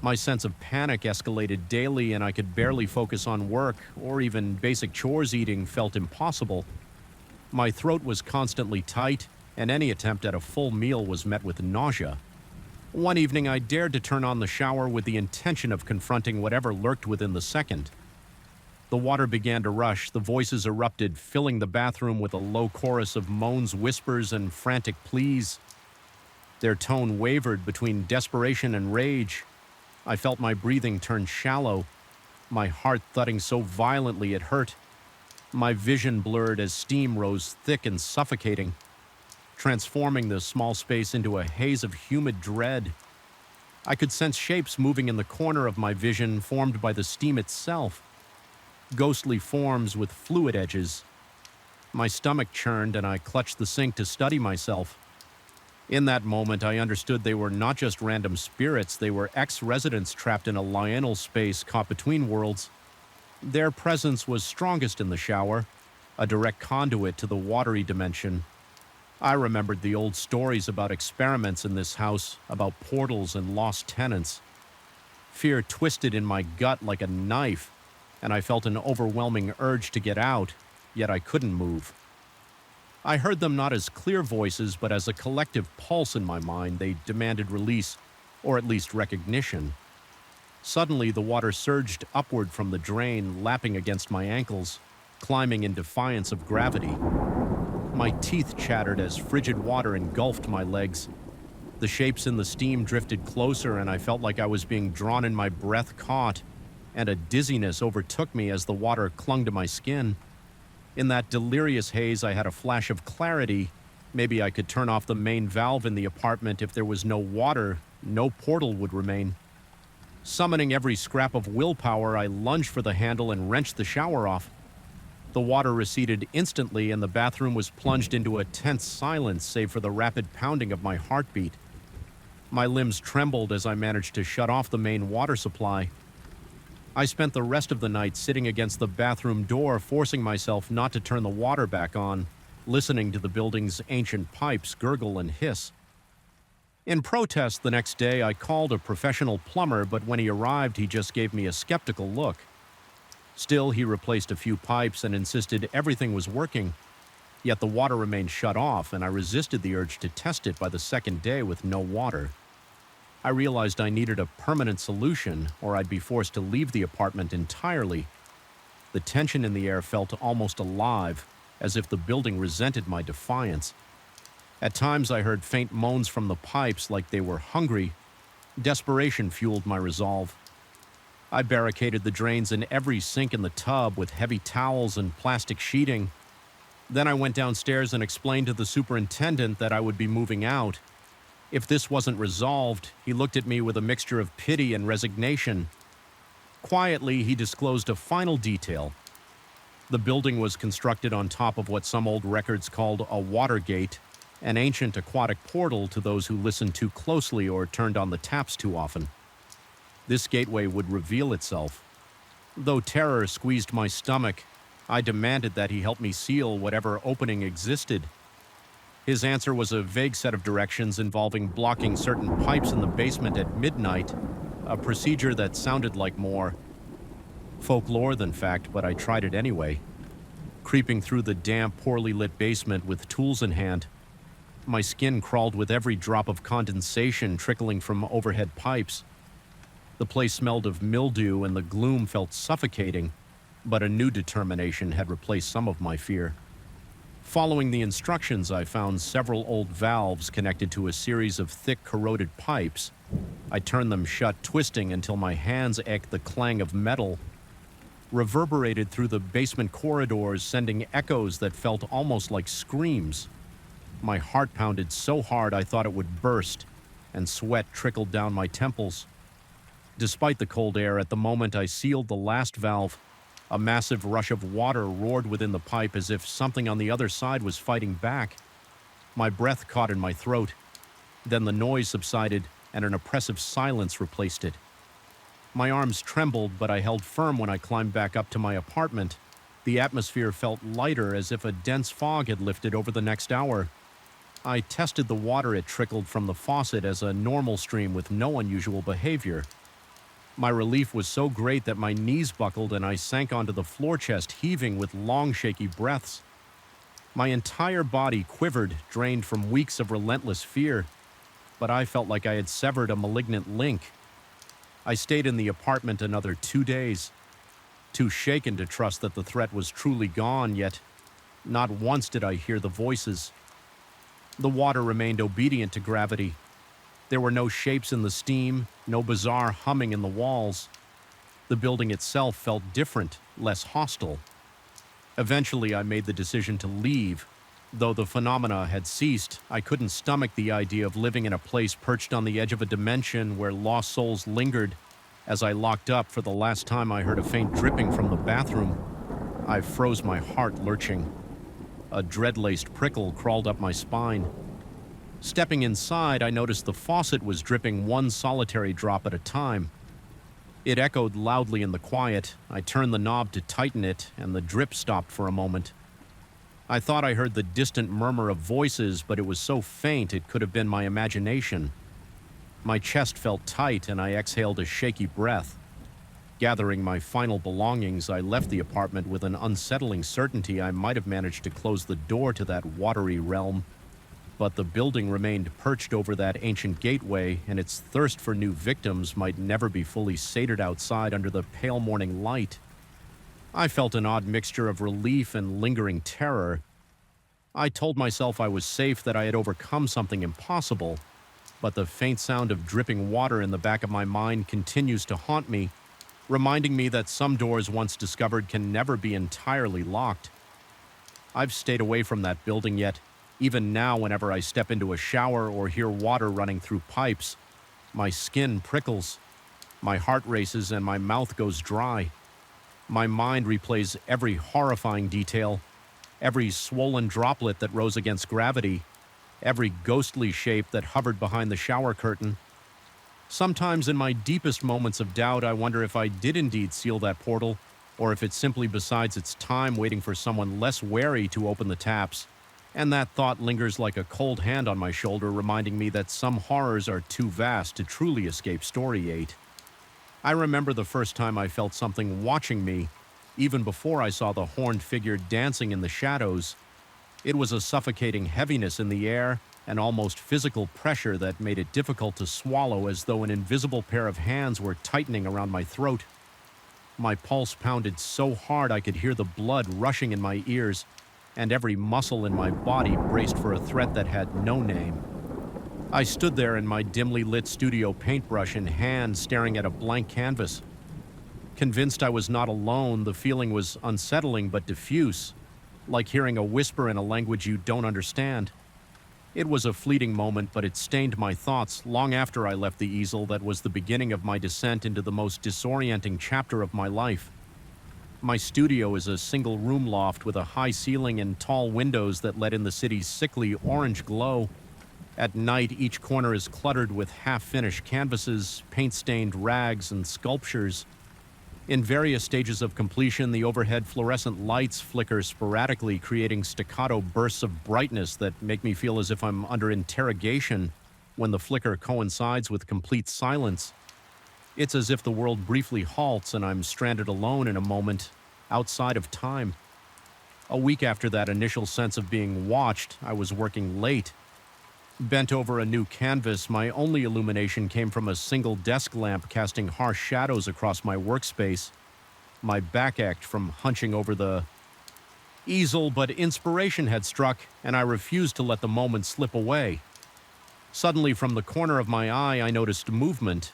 S1: My sense of panic escalated daily, and I could barely focus on work, or even basic chores. Eating felt impossible. My throat was constantly tight, and any attempt at a full meal was met with nausea. One evening, I dared to turn on the shower with the intention of confronting whatever lurked within the second. The water began to rush, the voices erupted, filling the bathroom with a low chorus of moans, whispers, and frantic pleas. Their tone wavered between desperation and rage. I felt my breathing turn shallow, my heart thudding so violently it hurt. My vision blurred as steam rose thick and suffocating, transforming the small space into a haze of humid dread. I could sense shapes moving in the corner of my vision, formed by the steam itself. Ghostly forms with fluid edges. My stomach churned, and I clutched the sink to steady myself. In that moment, I understood they were not just random spirits, they were ex-residents trapped in a liminal space caught between worlds. Their presence was strongest in the shower, a direct conduit to the watery dimension. I remembered the old stories about experiments in this house, about portals and lost tenants. Fear twisted in my gut like a knife, and I felt an overwhelming urge to get out, yet I couldn't move. I heard them not as clear voices, but as a collective pulse in my mind. They demanded release, or at least recognition. Suddenly, the water surged upward from the drain, lapping against my ankles, climbing in defiance of gravity. My teeth chattered as frigid water engulfed my legs. The shapes in the steam drifted closer, and I felt like I was being drawn in, my breath caught, and a dizziness overtook me as the water clung to my skin. In that delirious haze, I had a flash of clarity. Maybe I could turn off the main valve in the apartment. If there was no water, no portal would remain. Summoning every scrap of willpower, I lunged for the handle and wrenched the shower off. The water receded instantly, and the bathroom was plunged into a tense silence save for the rapid pounding of my heartbeat. My limbs trembled as I managed to shut off the main water supply. I spent the rest of the night sitting against the bathroom door, forcing myself not to turn the water back on, listening to the building's ancient pipes gurgle and hiss. In protest the next day, I called a professional plumber, but when he arrived, he just gave me a skeptical look. Still, he replaced a few pipes and insisted everything was working. Yet the water remained shut off, and I resisted the urge to test it by the second day with no water. I realized I needed a permanent solution, or I'd be forced to leave the apartment entirely. The tension in the air felt almost alive, as if the building resented my defiance. At times I heard faint moans from the pipes like they were hungry. Desperation fueled my resolve. I barricaded the drains in every sink in the tub with heavy towels and plastic sheeting. Then I went downstairs and explained to the superintendent that I would be moving out. If this wasn't resolved, he looked at me with a mixture of pity and resignation. Quietly, he disclosed a final detail. The building was constructed on top of what some old records called a water gate, an ancient aquatic portal to those who listened too closely or turned on the taps too often. This gateway would reveal itself. Though terror squeezed my stomach, I demanded that he help me seal whatever opening existed. His answer was a vague set of directions involving blocking certain pipes in the basement at midnight, a procedure that sounded like more folklore than fact, but I tried it anyway. Creeping through the damp, poorly lit basement with tools in hand, my skin crawled with every drop of condensation trickling from overhead pipes. The place smelled of mildew and the gloom felt suffocating, but a new determination had replaced some of my fear. Following the instructions, I found several old valves connected to a series of thick, corroded pipes. I turned them shut, twisting until my hands ached. The clang of metal reverberated through the basement corridors, sending echoes that felt almost like screams. My heart pounded so hard I thought it would burst, and sweat trickled down my temples. Despite the cold air, at the moment I sealed the last valve, a massive rush of water roared within the pipe as if something on the other side was fighting back. My breath caught in my throat. Then the noise subsided, and an oppressive silence replaced it. My arms trembled, but I held firm when I climbed back up to my apartment. The atmosphere felt lighter, as if a dense fog had lifted over the next hour. I tested the water it trickled from the faucet as a normal stream with no unusual behavior. My relief was so great that my knees buckled and I sank onto the floor chest, heaving with long, shaky breaths. My entire body quivered, drained from weeks of relentless fear, but I felt like I had severed a malignant link. I stayed in the apartment another 2 days, too shaken to trust that the threat was truly gone, yet not once did I hear the voices. The water remained obedient to gravity. There were no shapes in the steam, no bizarre humming in the walls. The building itself felt different, less hostile. Eventually, I made the decision to leave. Though the phenomena had ceased, I couldn't stomach the idea of living in a place perched on the edge of a dimension where lost souls lingered. As I locked up, for the last time I heard a faint dripping from the bathroom. I froze, my heart lurching. A dread-laced prickle crawled up my spine. Stepping inside, I noticed the faucet was dripping one solitary drop at a time. It echoed loudly in the quiet. I turned the knob to tighten it, and the drip stopped for a moment. I thought I heard the distant murmur of voices, but it was so faint it could have been my imagination. My chest felt tight, and I exhaled a shaky breath. Gathering my final belongings, I left the apartment with an unsettling certainty I might have managed to close the door to that watery realm. But the building remained perched over that ancient gateway, and its thirst for new victims might never be fully sated outside under the pale morning light. I felt an odd mixture of relief and lingering terror. I told myself I was safe, that I had overcome something impossible, but the faint sound of dripping water in the back of my mind continues to haunt me, reminding me that some doors once discovered can never be entirely locked. I've stayed away from that building, yet Even now, whenever I step into a shower or hear water running through pipes, my skin prickles, my heart races, and my mouth goes dry. My mind replays every horrifying detail, every swollen droplet that rose against gravity, every ghostly shape that hovered behind the shower curtain. Sometimes in my deepest moments of doubt, I wonder if I did indeed seal that portal, or if it simply besides its time waiting for someone less wary to open the taps. And that thought lingers like a cold hand on my shoulder, reminding me that some horrors are too vast to truly escape Story 8. I remember the first time I felt something watching me, even before I saw the horned figure dancing in the shadows. It was a suffocating heaviness in the air, an almost physical pressure that made it difficult to swallow, as though an invisible pair of hands were tightening around my throat. My pulse pounded so hard I could hear the blood rushing in my ears, and every muscle in my body braced for a threat that had no name. I stood there in my dimly lit studio paintbrush in hand, staring at a blank canvas. Convinced I was not alone, the feeling was unsettling but diffuse, like hearing a whisper in a language you don't understand. It was a fleeting moment, but it stained my thoughts long after I left the easel that was the beginning of my descent into the most disorienting chapter of my life. My studio is a single-room loft with a high ceiling and tall windows that let in the city's sickly orange glow. At night, each corner is cluttered with half-finished canvases, paint-stained rags, and sculptures. In various stages of completion, the overhead fluorescent lights flicker sporadically, creating staccato bursts of brightness that make me feel as if I'm under interrogation when the flicker coincides with complete silence. It's as if the world briefly halts and I'm stranded alone in a moment outside of time. A week after that initial sense of being watched, I was working late. Bent over a new canvas, my only illumination came from a single desk lamp casting harsh shadows across my workspace. My back ached from hunching over the easel, but inspiration had struck, and I refused to let the moment slip away. Suddenly, from the corner of my eye, I noticed movement.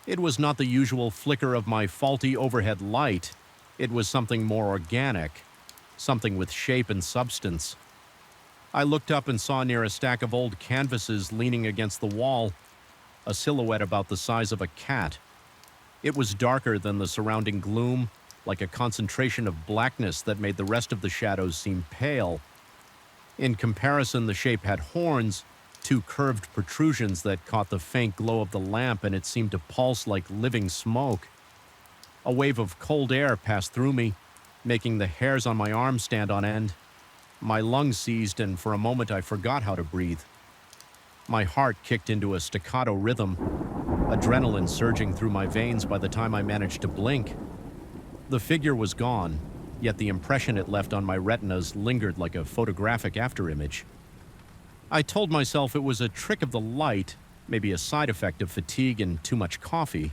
S1: It was not the usual flicker of my faulty overhead light. It was something more organic, something with shape and substance. I looked up and saw near a stack of old canvases leaning against the wall, a silhouette about the size of a cat. It was darker than the surrounding gloom, like a concentration of blackness that made the rest of the shadows seem pale. In comparison, the shape had horns, two curved protrusions that caught the faint glow of the lamp, and it seemed to pulse like living smoke. A wave of cold air passed through me, making the hairs on my arms stand on end. My lungs seized, and for a moment I forgot how to breathe. My heart kicked into a staccato rhythm, adrenaline surging through my veins by the time I managed to blink. The figure was gone, yet the impression it left on my retinas lingered like a photographic afterimage. I told myself it was a trick of the light, maybe a side effect of fatigue and too much coffee.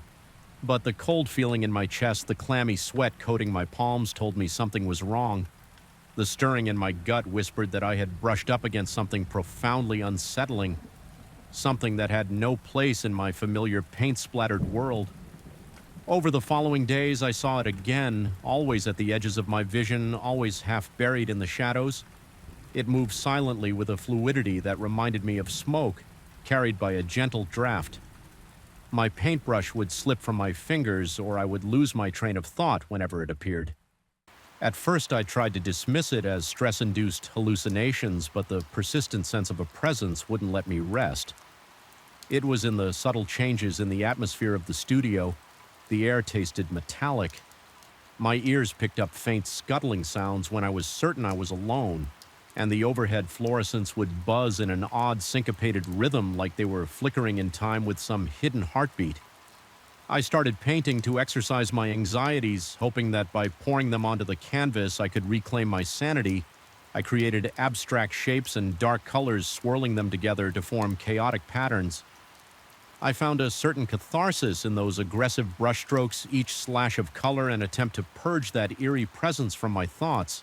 S1: But the cold feeling in my chest, the clammy sweat coating my palms, told me something was wrong. The stirring in my gut whispered that I had brushed up against something profoundly unsettling, something that had no place in my familiar paint-splattered world. Over the following days, I saw it again, always at the edges of my vision, always half buried in the shadows. It moved silently with a fluidity that reminded me of smoke, carried by a gentle draft. My paintbrush would slip from my fingers, or I would lose my train of thought whenever it appeared. At first, I tried to dismiss it as stress-induced hallucinations, but the persistent sense of a presence wouldn't let me rest. It was in the subtle changes in the atmosphere of the studio. The air tasted metallic. My ears picked up faint scuttling sounds when I was certain I was alone, and the overhead fluorescents would buzz in an odd syncopated rhythm like they were flickering in time with some hidden heartbeat. I started painting to exercise my anxieties, hoping that by pouring them onto the canvas I could reclaim my sanity. I created abstract shapes and dark colors, swirling them together to form chaotic patterns. I found a certain catharsis in those aggressive brushstrokes, each slash of color an attempt to purge that eerie presence from my thoughts.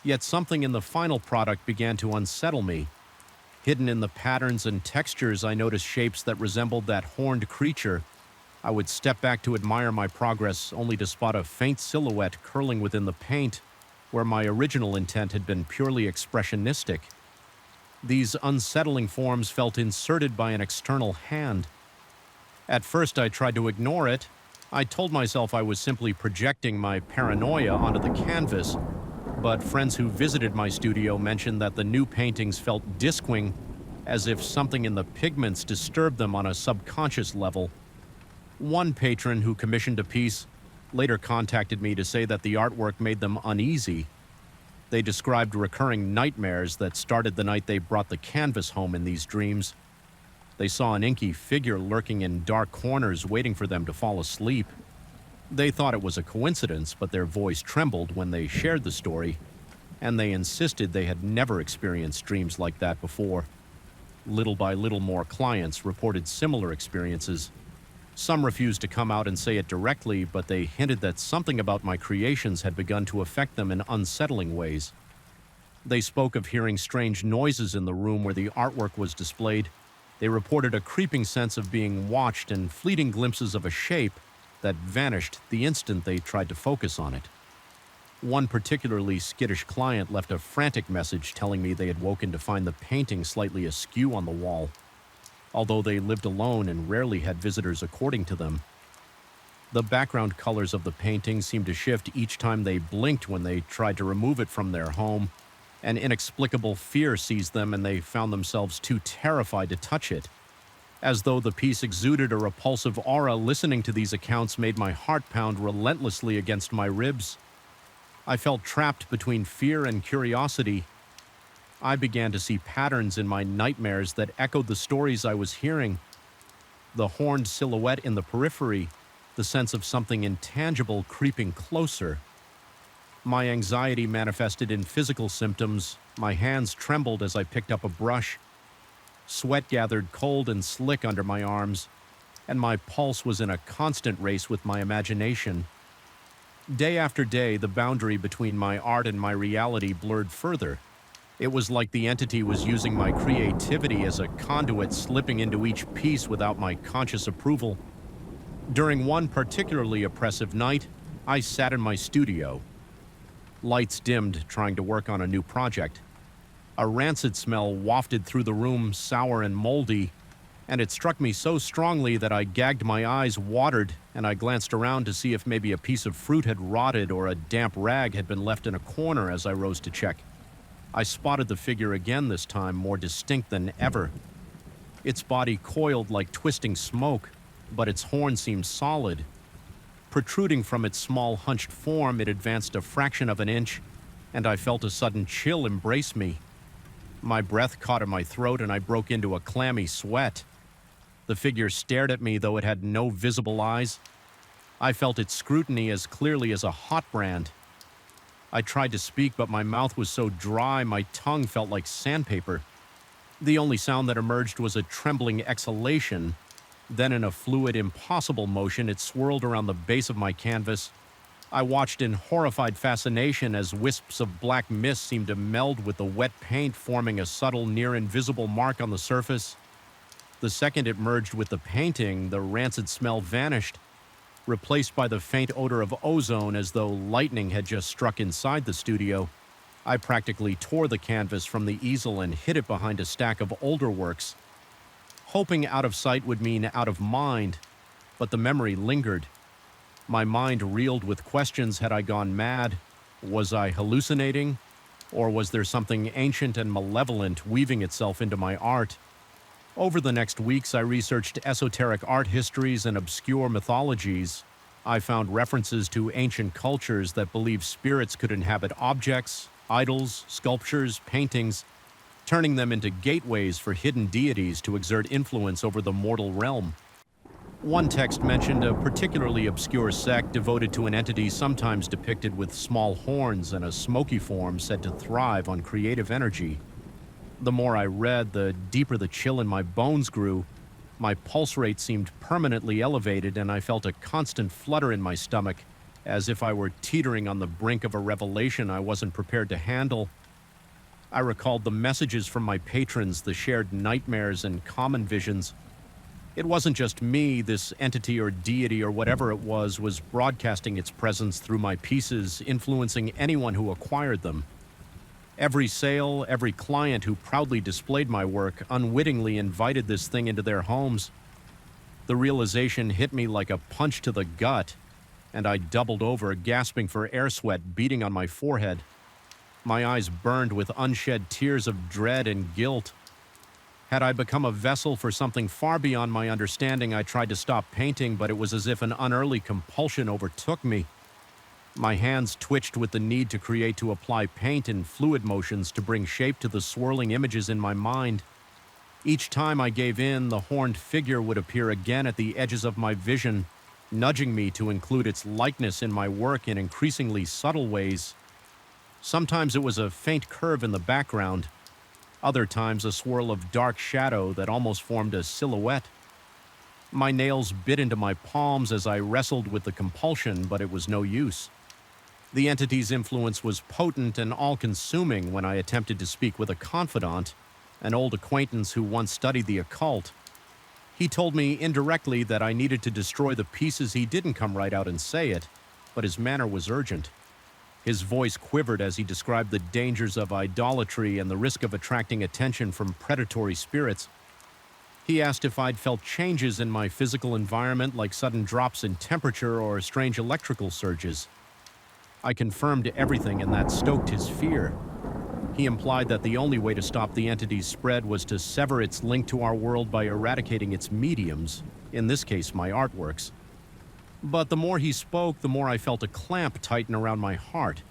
S1: Yet something in the final product began to unsettle me. Hidden in the patterns and textures, I noticed shapes that resembled that horned creature. I would step back to admire my progress, only to spot a faint silhouette curling within the paint, where my original intent had been purely expressionistic. These unsettling forms felt inserted by an external hand. At first, I tried to ignore it. I told myself I was simply projecting my paranoia onto the canvas, but friends who visited my studio mentioned that the new paintings felt disquing, as if something in the pigments disturbed them on a subconscious level. One patron who commissioned a piece later contacted me to say that the artwork made them uneasy. They described recurring nightmares that started the night they brought the canvas home in these dreams. They saw an inky figure lurking in dark corners waiting for them to fall asleep. They thought it was a coincidence, but their voice trembled when they shared the story, and they insisted they had never experienced dreams like that before. Little by little, more clients reported similar experiences. Some refused to come out and say it directly, but they hinted that something about my creations had begun to affect them in unsettling ways. They spoke of hearing strange noises in the room where the artwork was displayed. They reported a creeping sense of being watched and fleeting glimpses of a shape that vanished the instant they tried to focus on it. One particularly skittish client left a frantic message telling me they had woken to find the painting slightly askew on the wall, although they lived alone and rarely had visitors according to them. The background colors of the painting seemed to shift each time they blinked when they tried to remove it from their home. An inexplicable fear seized them and they found themselves too terrified to touch it. As though the piece exuded a repulsive aura, listening to these accounts made my heart pound relentlessly against my ribs. I felt trapped between fear and curiosity. I began to see patterns in my nightmares that echoed the stories I was hearing. The horned silhouette in the periphery, the sense of something intangible creeping closer. My anxiety manifested in physical symptoms. My hands trembled as I picked up a brush. Sweat gathered cold and slick under my arms, and my pulse was in a constant race with my imagination. Day after day, the boundary between my art and my reality blurred further. It was like the entity was using my creativity as a conduit, slipping into each piece without my conscious approval. During one particularly oppressive night, I sat in my studio. Lights dimmed, trying to work on a new project. A rancid smell wafted through the room, sour and moldy, and it struck me so strongly that I gagged my eyes, watered, and I glanced around to see if maybe a piece of fruit had rotted or a damp rag had been left in a corner as I rose to check. I spotted the figure again, this time more distinct than ever. Its body coiled like twisting smoke, but its horn seemed solid. Protruding from its small, hunched form, it advanced a fraction of an inch, and I felt a sudden chill embrace me. My breath caught in my throat, and I broke into a clammy sweat. The figure stared at me, though it had no visible eyes. I felt its scrutiny as clearly as a hot brand. I tried to speak, but my mouth was so dry, my tongue felt like sandpaper. The only sound that emerged was a trembling exhalation. Then, in a fluid, impossible motion, it swirled around the base of my canvas. I watched in horrified fascination as wisps of black mist seemed to meld with the wet paint, forming a subtle, near-invisible mark on the surface. The second it merged with the painting, the rancid smell vanished, replaced by the faint odor of ozone, as though lightning had just struck inside the studio. I practically tore the canvas from the easel and hid it behind a stack of older works. Hoping out of sight would mean out of mind, but the memory lingered. My mind reeled with questions. Had I gone mad? Was I hallucinating? Or was there something ancient and malevolent weaving itself into my art? Over the next weeks, I researched esoteric art histories and obscure mythologies. I found references to ancient cultures that believed spirits could inhabit objects, idols, sculptures, paintings, turning them into gateways for hidden deities to exert influence over the mortal realm. One text mentioned a particularly obscure sect devoted to an entity sometimes depicted with small horns and a smoky form said to thrive on creative energy. The more I read, the deeper the chill in my bones grew. My pulse rate seemed permanently elevated, and I felt a constant flutter in my stomach, as if I were teetering on the brink of a revelation I wasn't prepared to handle. I recalled the messages from my patrons, the shared nightmares and common visions. It wasn't just me. This entity or deity or whatever it was broadcasting its presence through my pieces, influencing anyone who acquired them. Every sale, every client who proudly displayed my work unwittingly invited this thing into their homes. The realization hit me like a punch to the gut, and I doubled over, gasping for air sweat beating on my forehead. My eyes burned with unshed tears of dread and guilt. Had I become a vessel for something far beyond my understanding, I tried to stop painting, but it was as if an unearthly compulsion overtook me. My hands twitched with the need to apply paint and fluid motions to bring shape to the swirling images in my mind. Each time I gave in, the horned figure would appear again at the edges of my vision, nudging me to include its likeness in my work in increasingly subtle ways. Sometimes it was a faint curve in the background, other times a swirl of dark shadow that almost formed a silhouette. My nails bit into my palms as I wrestled with the compulsion, but it was no use. The entity's influence was potent and all-consuming when I attempted to speak with a confidant, an old acquaintance who once studied the occult. He told me indirectly that I needed to destroy the pieces. He didn't come right out and say it, but his manner was urgent. His voice quivered as he described the dangers of idolatry and the risk of attracting attention from predatory spirits. He asked if I'd felt changes in my physical environment, like sudden drops in temperature or strange electrical surges. I confirmed everything, and that stoked his fear. He implied that the only way to stop the entity's spread was to sever its link to our world by eradicating its mediums, in this case my artworks. But the more he spoke, the more I felt a clamp tighten around my heart.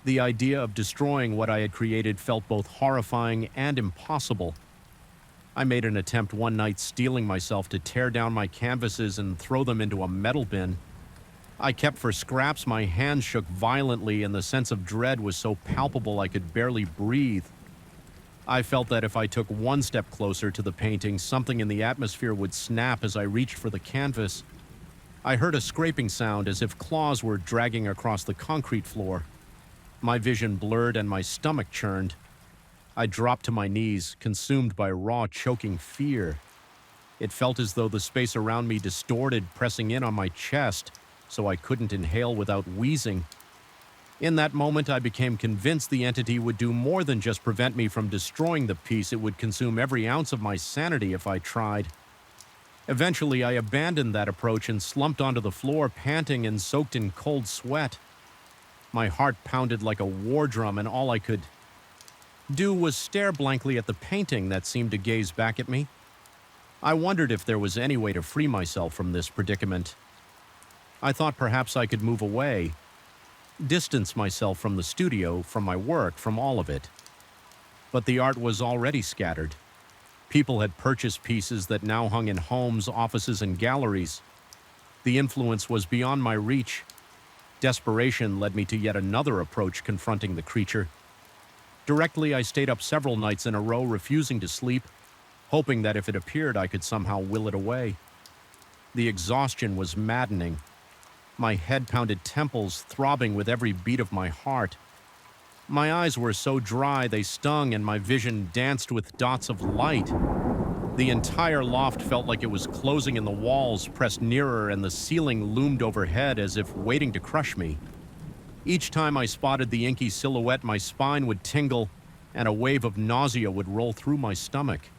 S1: The idea of destroying what I had created felt both horrifying and impossible. I made an attempt one night, steeling myself to tear down my canvases and throw them into a metal bin. I kept for scraps, my hands shook violently, and the sense of dread was so palpable I could barely breathe. I felt that if I took one step closer to the painting, something in the atmosphere would snap as I reached for the canvas. I heard a scraping sound as if claws were dragging across the concrete floor. My vision blurred and my stomach churned. I dropped to my knees, consumed by raw, choking fear. It felt as though the space around me distorted, pressing in on my chest, so I couldn't inhale without wheezing. In that moment, I became convinced the entity would do more than just prevent me from destroying the piece. It would consume every ounce of my sanity if I tried. Eventually, I abandoned that approach and slumped onto the floor, panting and soaked in cold sweat. My heart pounded like a war drum, and all I could do was stare blankly at the painting that seemed to gaze back at me. I wondered if there was any way to free myself from this predicament. I thought perhaps I could move away, distance myself from the studio, from my work, from all of it. But the art was already scattered. People had purchased pieces that now hung in homes, offices, and galleries. The influence was beyond my reach. Desperation led me to yet another approach, confronting the creature. Directly, I stayed up several nights in a row, refusing to sleep, hoping that if it appeared, I could somehow will it away. The exhaustion was maddening. My head-pounded temples throbbing with every beat of my heart. My eyes were so dry they stung, and my vision danced with dots of light. The entire loft felt like it was closing in. The walls pressed nearer, and the ceiling loomed overhead as if waiting to crush me. Each time I spotted the inky silhouette, my spine would tingle, and a wave of nausea would roll through my stomach.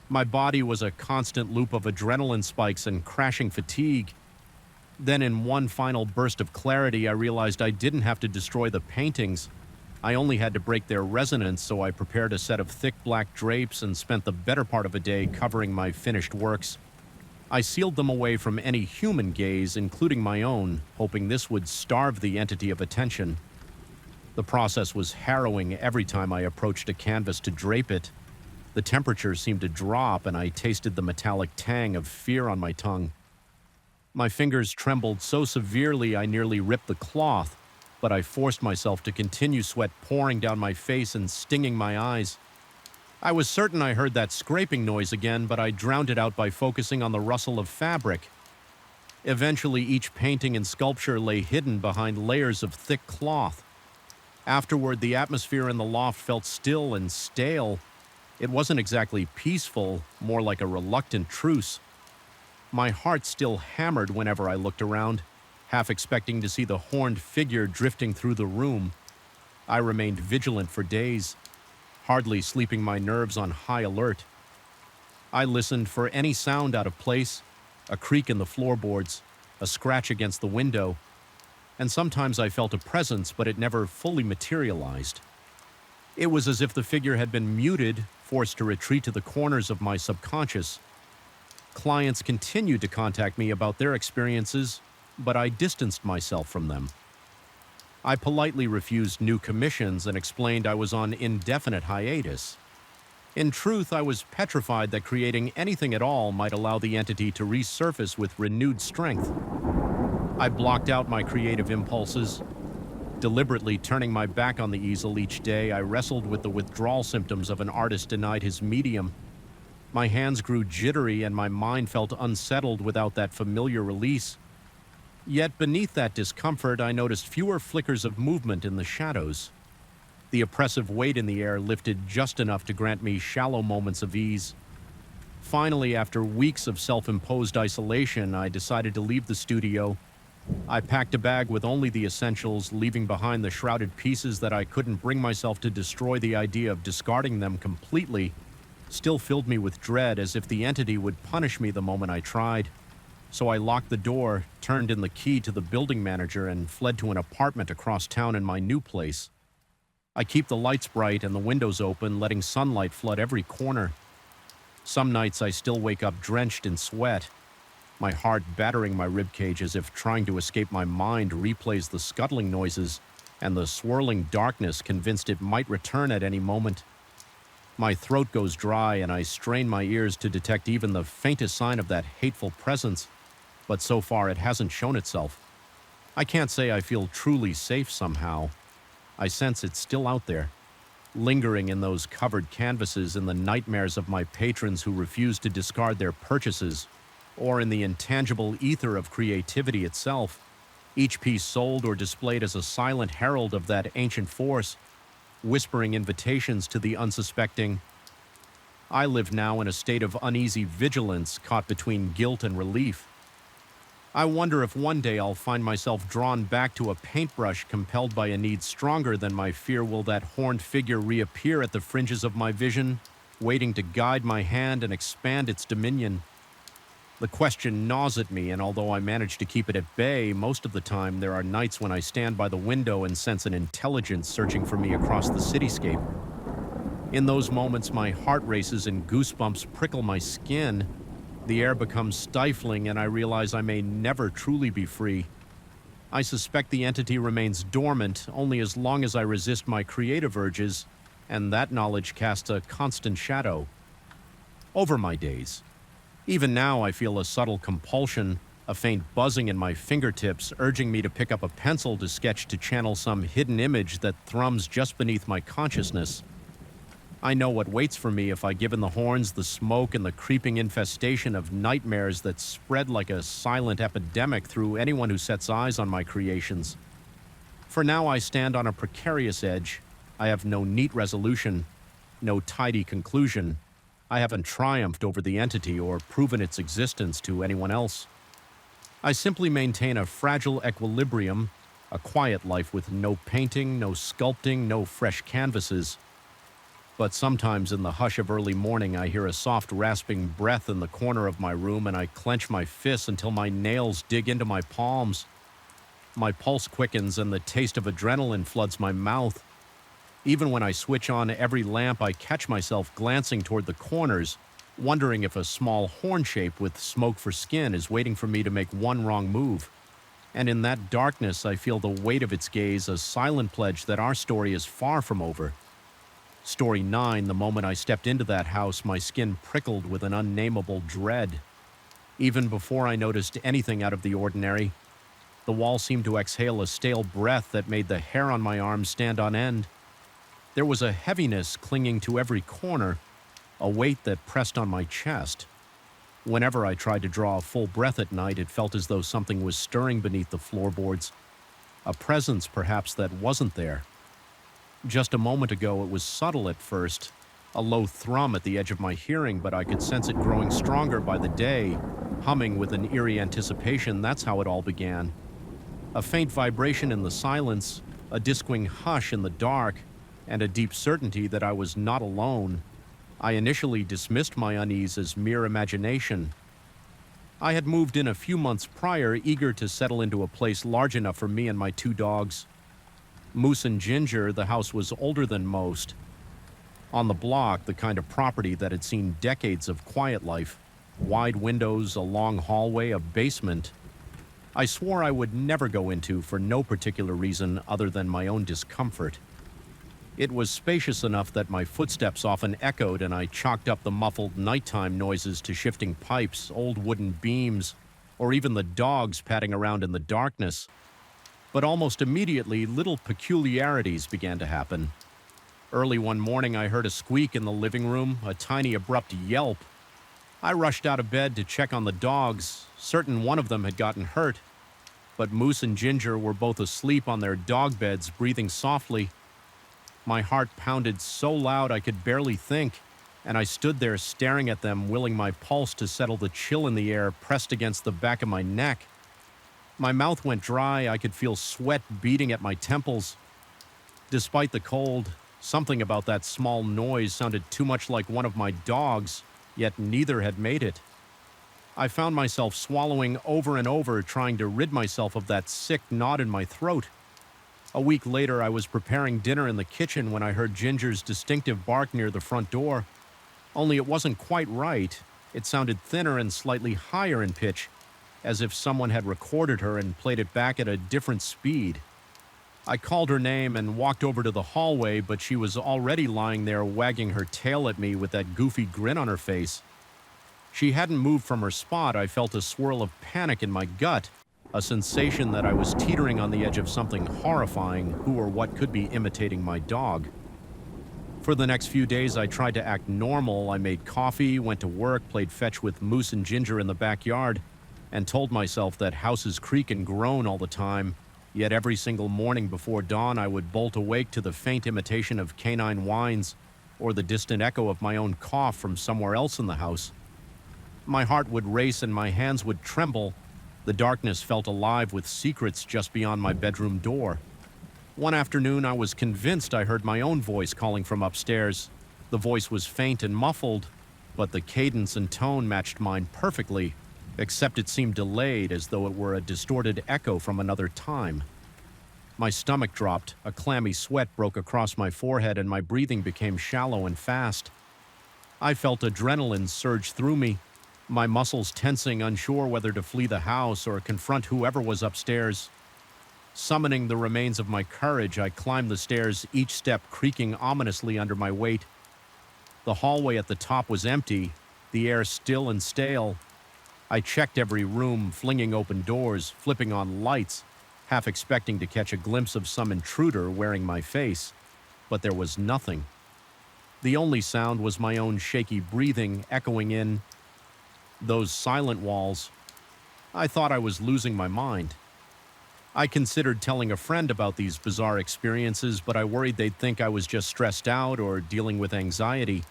S1: My body was a constant loop of adrenaline spikes and crashing fatigue. Then, in one final burst of clarity, I realized I didn't have to destroy the paintings. I only had to break their resonance, so I prepared a set of thick black drapes and spent the better part of a day covering my finished works. I sealed them away from any human gaze, including my own, hoping this would starve the entity of attention. The process was harrowing. Every time I approached a canvas to drape it, the temperature seemed to drop, and I tasted the metallic tang of fear on my tongue. My fingers trembled so severely I nearly ripped the cloth, but I forced myself to continue, sweat pouring down my face and stinging my eyes. I was certain I heard that scraping noise again, but I drowned it out by focusing on the rustle of fabric. Eventually, each painting and sculpture lay hidden behind layers of thick cloth. Afterward, the atmosphere in the loft felt still and stale. It wasn't exactly peaceful, more like a reluctant truce. My heart still hammered whenever I looked around, half expecting to see the horned figure drifting through the room. I remained vigilant for days, hardly sleeping my nerves on high alert. I listened for any sound out of place, a creak in the floorboards, a scratch against the window, and sometimes I felt a presence, but it never fully materialized. It was as if the figure had been muted, forced to retreat to the corners of my subconscious. Clients continued to contact me about their experiences, but I distanced myself from them. I politely refused new commissions and explained I was on indefinite hiatus. In truth, I was petrified that creating anything at all might allow the entity to resurface with renewed strength. I blocked out my creative impulses. Deliberately turning my back on the easel each day, I wrestled with the withdrawal symptoms of an artist denied his medium. My hands grew jittery and my mind felt unsettled without that familiar release. Yet beneath that discomfort, I noticed fewer flickers of movement in the shadows. The oppressive weight in the air lifted just enough to grant me shallow moments of ease. Finally, after weeks of self-imposed isolation, I decided to leave the studio. I packed a bag with only the essentials, leaving behind the shrouded pieces that I couldn't bring myself to destroy. The idea of discarding them completely still filled me with dread, as if the entity would punish me the moment I tried. So I locked the door, turned in the key to the building manager, and fled to an apartment across town in my new place. I keep the lights bright and the windows open, letting sunlight flood every corner. Some nights I still wake up drenched in sweat, my heart battering my ribcage as if trying to escape my mind replays the scuttling noises and the swirling darkness, convinced it might return at any moment. My throat goes dry and I strain my ears to detect even the faintest sign of that hateful presence, but so far it hasn't shown itself. I can't say I feel truly safe somehow. I sense it's still out there, lingering in those covered canvases, in the nightmares of my patrons who refuse to discard their purchases, or in the intangible ether of creativity itself, each piece sold or displayed as a silent herald of that ancient force, whispering invitations to the unsuspecting. I live now in a state of uneasy vigilance, caught between guilt and relief. I wonder if one day I'll find myself drawn back to a paintbrush, compelled by a need stronger than my fear. Will that horned figure reappear at the fringes of my vision, waiting to guide my hand and expand its dominion? The question gnaws at me, and although I manage to keep it at bay most of the time, there are nights when I stand by the window and sense an intelligence searching for me across the cityscape. In those moments, my heart races and goosebumps prickle my skin. The air becomes stifling, and I realize I may never truly be free. I suspect the entity remains dormant only as long as I resist my creative urges, and that knowledge casts a constant shadow over my days. Even now, I feel a subtle compulsion, a faint buzzing in my fingertips, urging me to pick up a pencil to sketch, to channel some hidden image that thrums just beneath my consciousness. I know what waits for me if I give in the horns, the smoke, and the creeping infestation of nightmares that spread like a silent epidemic through anyone who sets eyes on my creations. For now, I stand on a precarious edge. I have no neat resolution, no tidy conclusion. I haven't triumphed over the entity or proven its existence to anyone else. I simply maintain a fragile equilibrium, a quiet life with no painting, no sculpting, no fresh canvases. But sometimes in the hush of early morning, I hear a soft rasping breath in the corner of my room, and I clench my fists until my nails dig into my palms. My pulse quickens and the taste of adrenaline floods my mouth. Even when I switch on every lamp, I catch myself glancing toward the corners, wondering if a small horn shape with smoke for skin is waiting for me to make one wrong move. And in that darkness, I feel the weight of its gaze, a silent pledge that our story is far from over. Story 9, the moment I stepped into that house, my skin prickled with an unnameable dread. Even before I noticed anything out of the ordinary, the wall seemed to exhale a stale breath that made the hair on my arms stand on end. There was a heaviness clinging to every corner, a weight that pressed on my chest. Whenever I tried to draw a full breath at night, it felt as though something was stirring beneath the floorboards, a presence perhaps that wasn't there. Just a moment ago, it was subtle at first, a low thrum at the edge of my hearing, but I could sense it growing stronger by the day, humming with an eerie anticipation. That's how it all began. A faint vibration in the silence, a disquing hush in the dark, and a deep certainty that I was not alone. I initially dismissed my unease as mere imagination. I had moved in a few months prior, eager to settle into a place large enough for me and my two dogs. Moose and Ginger, the house was older than most. On the block, the kind of property that had seen decades of quiet life. Wide windows, a long hallway, a basement. I swore I would never go into for no particular reason other than my own discomfort. It was spacious enough that my footsteps often echoed, and I chalked up the muffled nighttime noises to shifting pipes, old wooden beams, or even the dogs padding around in the darkness. But almost immediately, little peculiarities began to happen. Early one morning, I heard a squeak in the living room, a tiny abrupt yelp. I rushed out of bed to check on the dogs, certain one of them had gotten hurt. But Moose and Ginger were both asleep on their dog beds, breathing softly. My heart pounded so loud I could barely think, and I stood there staring at them, willing my pulse to settle the chill in the air pressed against the back of my neck. My mouth went dry, I could feel sweat beating at my temples. Despite the cold, something about that small noise sounded too much like one of my dogs, yet neither had made it. I found myself swallowing over and over, trying to rid myself of that sick knot in my throat. A week later, I was preparing dinner in the kitchen when I heard Ginger's distinctive bark near the front door. Only it wasn't quite right. It sounded thinner and slightly higher in pitch, as if someone had recorded her and played it back at a different speed. I called her name and walked over to the hallway, but she was already lying there wagging her tail at me with that goofy grin on her face. She hadn't moved from her spot. I felt a swirl of panic in my gut, a sensation that I was teetering on the edge of something horrifying, who or what could be imitating my dog. For the next few days, I tried to act normal. I made coffee, went to work, played fetch with Moose and Ginger in the backyard, and told myself that houses creak and groan all the time. Yet every single morning before dawn, I would bolt awake to the faint imitation of canine whines or the distant echo of my own cough from somewhere else in the house. My heart would race and my hands would tremble. The darkness felt alive with secrets just beyond my bedroom door. One afternoon, I was convinced I heard my own voice calling from upstairs. The voice was faint and muffled, but the cadence and tone matched mine perfectly, except it seemed delayed, as though it were a distorted echo from another time. My stomach dropped, a clammy sweat broke across my forehead, and my breathing became shallow and fast. I felt adrenaline surge through me, my muscles tensing, unsure whether to flee the house or confront whoever was upstairs. Summoning the remains of my courage, I climbed the stairs, each step creaking ominously under my weight. The hallway at the top was empty, the air still and stale. I checked every room, flinging open doors, flipping on lights, half expecting to catch a glimpse of some intruder wearing my face. But there was nothing. The only sound was my own shaky breathing echoing in those silent walls. I thought I was losing my mind. I considered telling a friend about these bizarre experiences, but I worried they'd think I was just stressed out or dealing with anxiety.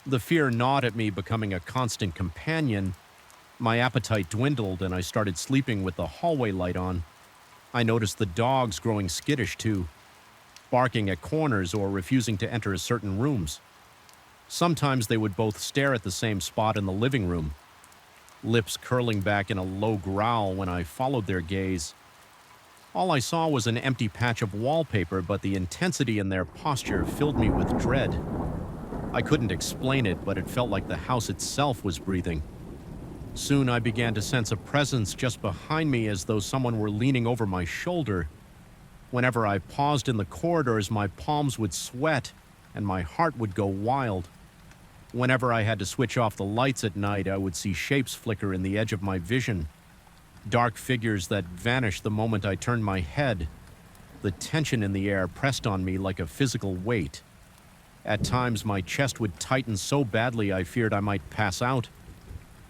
S1: The fear gnawed at me, becoming a constant companion. My appetite dwindled, and I started sleeping with the hallway light on. I noticed the dogs growing skittish too, barking at corners or refusing to enter certain rooms. Sometimes they would both stare at the same spot in the living room, lips curling back in a low growl when I followed their gaze. All I saw was an empty patch of wallpaper, but the intensity in their posture filled me with dread. I couldn't explain it, but it felt like the house itself was breathing. Soon I began to sense a presence just behind me, as though someone were leaning over my shoulder. Whenever I paused in the corridors, my palms would sweat and my heart would go wild. Whenever I had to switch off the lights at night, I would see shapes flicker in the edge of my vision. Dark figures that vanished the moment I turned my head. The tension in the air pressed on me like a physical weight. At times, my chest would tighten so badly I feared I might pass out.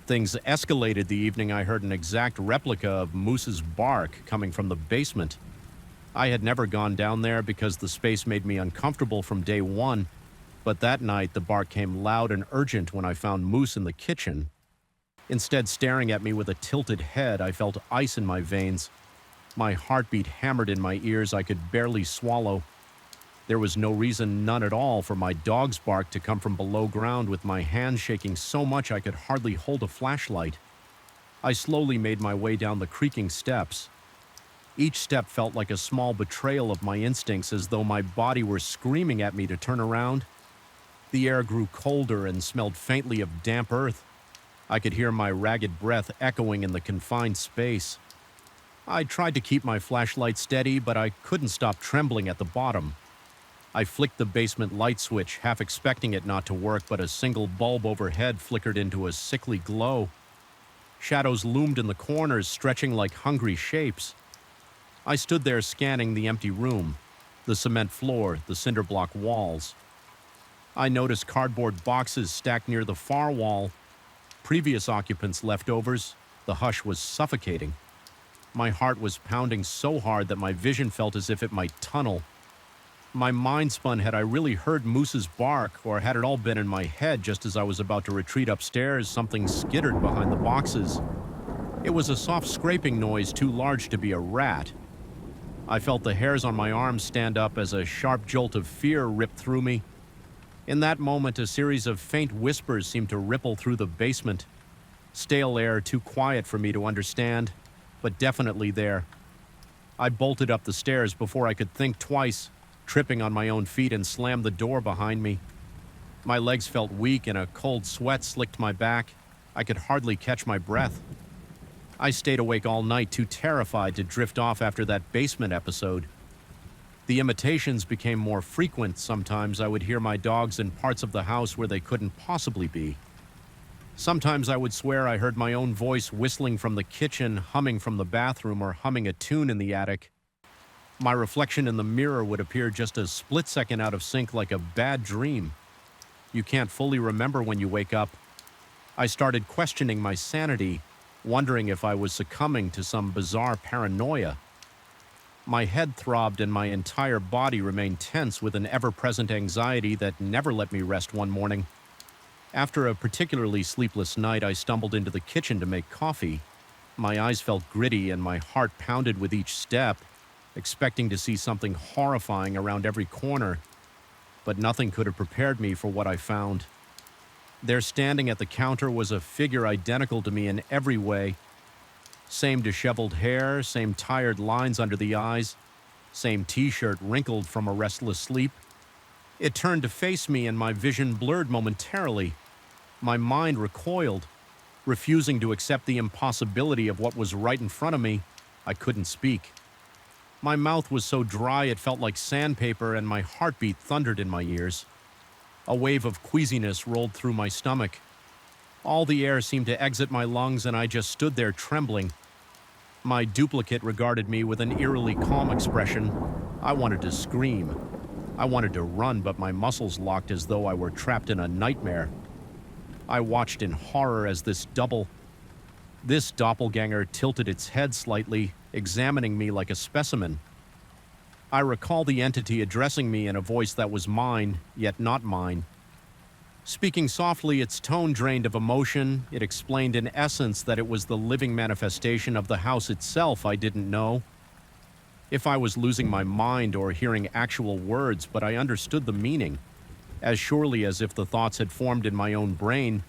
S1: Things escalated the evening I heard an exact replica of Moose's bark coming from the basement. I had never gone down there because the space made me uncomfortable from day one, but that night the bark came loud and urgent when I found Moose in the kitchen. Instead, staring at me with a tilted head, I felt ice in my veins. My heartbeat hammered in my ears. I could barely swallow. There was no reason, none at all, for my dog's bark to come from below ground with my hands shaking so much I could hardly hold a flashlight. I slowly made my way down the creaking steps. Each step felt like a small betrayal of my instincts, as though my body were screaming at me to turn around. The air grew colder and smelled faintly of damp earth. I could hear my ragged breath echoing in the confined space. I tried to keep my flashlight steady, but I couldn't stop trembling at the bottom. I flicked the basement light switch, half expecting it not to work, but a single bulb overhead flickered into a sickly glow. Shadows loomed in the corners, stretching like hungry shapes. I stood there scanning the empty room, the cement floor, the cinder block walls. I noticed cardboard boxes stacked near the far wall. Previous occupants' leftovers. The hush was suffocating. My heart was pounding so hard that my vision felt as if it might tunnel. My mind spun, had I really heard Moose's bark, or had it all been in my head? Just as I was about to retreat upstairs, something skittered behind the boxes. It was a soft scraping noise too large to be a rat. I felt the hairs on my arms stand up as a sharp jolt of fear ripped through me. In that moment, a series of faint whispers seemed to ripple through the basement. Stale air, too quiet for me to understand, but definitely there. I bolted up the stairs before I could think twice, tripping on my own feet, and slammed the door behind me. My legs felt weak and a cold sweat slicked my back. I could hardly catch my breath. I stayed awake all night, too terrified to drift off after that basement episode. The imitations became more frequent. Sometimes I would hear my dogs in parts of the house where they couldn't possibly be. Sometimes I would swear I heard my own voice whistling from the kitchen, humming from the bathroom, or humming a tune in the attic. My reflection in the mirror would appear just a split second out of sync, like a bad dream. You can't fully remember when you wake up. I started questioning my sanity, wondering if I was succumbing to some bizarre paranoia. My head throbbed and my entire body remained tense with an ever-present anxiety that never let me rest one morning. After a particularly sleepless night, I stumbled into the kitchen to make coffee. My eyes felt gritty and my heart pounded with each step, expecting to see something horrifying around every corner. But nothing could have prepared me for what I found. There, standing at the counter, was a figure identical to me in every way. Same disheveled hair, same tired lines under the eyes, same t-shirt wrinkled from a restless sleep. It turned to face me and my vision blurred momentarily. My mind recoiled, refusing to accept the impossibility of what was right in front of me. I couldn't speak. My mouth was so dry it felt like sandpaper, and my heartbeat thundered in my ears. A wave of queasiness rolled through my stomach. All the air seemed to exit my lungs, and I just stood there trembling. My duplicate regarded me with an eerily calm expression. I wanted to scream. I wanted to run, but my muscles locked as though I were trapped in a nightmare. I watched in horror as this doppelganger tilted its head slightly, examining me like a specimen. I recall the entity addressing me in a voice that was mine, yet not mine. Speaking softly, its tone drained of emotion. It explained in essence that it was the living manifestation of the house itself I didn't know. If I was losing my mind or hearing actual words, but I understood the meaning. As surely as if the thoughts had formed in my own brain,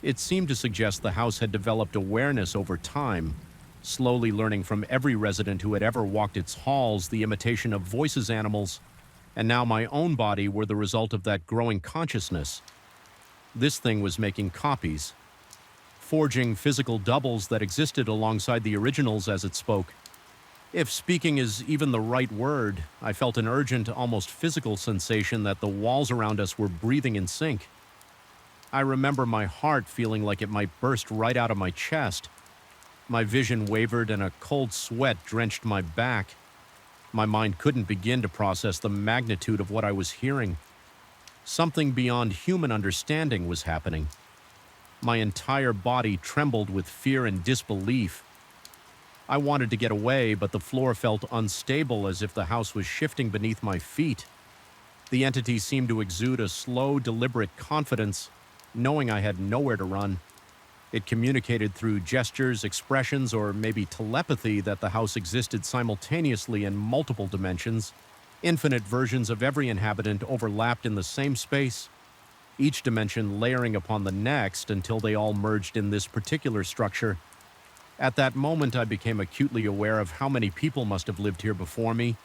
S1: it seemed to suggest the house had developed awareness over time, slowly learning from every resident who had ever walked its halls the imitation of voices animals, and now my own body were the result of that growing consciousness. This thing was making copies, forging physical doubles that existed alongside the originals as it spoke. If speaking is even the right word, I felt an urgent, almost physical sensation that the walls around us were breathing in sync. I remember my heart feeling like it might burst right out of my chest. My vision wavered and a cold sweat drenched my back. My mind couldn't begin to process the magnitude of what I was hearing. Something beyond human understanding was happening. My entire body trembled with fear and disbelief. I wanted to get away, but the floor felt unstable, as if the house was shifting beneath my feet. The entity seemed to exude a slow, deliberate confidence, knowing I had nowhere to run. It communicated through gestures, expressions, or maybe telepathy that the house existed simultaneously in multiple dimensions. Infinite versions of every inhabitant overlapped in the same space, each dimension layering upon the next until they all merged in this particular structure. At that moment, I became acutely aware of how many people must have lived here before me.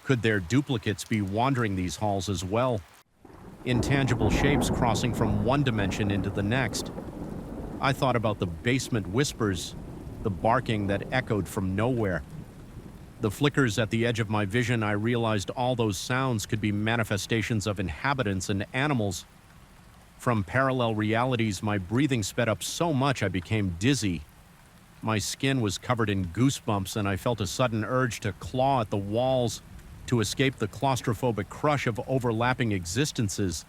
S1: Could their duplicates be wandering these halls as well? Intangible shapes crossing from one dimension into the next. I thought about the basement whispers, the barking that echoed from nowhere. The flickers at the edge of my vision, I realized all those sounds could be manifestations of inhabitants and animals. From parallel realities, my breathing sped up so much I became dizzy. My skin was covered in goosebumps, and I felt a sudden urge to claw at the walls to escape the claustrophobic crush of overlapping existences.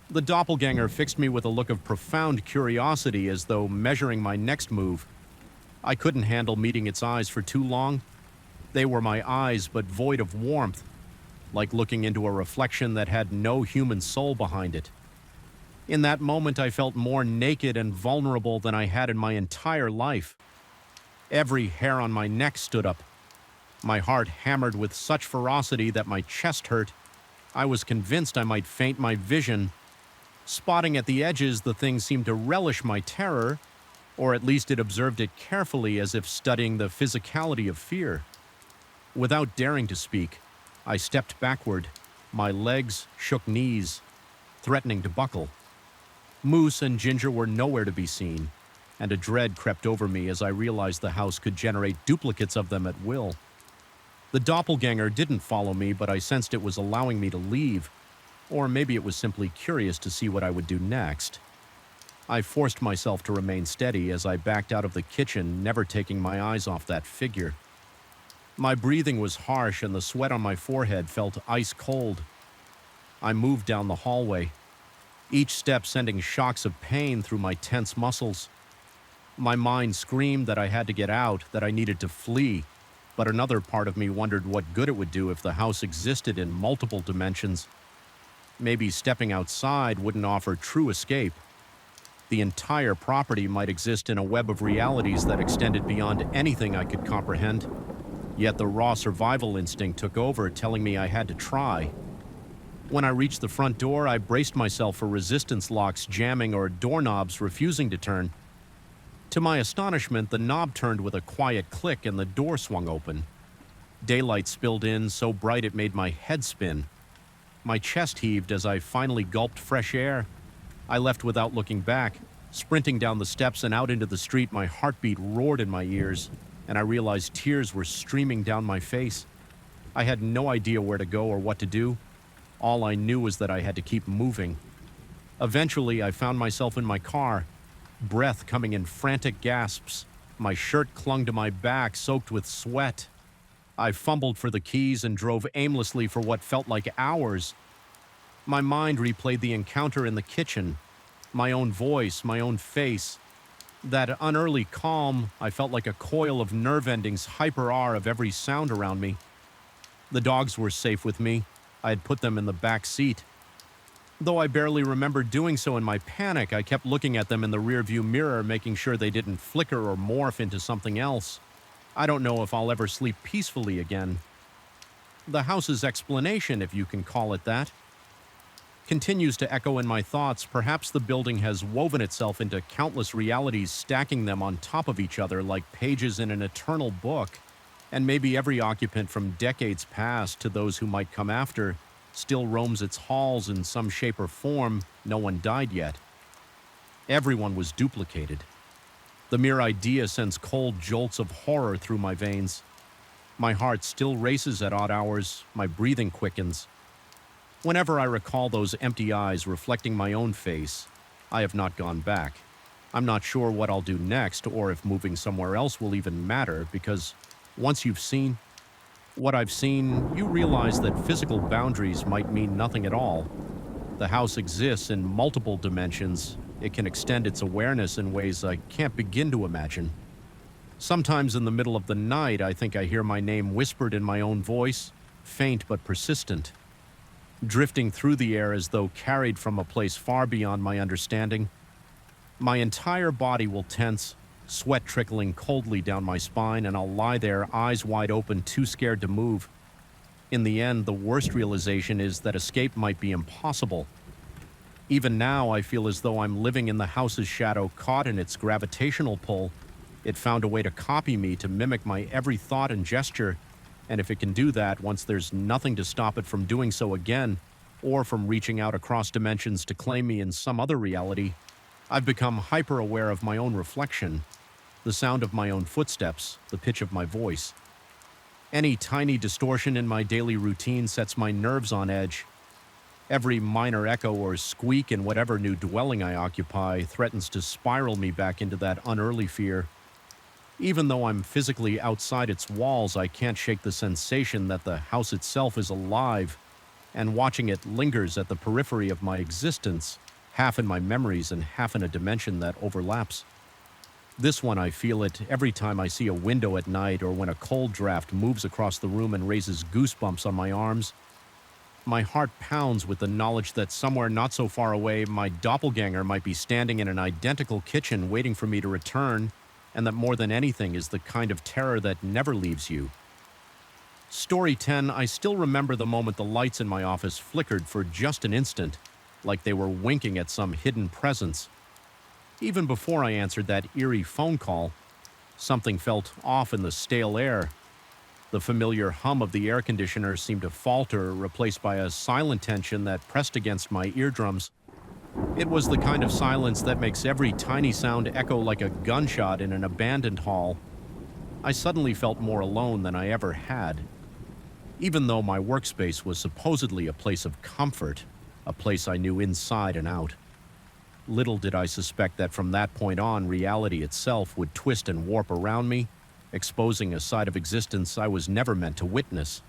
S1: The doppelganger fixed me with a look of profound curiosity, as though measuring my next move. I couldn't handle meeting its eyes for too long. They were my eyes, but void of warmth, like looking into a reflection that had no human soul behind it. In that moment, I felt more naked and vulnerable than I had in my entire life. Every hair on my neck stood up. My heart hammered with such ferocity that my chest hurt. I was convinced I might faint my vision. Spotting at the edges, the thing seemed to relish my terror, or at least it observed it carefully, as if studying the physicality of fear. Without daring to speak, I stepped backward. My legs shook knees, threatening to buckle. Moose and Ginger were nowhere to be seen, and a dread crept over me as I realized the house could generate duplicates of them at will. The doppelganger didn't follow me, but I sensed it was allowing me to leave, or maybe it was simply curious to see what I would do next. I forced myself to remain steady as I backed out of the kitchen, never taking my eyes off that figure. My breathing was harsh and the sweat on my forehead felt ice cold. I moved down the hallway, each step sending shocks of pain through my tense muscles. My mind screamed that I had to get out, that I needed to flee, but another part of me wondered what good it would do if the house existed in multiple dimensions. Maybe stepping outside wouldn't offer true escape. The entire property might exist in a web of realities that extended beyond anything I could comprehend. Yet the raw survival instinct took over, telling me I had to try. When I reached the front door, I braced myself for resistance locks jamming or doorknobs refusing to turn. To my astonishment, the knob turned with a quiet click and the door swung open. Daylight spilled in, so bright it made my head spin. My chest heaved as I finally gulped fresh air. I left without looking back. Sprinting down the steps and out into the street, my heartbeat roared in my ears, and I realized tears were streaming down my face. I had no idea where to go or what to do. All I knew was that I had to keep moving. Eventually, I found myself in my car, breath coming in frantic gasps. My shirt clung to my back, soaked with sweat. I fumbled for the keys and drove aimlessly for what felt like hours. My mind replayed the encounter in the kitchen, my own voice, my own face. That unearthly calm, I felt like a coil of nerve endings, hyper-R of every sound around me. The dogs were safe with me. I had put them in the back seat. Though I barely remembered doing so in my panic, I kept looking at them in the rearview mirror, making sure they didn't flicker or morph into something else. I don't know if I'll ever sleep peacefully again. The house's explanation, if you can call it that, continues to echo in my thoughts. Perhaps the building has woven itself into countless realities, stacking them on top of each other like pages in an eternal book. And maybe every occupant from decades past to those who might come after still roams its halls in some shape or form. No one died yet. Everyone was duplicated. The mere idea sends cold jolts of horror through my veins. My heart still races at odd hours, my breathing quickens. Whenever I recall those empty eyes reflecting my own face, I have not gone back. I'm not sure what I'll do next, or if moving somewhere else will even matter, because once you've seen what I've seen, you realize that physical boundaries might mean nothing at all. The house exists in multiple dimensions. It can extend its awareness in ways I can't begin to imagine. Sometimes in the middle of the night, I think I hear my name whispered in my own voice, faint but persistent, drifting through the air as though carried from a place far beyond my understanding. My entire body will tense, sweat trickling coldly down my spine, and I'll lie there, eyes wide open, too scared to move. In the end, the worst realization is that escape might be impossible. Even now, I feel as though I'm living in the house's shadow, caught in its gravitational pull. It found a way to copy me, to mimic my every thought and gesture, and if it can do that, once there's nothing to stop it from doing so again, or from reaching out across dimensions to claim me in some other reality, I've become hyper-aware of my own reflection, the sound of my own footsteps, the pitch of my voice. Any tiny distortion in my daily routine sets my nerves on edge. Every minor echo or squeak in whatever new dwelling I occupy threatens to spiral me back into that unearthly fear. Even though I'm physically outside its walls, I can't shake the sensation that the house itself is alive, and watching it lingers at the periphery of my existence, half in my memories and half in a dimension that overlaps. This one, I feel it every time I see a window at night or when a cold draft moves across the room and raises goosebumps on my arms. My heart pounds with the knowledge that somewhere not so far away, my doppelganger might be standing in an identical kitchen waiting for me to return, and that more than anything is the kind of terror that never leaves you. Story 10, I still remember the moment the lights in my office flickered for just an instant, like they were winking at some hidden presence. Even before I answered that eerie phone call, something felt off in the stale air. The familiar hum of the air conditioner seemed to falter, replaced by a silent tension that pressed against my eardrums. It was the kind of silence that makes every tiny sound echo like a gunshot in an abandoned hall. I suddenly felt more alone than I ever had. Even though my workspace was supposedly a place of comfort, a place I knew inside and out. Little did I suspect that from that point on, reality itself would twist and warp around me, exposing a side of existence I was never meant to witness.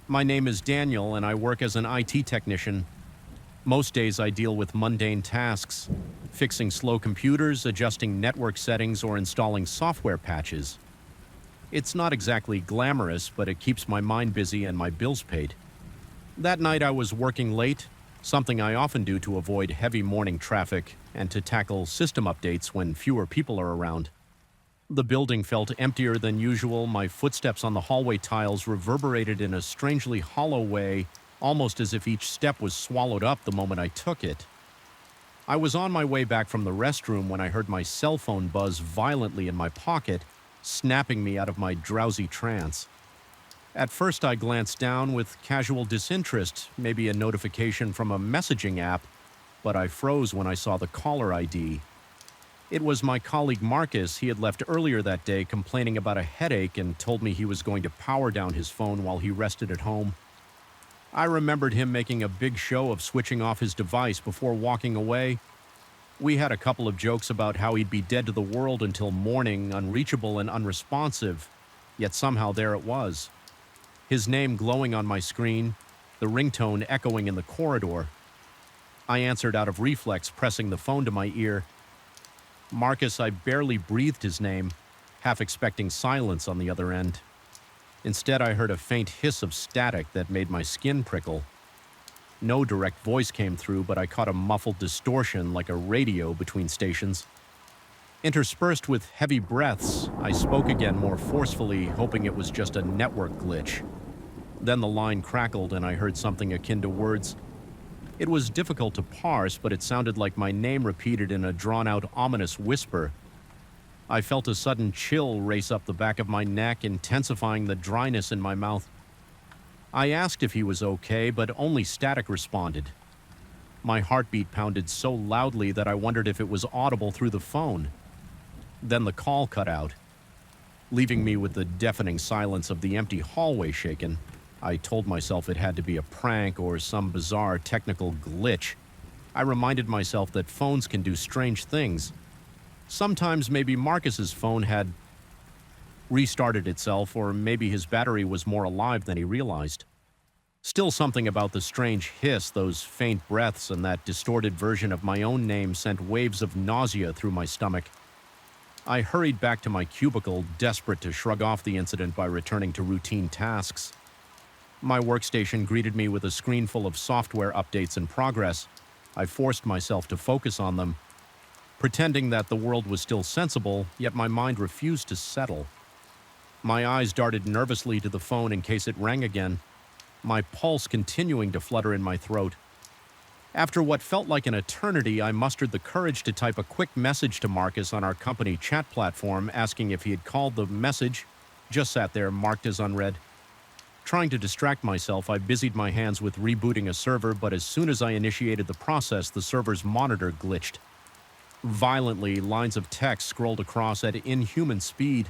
S1: My name is Daniel, and I work as an IT technician. Most days I deal with mundane tasks, fixing slow computers, adjusting network settings, or installing software patches. It's not exactly glamorous, but it keeps my mind busy and my bills paid. That night I was working late, something I often do to avoid heavy morning traffic and to tackle system updates when fewer people are around. The building felt emptier than usual. My footsteps on the hallway tiles reverberated in a strangely hollow way, almost as if each step was swallowed up the moment I took it. I was on my way back from the restroom when I heard my cell phone buzz violently in my pocket, snapping me out of my drowsy trance. At first I glanced down with casual disinterest, maybe a notification from a messaging app, but I froze when I saw the caller ID. It was my colleague Marcus. He had left earlier that day complaining about a headache and told me he was going to power down his phone while he rested at home. I remembered him making a big show of switching off his device before walking away. We had a couple of jokes about how he'd be dead to the world until morning, unreachable and unresponsive, yet somehow there it was. His name glowing on my screen, the ringtone echoing in the corridor. I answered out of reflex, pressing the phone to my ear. Marcus, I barely breathed his name, half expecting silence on the other end. Instead, I heard a faint hiss of static that made my skin prickle. No direct voice came through, but I caught a muffled distortion like a radio between stations. Interspersed with heavy breaths, I spoke again more forcefully, hoping it was just a network glitch. Then the line crackled and I heard something akin to words. It was difficult to parse, but it sounded like my name repeated in a drawn-out, ominous whisper. I felt a sudden chill race up the back of my neck, intensifying the dryness in my mouth. I asked if he was okay, but only static responded. My heartbeat pounded so loudly that I wondered if it was audible through the phone. Then the call cut out, leaving me with the deafening silence of the empty hallway shaken. I told myself it had to be a prank or some bizarre technical glitch. I reminded myself that phones can do strange things. Sometimes maybe Marcus's phone had restarted itself, or maybe his battery was more alive than he realized. Still, something about the strange hiss, those faint breaths, and that distorted version of my own name sent waves of nausea through my stomach. I hurried back to my cubicle, desperate to shrug off the incident by returning to routine tasks. My workstation greeted me with a screen full of software updates in progress. I forced myself to focus on them. pretending that the world was still sensible, yet my mind refused to settle. My eyes darted nervously to the phone in case it rang again, my pulse continuing to flutter in my throat. After what felt like an eternity, I mustered the courage to type a quick message to Marcus on our company chat platform asking if he had called. The message just sat there, marked as unread. Trying to distract myself, I busied my hands with rebooting a server, but as soon as I initiated the process, the server's monitor glitched. Violently, lines of text scrolled across at inhuman speed,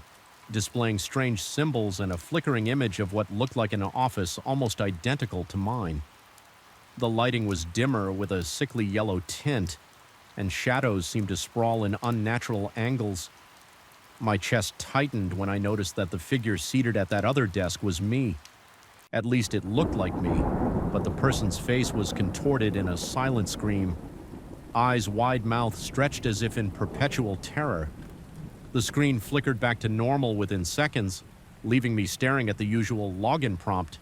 S1: displaying strange symbols and a flickering image of what looked like an office almost identical to mine. The lighting was dimmer with a sickly yellow tint, and shadows seemed to sprawl in unnatural angles. My chest tightened when I noticed that the figure seated at that other desk was me. At least it looked like me, but the person's face was contorted in a silent scream, eyes wide-mouthed, stretched as if in perpetual terror. The screen flickered back to normal within seconds, leaving me staring at the usual login prompt.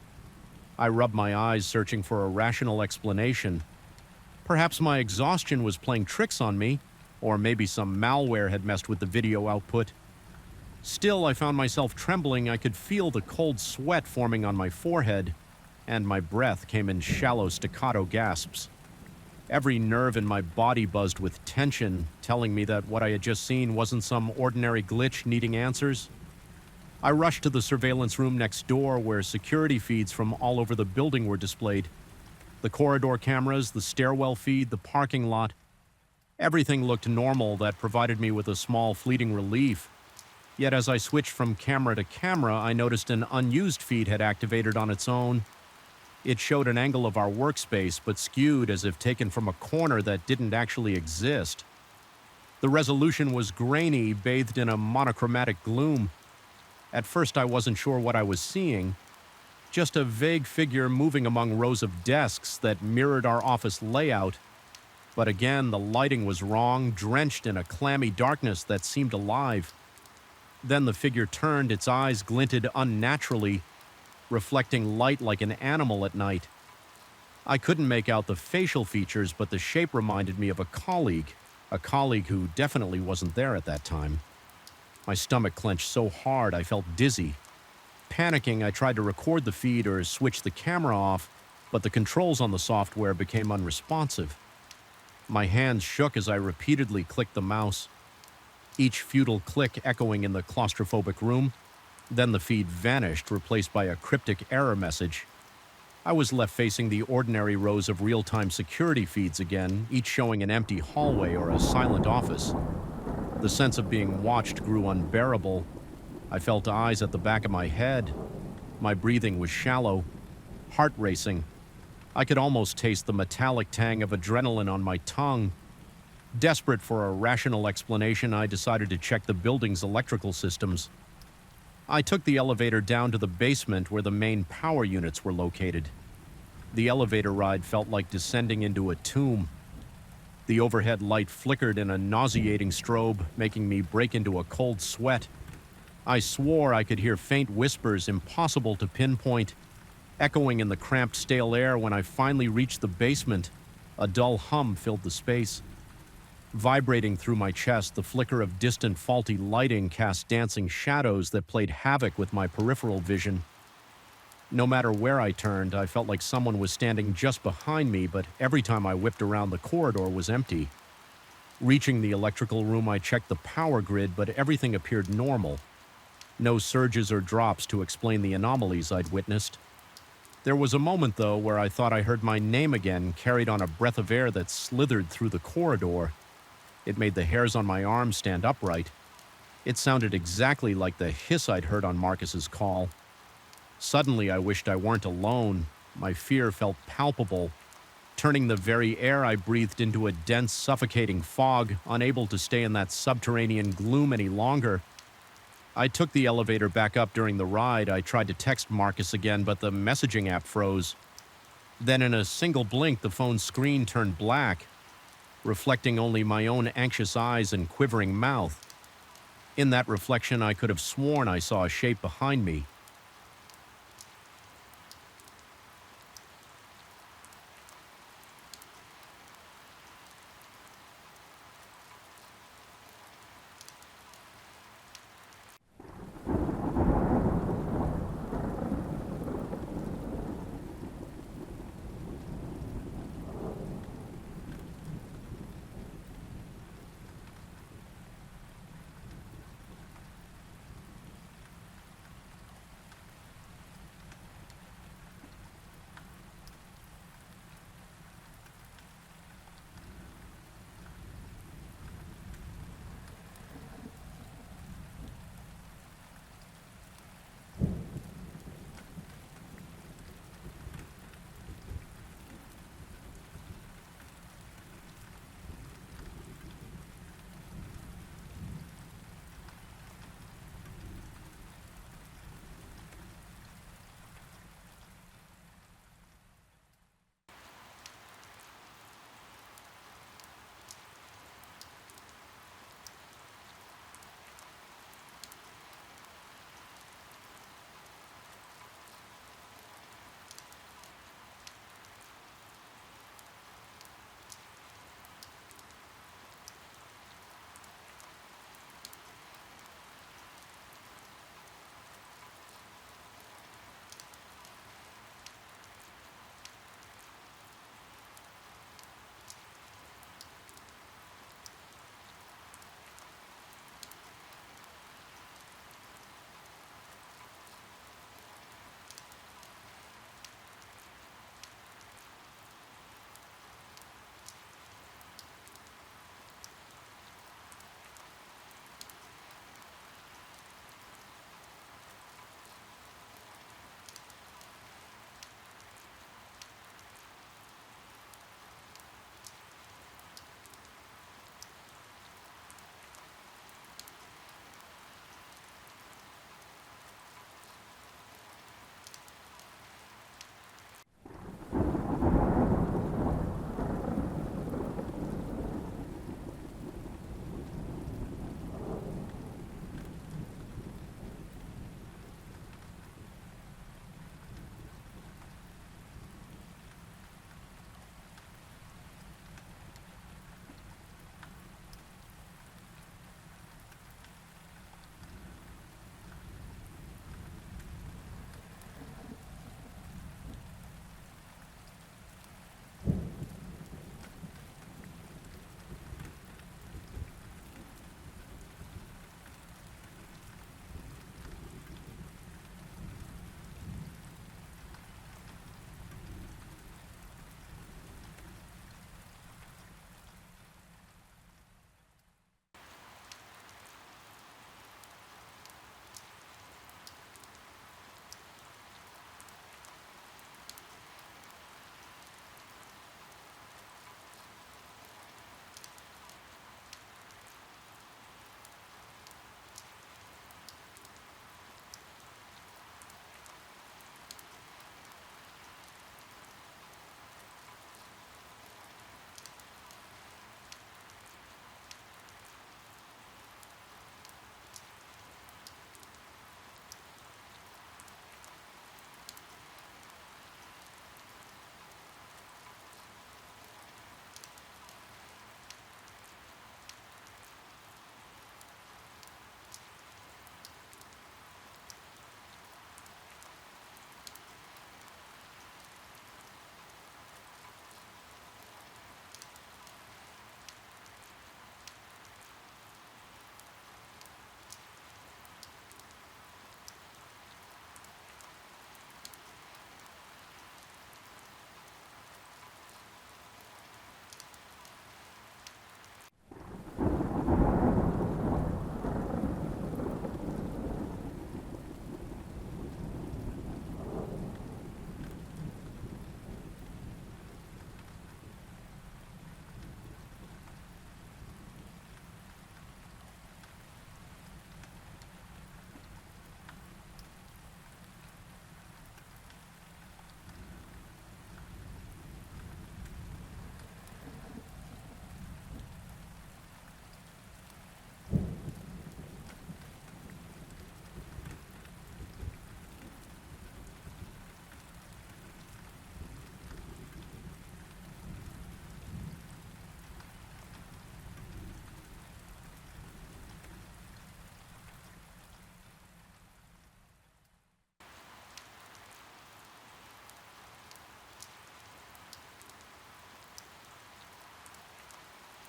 S1: I rubbed my eyes, searching for a rational explanation. Perhaps my exhaustion was playing tricks on me, or maybe some malware had messed with the video output. Still, I found myself trembling. I could feel the cold sweat forming on my forehead, and my breath came in shallow staccato gasps. Every nerve in my body buzzed with tension, telling me that what I had just seen wasn't some ordinary glitch needing answers. I rushed to the surveillance room next door where security feeds from all over the building were displayed. The corridor cameras, the stairwell feed, the parking lot. Everything looked normal. That provided me with a small fleeting relief. Yet as I switched from camera to camera, I noticed an unused feed had activated on its own. It showed an angle of our workspace, but skewed as if taken from a corner that didn't actually exist. The resolution was grainy, bathed in a monochromatic gloom. At first, I wasn't sure what I was seeing. Just a vague figure moving among rows of desks that mirrored our office layout. But again, the lighting was wrong, drenched in a clammy darkness that seemed alive. Then the figure turned, its eyes glinted unnaturally, reflecting light like an animal at night. I couldn't make out the facial features, but the shape reminded me of a colleague who definitely wasn't there at that time. My stomach clenched so hard I felt dizzy. Panicking, I tried to record the feed or switch the camera off, but the controls on the software became unresponsive. My hands shook as I repeatedly clicked the mouse, each futile click echoing in the claustrophobic room. Then the feed vanished, replaced by a cryptic error message. I was left facing the ordinary rows of real-time security feeds again, each showing an empty hallway or a silent office. The sense of being watched grew unbearable. I felt eyes at the back of my head. My breathing was shallow, heart racing. I could almost taste the metallic tang of adrenaline on my tongue. Desperate for a rational explanation, I decided to check the building's electrical systems. I took the elevator down to the basement where the main power units were located. The elevator ride felt like descending into a tomb. The overhead light flickered in a nauseating strobe, making me break into a cold sweat. I swore I could hear faint whispers impossible to pinpoint, echoing in the cramped, stale air. When I finally reached the basement, a dull hum filled the space. Vibrating through my chest, the flicker of distant, faulty lighting cast dancing shadows that played havoc with my peripheral vision. No matter where I turned, I felt like someone was standing just behind me, but every time I whipped around, the corridor was empty. Reaching the electrical room, I checked the power grid, but everything appeared normal. No surges or drops to explain the anomalies I'd witnessed. There was a moment, though, where I thought I heard my name again, carried on a breath of air that slithered through the corridor. It made the hairs on my arms stand upright. It sounded exactly like the hiss I'd heard on Marcus's call. Suddenly, I wished I weren't alone. My fear felt palpable, turning the very air I breathed into a dense, suffocating fog, unable to stay in that subterranean gloom any longer. I took the elevator back up during the ride. I tried to text Marcus again, but the messaging app froze. Then in a single blink, the phone's screen turned black, reflecting only my own anxious eyes and quivering mouth. In that reflection, I could have sworn I saw a shape behind me.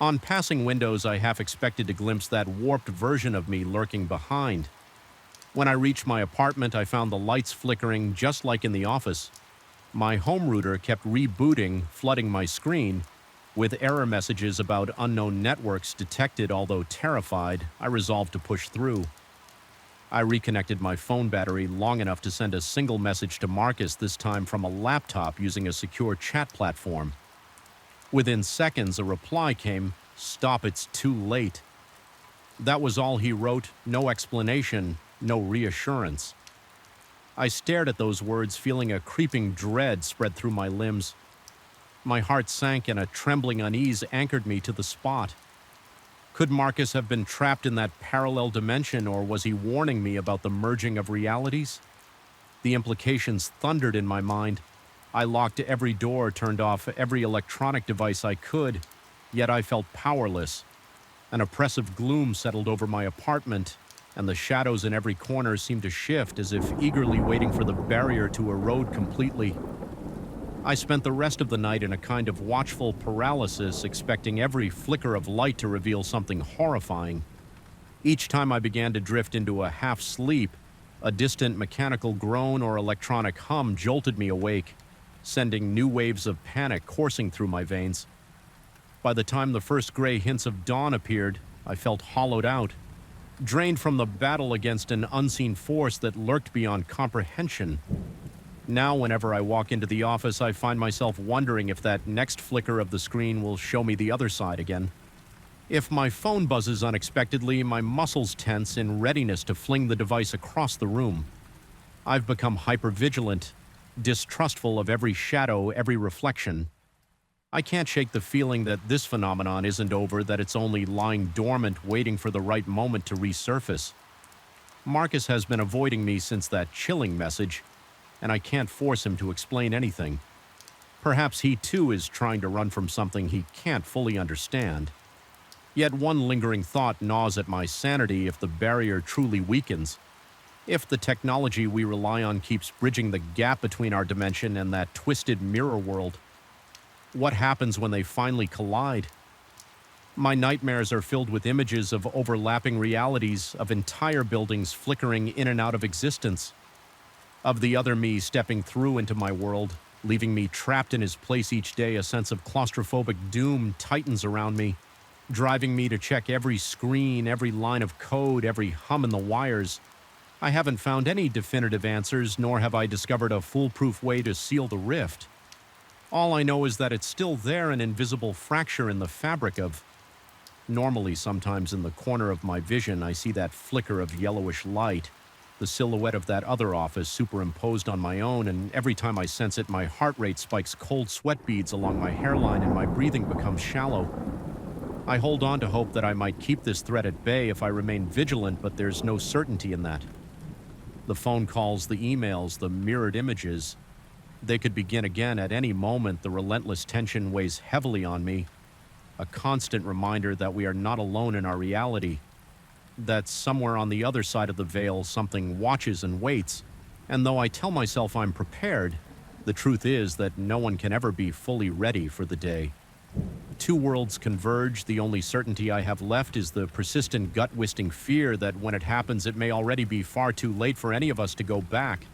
S1: On passing windows, I half expected to glimpse that warped version of me lurking behind. When I reached my apartment, I found the lights flickering just like in the office. My home router kept rebooting, flooding my screen. With error messages about unknown networks detected, although terrified, I resolved to push through. I reconnected my phone battery long enough to send a single message to Marcus, this time from a laptop using a secure chat platform. Within seconds, a reply came, "Stop, it's too late." That was all he wrote, no explanation, no reassurance. I stared at those words, feeling a creeping dread spread through my limbs. My heart sank and a trembling unease anchored me to the spot. Could Marcus have been trapped in that parallel dimension, or was he warning me about the merging of realities? The implications thundered in my mind. I locked every door, turned off every electronic device I could, yet I felt powerless. An oppressive gloom settled over my apartment, and the shadows in every corner seemed to shift, as if eagerly waiting for the barrier to erode completely. I spent the rest of the night in a kind of watchful paralysis, expecting every flicker of light to reveal something horrifying. Each time I began to drift into a half-sleep, a distant mechanical groan or electronic hum jolted me awake, sending new waves of panic coursing through my veins. By the time the first gray hints of dawn appeared, I felt hollowed out, drained from the battle against an unseen force that lurked beyond comprehension. Now, whenever I walk into the office, I find myself wondering if that next flicker of the screen will show me the other side again. If my phone buzzes unexpectedly, my muscles tense in readiness to fling the device across the room. I've become hypervigilant, distrustful of every shadow, every reflection. I can't shake the feeling that this phenomenon isn't over, that it's only lying dormant, waiting for the right moment to resurface. Marcus has been avoiding me since that chilling message, and I can't force him to explain anything. Perhaps he too is trying to run from something he can't fully understand. Yet one lingering thought gnaws at my sanity. If the barrier truly weakens, if the technology we rely on keeps bridging the gap between our dimension and that twisted mirror world, what happens when they finally collide? My nightmares are filled with images of overlapping realities, of entire buildings flickering in and out of existence, of the other me stepping through into my world, leaving me trapped in his place each day. A sense of claustrophobic doom tightens around me, driving me to check every screen, every line of code, every hum in the wires. I haven't found any definitive answers, nor have I discovered a foolproof way to seal the rift. All I know is that it's still there, an invisible fracture in the fabric of... Normally, sometimes in the corner of my vision, I see that flicker of yellowish light, the silhouette of that other office superimposed on my own, and every time I sense it, my heart rate spikes cold sweat beads along my hairline and my breathing becomes shallow. I hold on to hope that I might keep this threat at bay if I remain vigilant, but there's no certainty in that. The phone calls, the emails, the mirrored images, they could begin again at any moment. The relentless tension weighs heavily on me, a constant reminder that we are not alone in our reality, that somewhere on the other side of the veil something watches and waits. And though I tell myself I'm prepared, the truth is that no one can ever be fully ready for the day. Two worlds converge. The only certainty I have left is the persistent gut-twisting fear that when it happens, it may already be far too late for any of us to go back.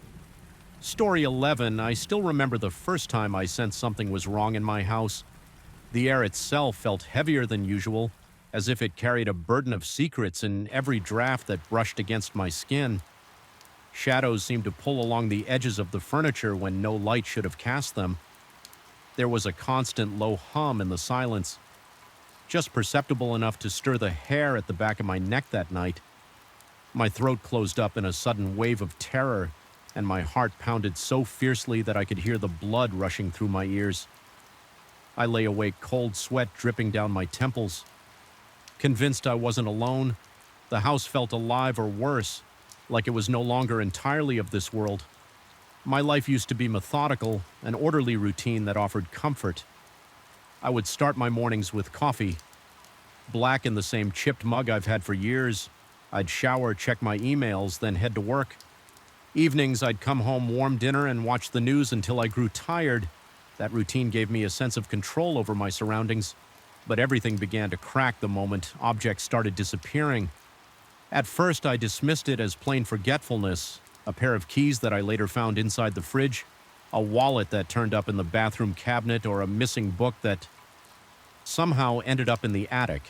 S1: Story 11. I still remember the first time I sensed something was wrong in my house. The air itself felt heavier than usual, as if it carried a burden of secrets in every draft that brushed against my skin. Shadows seemed to pull along the edges of the furniture when no light should have cast them. There was a constant low hum in the silence, just perceptible enough to stir the hair at the back of my neck that night. My throat closed up in a sudden wave of terror, and my heart pounded so fiercely that I could hear the blood rushing through my ears. I lay awake, cold sweat dripping down my temples. Convinced I wasn't alone, the house felt alive, or worse, like it was no longer entirely of this world. My life used to be methodical, an orderly routine that offered comfort. I would start my mornings with coffee, black in the same chipped mug I've had for years. I'd shower, check my emails, then head to work. Evenings, I'd come home, warm dinner, and watch the news until I grew tired. That routine gave me a sense of control over my surroundings. but everything began to crack the moment objects started disappearing. At first, I dismissed it as plain forgetfulness, a pair of keys that I later found inside the fridge, a wallet that turned up in the bathroom cabinet, or a missing book that somehow ended up in the attic.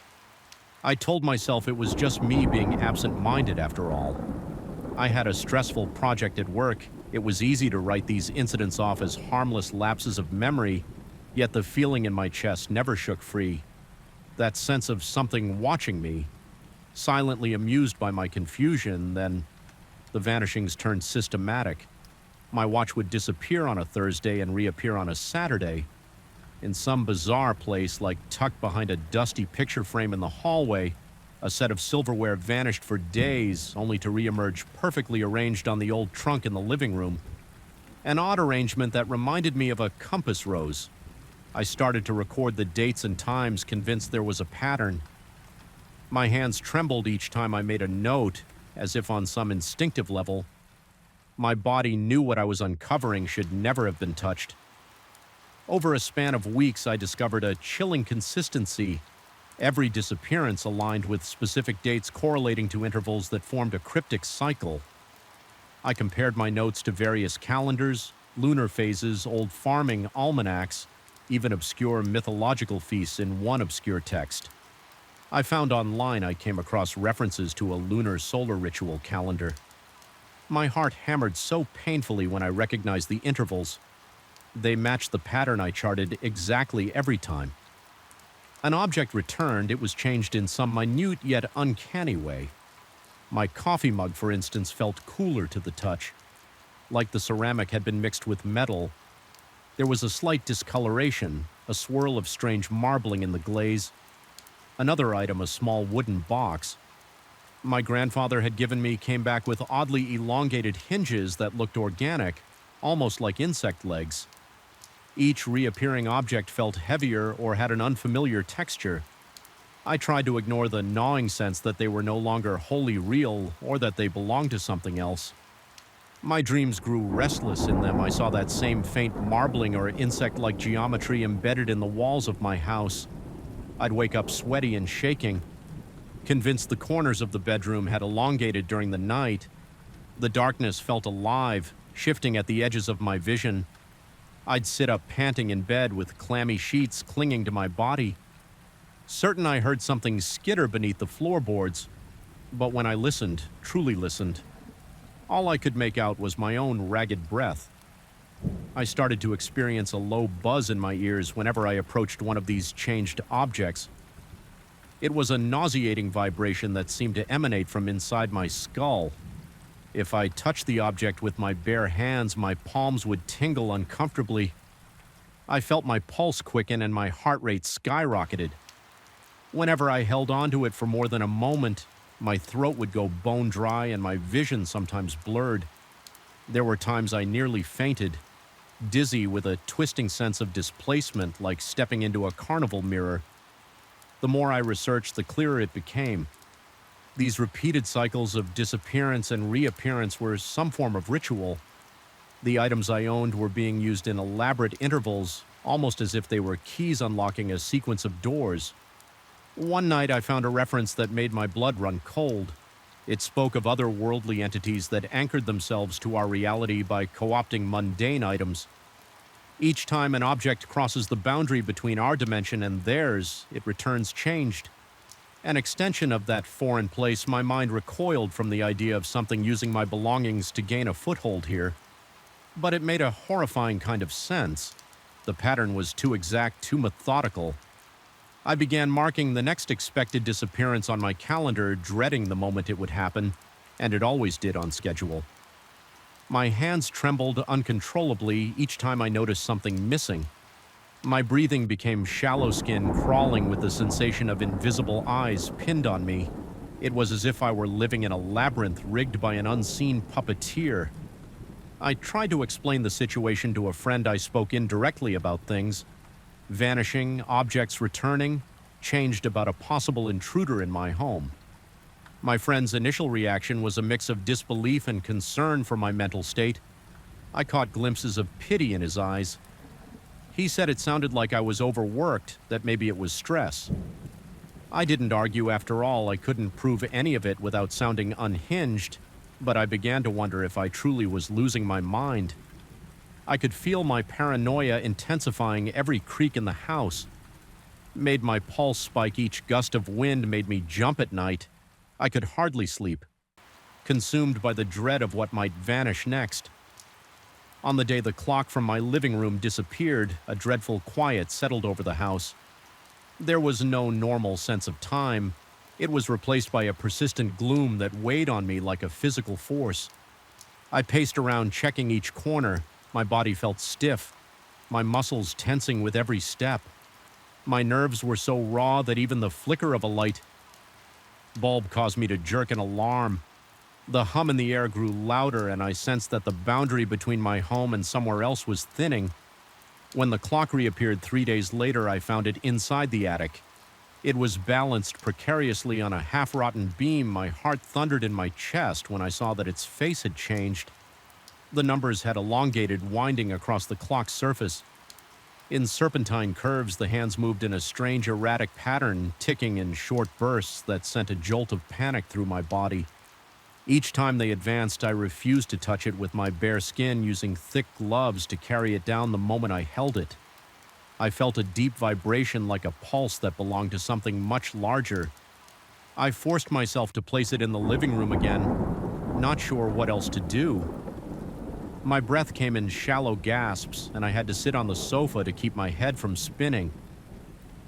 S1: I told myself it was just me being absent-minded after all. I had a stressful project at work. It was easy to write these incidents off as harmless lapses of memory, yet the feeling in my chest never shook free. That sense of something watching me, silently amused by my confusion. Then the vanishings turned systematic. My watch would disappear on a Thursday and reappear on a Saturday, in some bizarre place, like tucked behind a dusty picture frame in the hallway. A set of silverware vanished for days, only to reemerge perfectly arranged on the old trunk in the living room. An odd arrangement that reminded me of a compass rose. I started to record the dates and times, convinced there was a pattern. My hands trembled each time I made a note, as if on some instinctive level. My body knew what I was uncovering should never have been touched. Over a span of weeks, I discovered a chilling consistency. Every disappearance aligned with specific dates correlating to intervals that formed a cryptic cycle. I compared my notes to various calendars, lunar phases, old farming almanacs, even obscure mythological feasts in one obscure text. I found online I came across references to a lunar solar ritual calendar. My heart hammered so painfully when I recognized the intervals. They matched the pattern I charted exactly every time. An object returned, it was changed in some minute yet uncanny way. My coffee mug, for instance, felt cooler to the touch, like the ceramic had been mixed with metal. There was a slight discoloration, a swirl of strange marbling in the glaze. Another item, a small wooden box my grandfather had given me, came back with oddly elongated hinges that looked organic, almost like insect legs. Each reappearing object felt heavier or had an unfamiliar texture. I tried to ignore the gnawing sense that they were no longer wholly real or that they belonged to something else. My dreams grew restless in them. I saw that same faint marbling or insect-like geometry embedded in the walls of my house. I'd wake up sweaty and shaking, convinced the corners of the bedroom had elongated during the night. The darkness felt alive, shifting at the edges of my vision. I'd sit up panting in bed with clammy sheets clinging to my body, certain I heard something skitter beneath the floorboards. But when I listened, truly listened, all I could make out was my own ragged breath. I started to experience a low buzz in my ears whenever I approached one of these changed objects. It was a nauseating vibration that seemed to emanate from inside my skull. If I touched the object with my bare hands, my palms would tingle uncomfortably. I felt my pulse quicken and my heart rate skyrocketed. Whenever I held onto it for more than a moment, my throat would go bone dry and my vision sometimes blurred. There were times I nearly fainted, dizzy with a twisting sense of displacement, like stepping into a carnival mirror. The more I researched, the clearer it became. These repeated cycles of disappearance and reappearance were some form of ritual. The items I owned were being used in elaborate intervals, almost as if they were keys unlocking a sequence of doors. One night I found a reference that made my blood run cold. It spoke of otherworldly entities that anchored themselves to our reality by co-opting mundane items. Each time an object crosses the boundary between our dimension and theirs, it returns changed. An extension of that foreign place, my mind recoiled from the idea of something using my belongings to gain a foothold here. But it made a horrifying kind of sense. The pattern was too exact, too methodical. I began marking the next expected disappearance on my calendar, dreading the moment it would happen, and it always did on schedule. My hands trembled uncontrollably each time I noticed something missing. My breathing became shallow skin crawling with the sensation of invisible eyes pinned on me. It was as if I were living in a labyrinth rigged by an unseen puppeteer. I tried to explain the situation to a friend I spoke indirectly about things. Vanishing, objects returning, changed about a possible intruder in my home. My friend's initial reaction was a mix of disbelief and concern for my mental state. I caught glimpses of pity in his eyes. He said it sounded like I was overworked, that maybe it was stress. I didn't argue after all. I couldn't prove any of it without sounding unhinged, but I began to wonder if I truly was losing my mind. I could feel my paranoia intensifying every creak in the house. Made my pulse spike. Each gust of wind made me jump at night. I could hardly sleep, consumed by the dread of what might vanish next. On the day the clock from my living room disappeared, a dreadful quiet settled over the house. There was no normal sense of time. It was replaced by a persistent gloom that weighed on me like a physical force. I paced around, checking each corner. My body felt stiff, my muscles tensing with every step. My nerves were so raw that even the flicker of a light bulb caused me to jerk in alarm. The hum in the air grew louder, and I sensed that the boundary between my home and somewhere else was thinning. When the clock reappeared 3 days later, I found it inside the attic. It was balanced precariously on a half-rotten beam. My heart thundered in my chest when I saw that its face had changed. The numbers had elongated, winding across the clock's surface. In serpentine curves, the hands moved in a strange, erratic pattern, ticking in short bursts that sent a jolt of panic through my body. Each time they advanced, I refused to touch it with my bare skin, using thick gloves to carry it down the moment I held it. I felt a deep vibration like a pulse that belonged to something much larger. I forced myself to place it in the living room again, not sure what else to do. My breath came in shallow gasps, and I had to sit on the sofa to keep my head from spinning.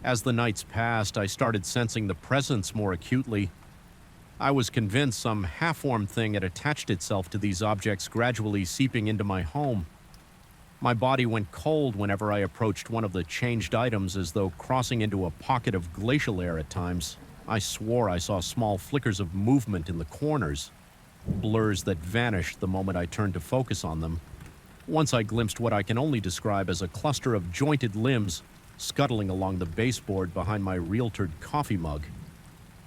S1: As the nights passed, I started sensing the presence more acutely. I was convinced some half-formed thing had attached itself to these objects, gradually seeping into my home. My body went cold whenever I approached one of the changed items, as though crossing into a pocket of glacial air at times. I swore I saw small flickers of movement in the corners, blurs that vanished the moment I turned to focus on them. Once I glimpsed what I can only describe as a cluster of jointed limbs scuttling along the baseboard behind my realtored coffee mug.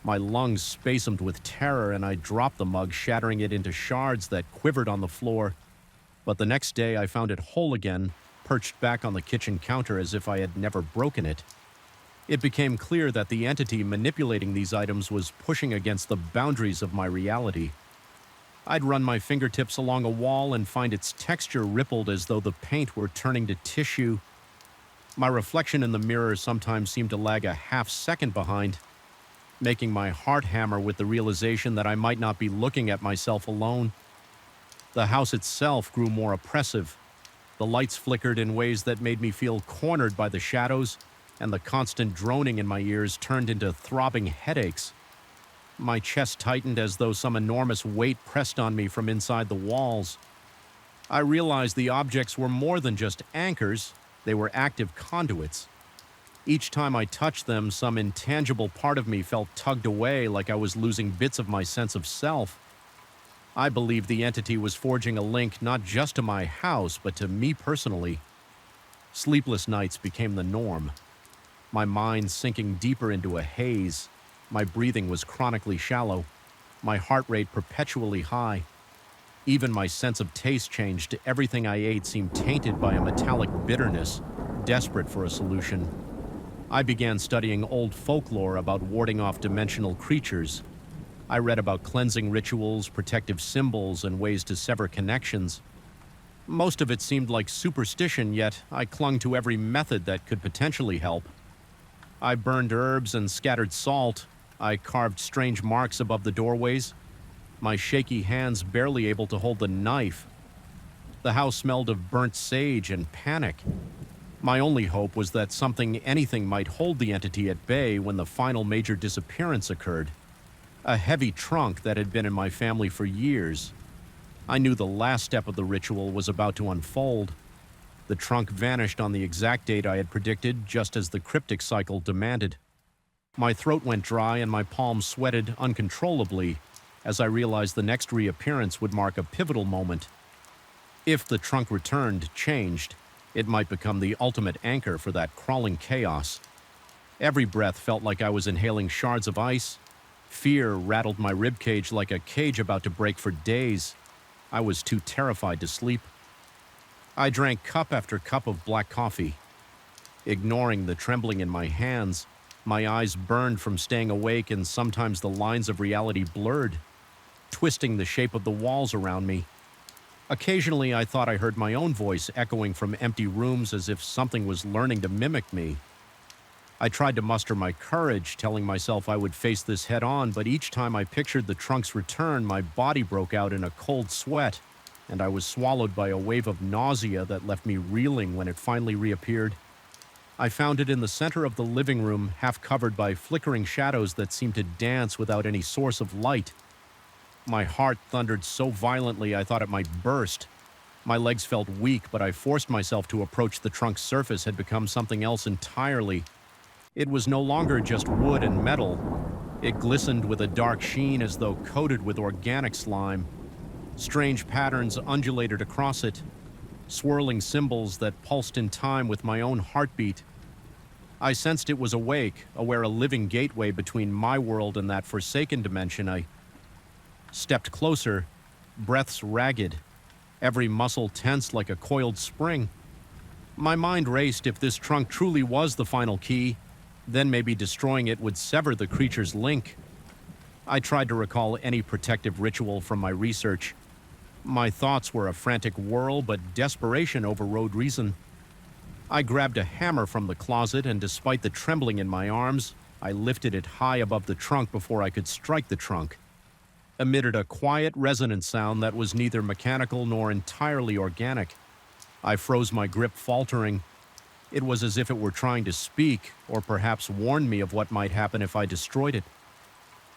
S1: My lungs spasmed with terror, and I dropped the mug, shattering it into shards that quivered on the floor. But the next day I found it whole again, perched back on the kitchen counter as if I had never broken it. It became clear that the entity manipulating these items was pushing against the boundaries of my reality. I'd run my fingertips along a wall and find its texture rippled as though the paint were turning to tissue. My reflection in the mirror sometimes seemed to lag a half-second behind, making my heart hammer with the realization that I might not be looking at myself alone. The house itself grew more oppressive. The lights flickered in ways that made me feel cornered by the shadows, and the constant droning in my ears turned into throbbing headaches. My chest tightened as though some enormous weight pressed on me from inside the walls. I realized the objects were more than just anchors. They were active conduits. Each time I touched them, some intangible part of me felt tugged away, like I was losing bits of my sense of self. I believed the entity was forging a link not just to my house, but to me personally. Sleepless nights became the norm, my mind sinking deeper into a haze. My breathing was chronically shallow, my heart rate perpetually high. Even my sense of taste changed. Everything I ate seemed tainted by a metallic bitterness, desperate for a solution. I began studying old folklore about warding off dimensional creatures. I read about cleansing rituals, protective symbols, and ways to sever connections. Most of it seemed like superstition, yet I clung to every method that could potentially help. I burned herbs and scattered salt. I carved strange marks above the doorways, my shaky hands barely able to hold the knife. The house smelled of burnt sage and panic. My only hope was that anything might hold the entity at bay when the final major disappearance occurred. A heavy trunk that had been in my family for years. I knew the last step of the ritual was about to unfold. The trunk vanished on the exact date I had predicted, just as the cryptic cycle demanded. My throat went dry and my palms sweated uncontrollably as I realized the next reappearance would mark a pivotal moment. If the trunk returned, changed, it might become the ultimate anchor for that crawling chaos. Every breath felt like I was inhaling shards of ice. Fear rattled my ribcage like a cage about to break for days. I was too terrified to sleep. I drank cup after cup of black coffee. Ignoring the trembling in my hands, my eyes burned from staying awake and sometimes the lines of reality blurred, twisting the shape of the walls around me. Occasionally, I thought I heard my own voice echoing from empty rooms as if something was learning to mimic me. I tried to muster my courage, telling myself I would face this head on, but each time I pictured the trunk's return, my body broke out in a cold sweat, and I was swallowed by a wave of nausea that left me reeling when it finally reappeared. I found it in the center of the living room, half covered by flickering shadows that seemed to dance without any source of light. My heart thundered so violently I thought it might burst. My legs felt weak, but I forced myself to approach the trunk's surface had become something else entirely. It was no longer just wood and metal. It glistened with a dark sheen as though coated with organic slime. Strange patterns undulated across it, swirling symbols that pulsed in time with my own heartbeat. I sensed it was awake, aware a living gateway between my world and that forsaken dimension. I stepped closer, breaths ragged, every muscle tense like a coiled spring. My mind raced. If this trunk truly was the final key, then maybe destroying it would sever the creature's link. I tried to recall any protective ritual from my research. My thoughts were a frantic whirl, but desperation overrode reason. I grabbed a hammer from the closet, and despite the trembling in my arms, I lifted it high above the trunk before I could strike the trunk. Emitted a quiet, resonant sound that was neither mechanical nor entirely organic. I froze my grip, faltering. It was as if it were trying to speak, or perhaps warn me of what might happen if I destroyed it.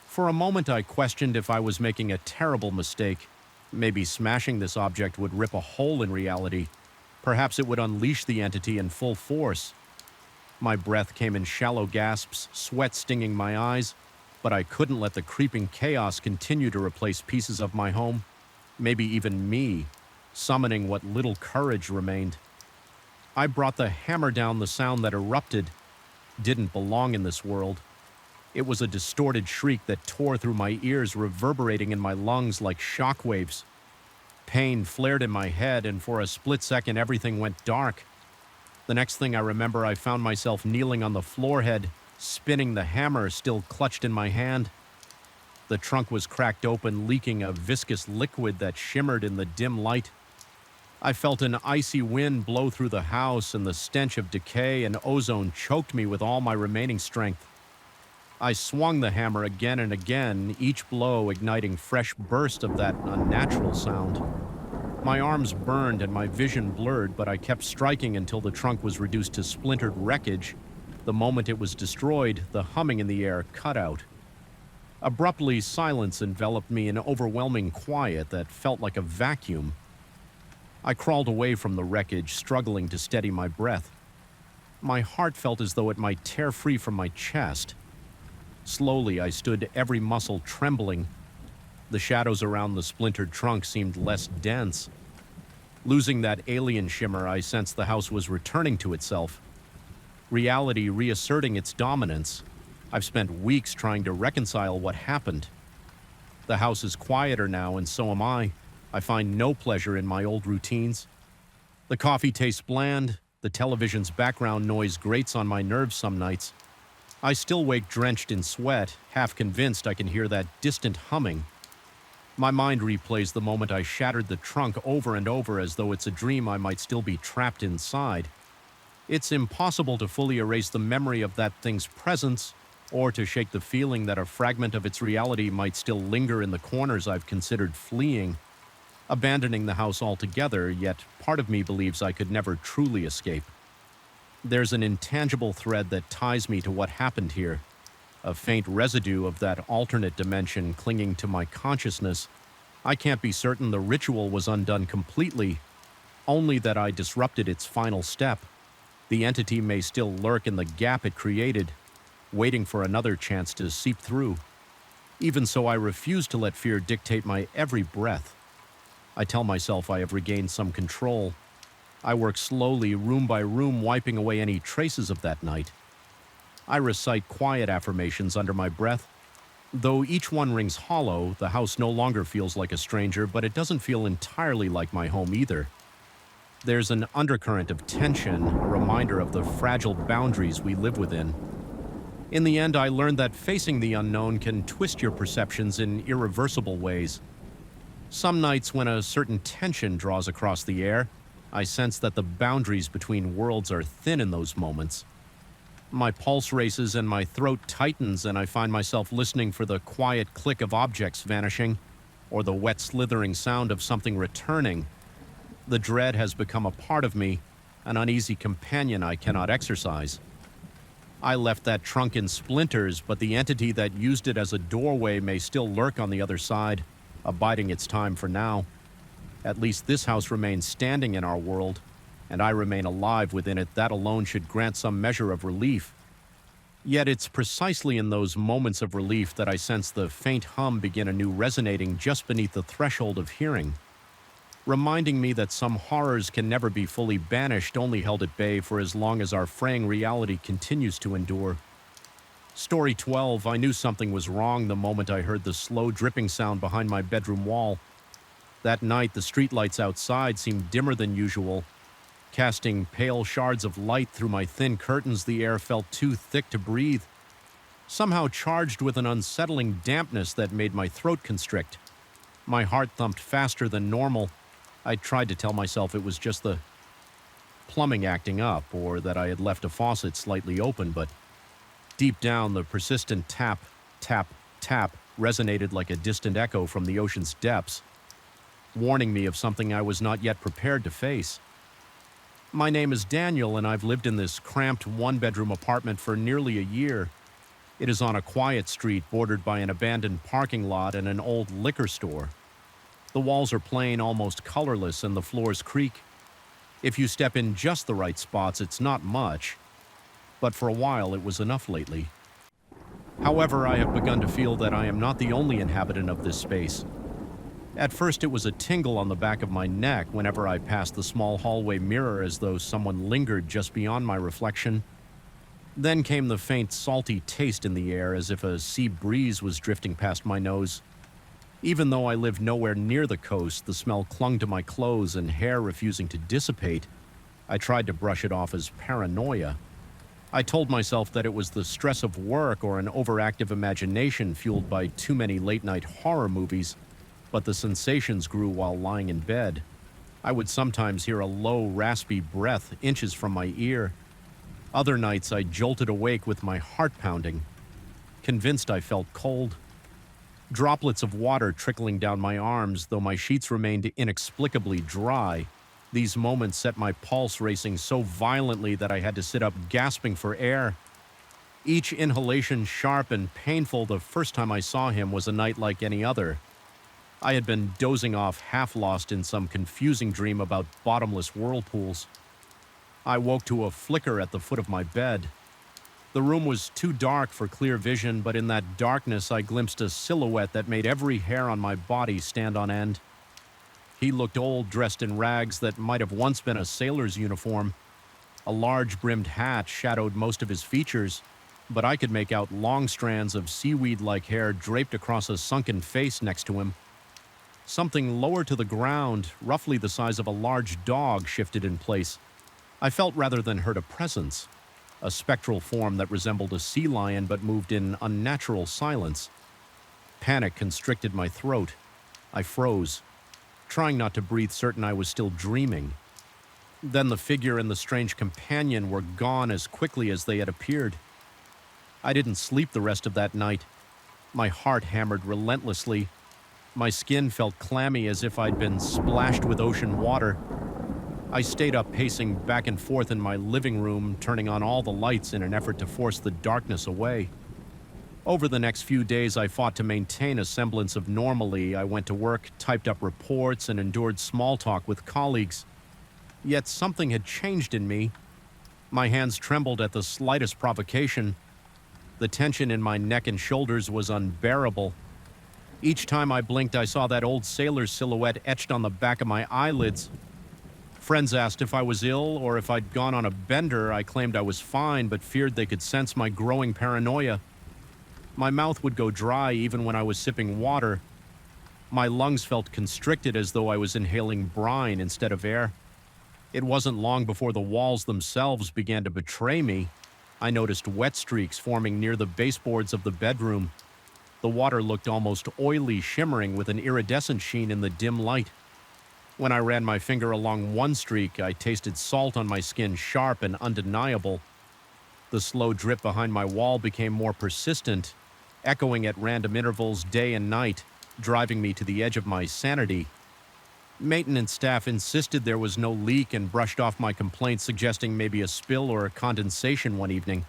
S1: For a moment I questioned if I was making a terrible mistake. Maybe smashing this object would rip a hole in reality. Perhaps it would unleash the entity in full force. My breath came in shallow gasps, sweat stinging my eyes, but I couldn't let the creeping chaos continue to replace pieces of my home, maybe even me, summoning what little courage remained. I brought the hammer down. The sound that erupted didn't belong in this world. It was a distorted shriek that tore through my ears, reverberating in my lungs like shockwaves. Pain flared in my head, and for a split second everything went dark. The next thing I remember, I found myself kneeling on the floorhead, spinning the hammer still clutched in my hand. The trunk was cracked open, leaking a viscous liquid that shimmered in the dim light. I felt an icy wind blow through the house, and the stench of decay and ozone choked me with all my remaining strength. I swung the hammer again and again, each blow igniting fresh bursts of that unnatural sound. My arms burned and my vision blurred, but I kept striking until the trunk was reduced to splintered wreckage. The moment it was destroyed, the humming in the air cut out. Abruptly, silence enveloped me in overwhelming quiet that felt like a vacuum. I crawled away from the wreckage, struggling to steady my breath. My heart felt as though it might tear free from my chest. Slowly, I stood, every muscle trembling. The shadows around the splintered trunk seemed less dense. Losing that alien shimmer, I sensed the house was returning to itself. Reality reasserting its dominance. I've spent weeks trying to reconcile what happened. The house is quieter now, and so am I. I find no pleasure in my old routines. The coffee tastes bland. The television's background noise grates on my nerves some nights. I still wake drenched in sweat, half convinced I can hear that distant humming. My mind replays the moment I shattered the trunk over and over as though it's a dream I might still be trapped inside. It's impossible to fully erase the memory of that thing's presence, or to shake the feeling that a fragment of its reality might still linger in the corners I've considered fleeing. Abandoning the house altogether, yet part of me believes I could never truly escape. There's an intangible thread that ties me to what happened here, a faint residue of that alternate dimension clinging to my consciousness. I can't be certain the ritual was undone completely, only that I disrupted its final step. The entity may still lurk in the gap it created, waiting for another chance to seep through. Even so, I refuse to let fear dictate my every breath. I tell myself I have regained some control. I work slowly, room by room, wiping away any traces of that night. I recite quiet affirmations under my breath. Though each one rings hollow, the house no longer feels like a stranger, but it doesn't feel entirely like my home either. There's an undercurrent of tension, a reminder of the fragile boundaries we live within. In the end, I learned that facing the unknown can twist your perceptions in irreversible ways. Some nights, when a certain tension draws across the air, I sense that the boundaries between worlds are thin in those moments. My pulse races and my throat tightens, and I find myself listening for the quiet click of objects vanishing or the wet slithering sound of something returning. The dread has become a part of me, an uneasy companion I cannot exercise. I left that trunk in splinters, but the entity that used it as a doorway may still lurk on the other side, abiding its time for now. At least this house remains standing in our world, and I remain alive within it. That alone should grant some measure of relief. Yet it's precisely in those moments of relief that I sense the faint hum begin anew resonating just beneath the threshold of hearing, reminding me that some horrors can never be fully banished, only held at bay for as long as our fraying reality continues to endure. Story 12, I knew something was wrong the moment I heard the slow dripping sound behind my bedroom wall. That night, the streetlights outside seemed dimmer than usual. Casting pale shards of light through my thin curtains, the air felt too thick to breathe, somehow charged with an unsettling dampness that made my throat constrict. My heart thumped faster than normal. I tried to tell myself it was just the plumbing acting up, or that I had left a faucet slightly open, but deep down, the persistent tap, tap, tap resonated like a distant echo from the ocean's depths, warning me of something I was not yet prepared to face. My name is Daniel, and I've lived in this cramped one-bedroom apartment for nearly a year. It is on a quiet street bordered by an abandoned parking lot and an old liquor store. The walls are plain, almost colorless, and the floors creak. If you step in just the right spots, it's not much, but for a while it was enough lately. However, I have begun to feel that I am not the only inhabitant of this space. At first, it was a tingle on the back of my neck whenever I passed the small hallway mirror, as though someone lingered just beyond my reflection. Then came the faint, salty taste in the air, as if a sea breeze was drifting past my nose. Even though I lived nowhere near the coast, the smell clung to my clothes and hair, refusing to dissipate. I tried to brush it off as paranoia. I told myself that it was the stress of work or an overactive imagination fueled by too many late-night horror movies, but the sensations grew while lying in bed. I would sometimes hear a low, raspy breath inches from my ear. Other nights I jolted awake with my heart pounding, convinced I felt cold. Droplets of water trickling down my arms, though my sheets remained inexplicably dry. These moments set my pulse racing so violently that I had to sit up gasping for air. Each inhalation sharp and painful. The first time I saw him was a night like any other. I had been dozing off, half lost in some confusing dream about bottomless whirlpools. I woke to a flicker at the foot of my bed. The room was too dark for clear vision, but in that darkness I glimpsed a silhouette that made every hair on my body stand on end. He looked old, dressed in rags that might have once been a sailor's uniform. A large-brimmed hat shadowed most of his features, but I could make out long strands of seaweed-like hair draped across a sunken face next to him. Something lower to the ground, roughly the size of a large dog, shifted in place. I felt rather than heard a presence, a spectral form that resembled a sea lion but moved in unnatural silence. Panic constricted my throat. I froze, trying not to breathe, certain I was still dreaming. Then the figure and the strange companion were gone as quickly as they had appeared. I didn't sleep the rest of that night. My heart hammered relentlessly. My skin felt clammy, as if I'd been splashed with ocean water. I stayed up pacing back and forth in my living room, turning on all the lights in an effort to force the darkness away. Over the next few days, I fought to maintain a semblance of normalcy. I went to work, typed up reports, and endured small talk with colleagues. Yet something had changed in me. My hands trembled at the slightest provocation. The tension in my neck and shoulders was unbearable. Each time I blinked, I saw that old sailor's silhouette etched on the back of my eyelids. Friends asked if I was ill or if I'd gone on a bender. I claimed I was fine, but feared they could sense my growing paranoia. My mouth would go dry even when I was sipping water. My lungs felt constricted, as though I was inhaling brine instead of air. It wasn't long before the walls themselves began to betray me. I noticed wet streaks forming near the baseboards of the bedroom. The water looked almost oily, shimmering with an iridescent sheen in the dim light. When I ran my finger along one streak, I tasted salt on my skin, sharp and undeniable. The slow drip behind my wall became more persistent, echoing at random intervals day and night, driving me to the edge of my sanity. Maintenance staff insisted there was no leak and brushed off my complaints, suggesting maybe a spill or a condensation one evening.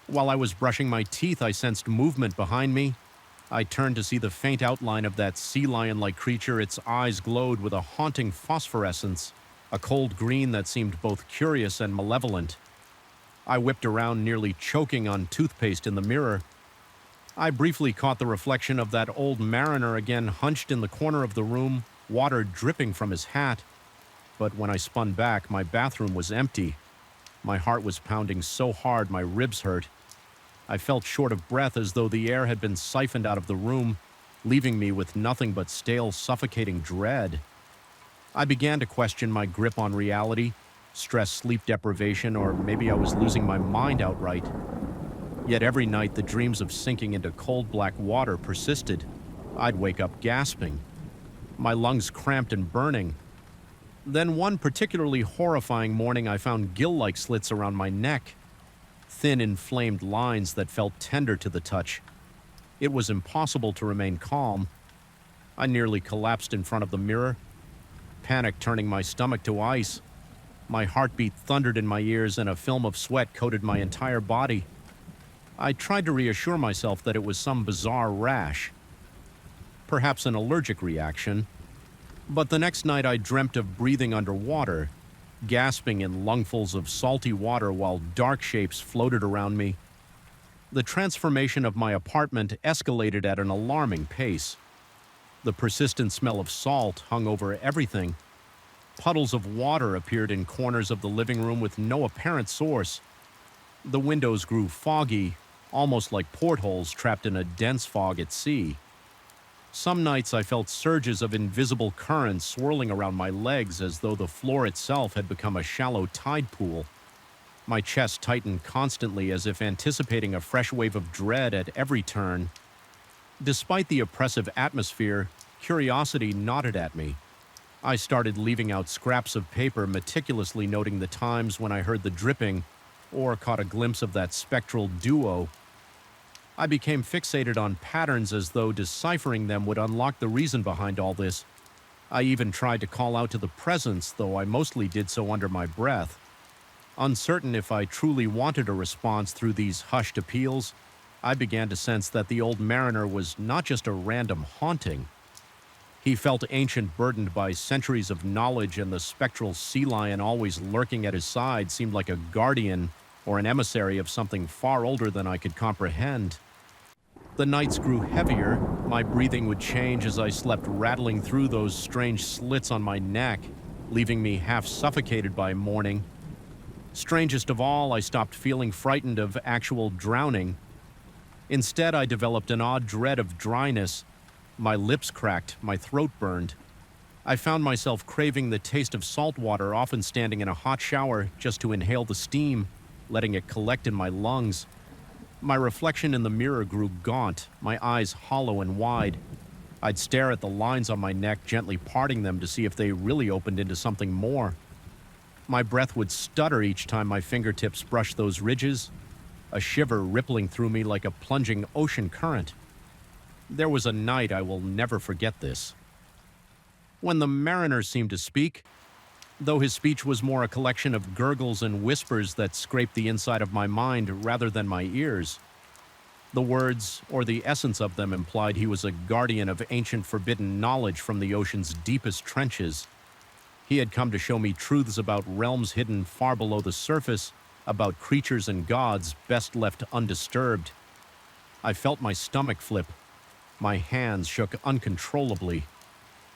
S1: While I was brushing my teeth, I sensed movement behind me. I turned to see the faint outline of that sea lion-like creature. Its eyes glowed with a haunting phosphorescence, a cold green that seemed both curious and malevolent. I whipped around, nearly choking on toothpaste in the mirror. I briefly caught the reflection of that old mariner again, hunched in the corner of the room, water dripping from his hat. But when I spun back, my bathroom was empty. My heart was pounding so hard my ribs hurt. I felt short of breath, as though the air had been siphoned out of the room, leaving me with nothing but stale, suffocating dread. I began to question my grip on reality, stress, sleep deprivation, or maybe I was losing my mind outright. Yet every night the dreams of sinking into cold black water persisted. I'd wake up gasping, my lungs cramped and burning. Then one particularly horrifying morning, I found gill-like slits around my neck, thin, inflamed lines that felt tender to the touch. It was impossible to remain calm. I nearly collapsed in front of the mirror, panic turning my stomach to ice. My heartbeat thundered in my ears, and a film of sweat coated my entire body. I tried to reassure myself that it was some bizarre rash, perhaps an allergic reaction. But the next night I dreamt of breathing underwater, gasping in lungfuls of salty water while dark shapes floated around me. The transformation of my apartment escalated at an alarming pace. The persistent smell of salt hung over everything. Puddles of water appeared in corners of the living room with no apparent source. The windows grew foggy, almost like portholes trapped in a dense fog at sea. Some nights I felt surges of invisible currents swirling around my legs, as though the floor itself had become a shallow tide pool. My chest tightened constantly, as if anticipating a fresh wave of dread at every turn. Despite the oppressive atmosphere, curiosity gnawed at me. I started leaving out scraps of paper, meticulously noting the times when I heard the dripping or caught a glimpse of that spectral duo. I became fixated on patterns, as though deciphering them would unlock the reason behind all this. I even tried to call out to the presence, though I mostly did so under my breath. Uncertain if I truly wanted a response through these hushed appeals, I began to sense that the old mariner was not just a random haunting. He felt ancient, burdened by centuries of knowledge, and the spectral sea lion always lurking at his side seemed like a guardian or an emissary of something far older than I could comprehend. The nights grew heavier. My breathing would change as I slept, rattling through those strange slits on my neck, leaving me half suffocated by morning. Strangest of all, I stopped feeling frightened of actual drowning. Instead, I developed an odd dread of dryness. My lips cracked, my throat burned. I found myself craving the taste of salt water, often standing in a hot shower just to inhale the steam, letting it collect in my lungs. My reflection in the mirror grew gaunt, my eyes hollow and wide. I'd stare at the lines on my neck, gently parting them to see if they really opened into something more. My breath would stutter each time my fingertips brushed those ridges, a shiver rippling through me like a plunging ocean current. There was a night I will never forget this. When the mariner seemed to speak, though his speech was more a collection of gurgles and whispers that scraped the inside of my mind rather than my ears. The words, or the essence of them, implied he was a guardian of ancient forbidden knowledge from the ocean's deepest trenches. He had come to show me truths about realms hidden far below the surface, about creatures and gods best left undisturbed. I felt my stomach flip. My hands shook uncontrollably.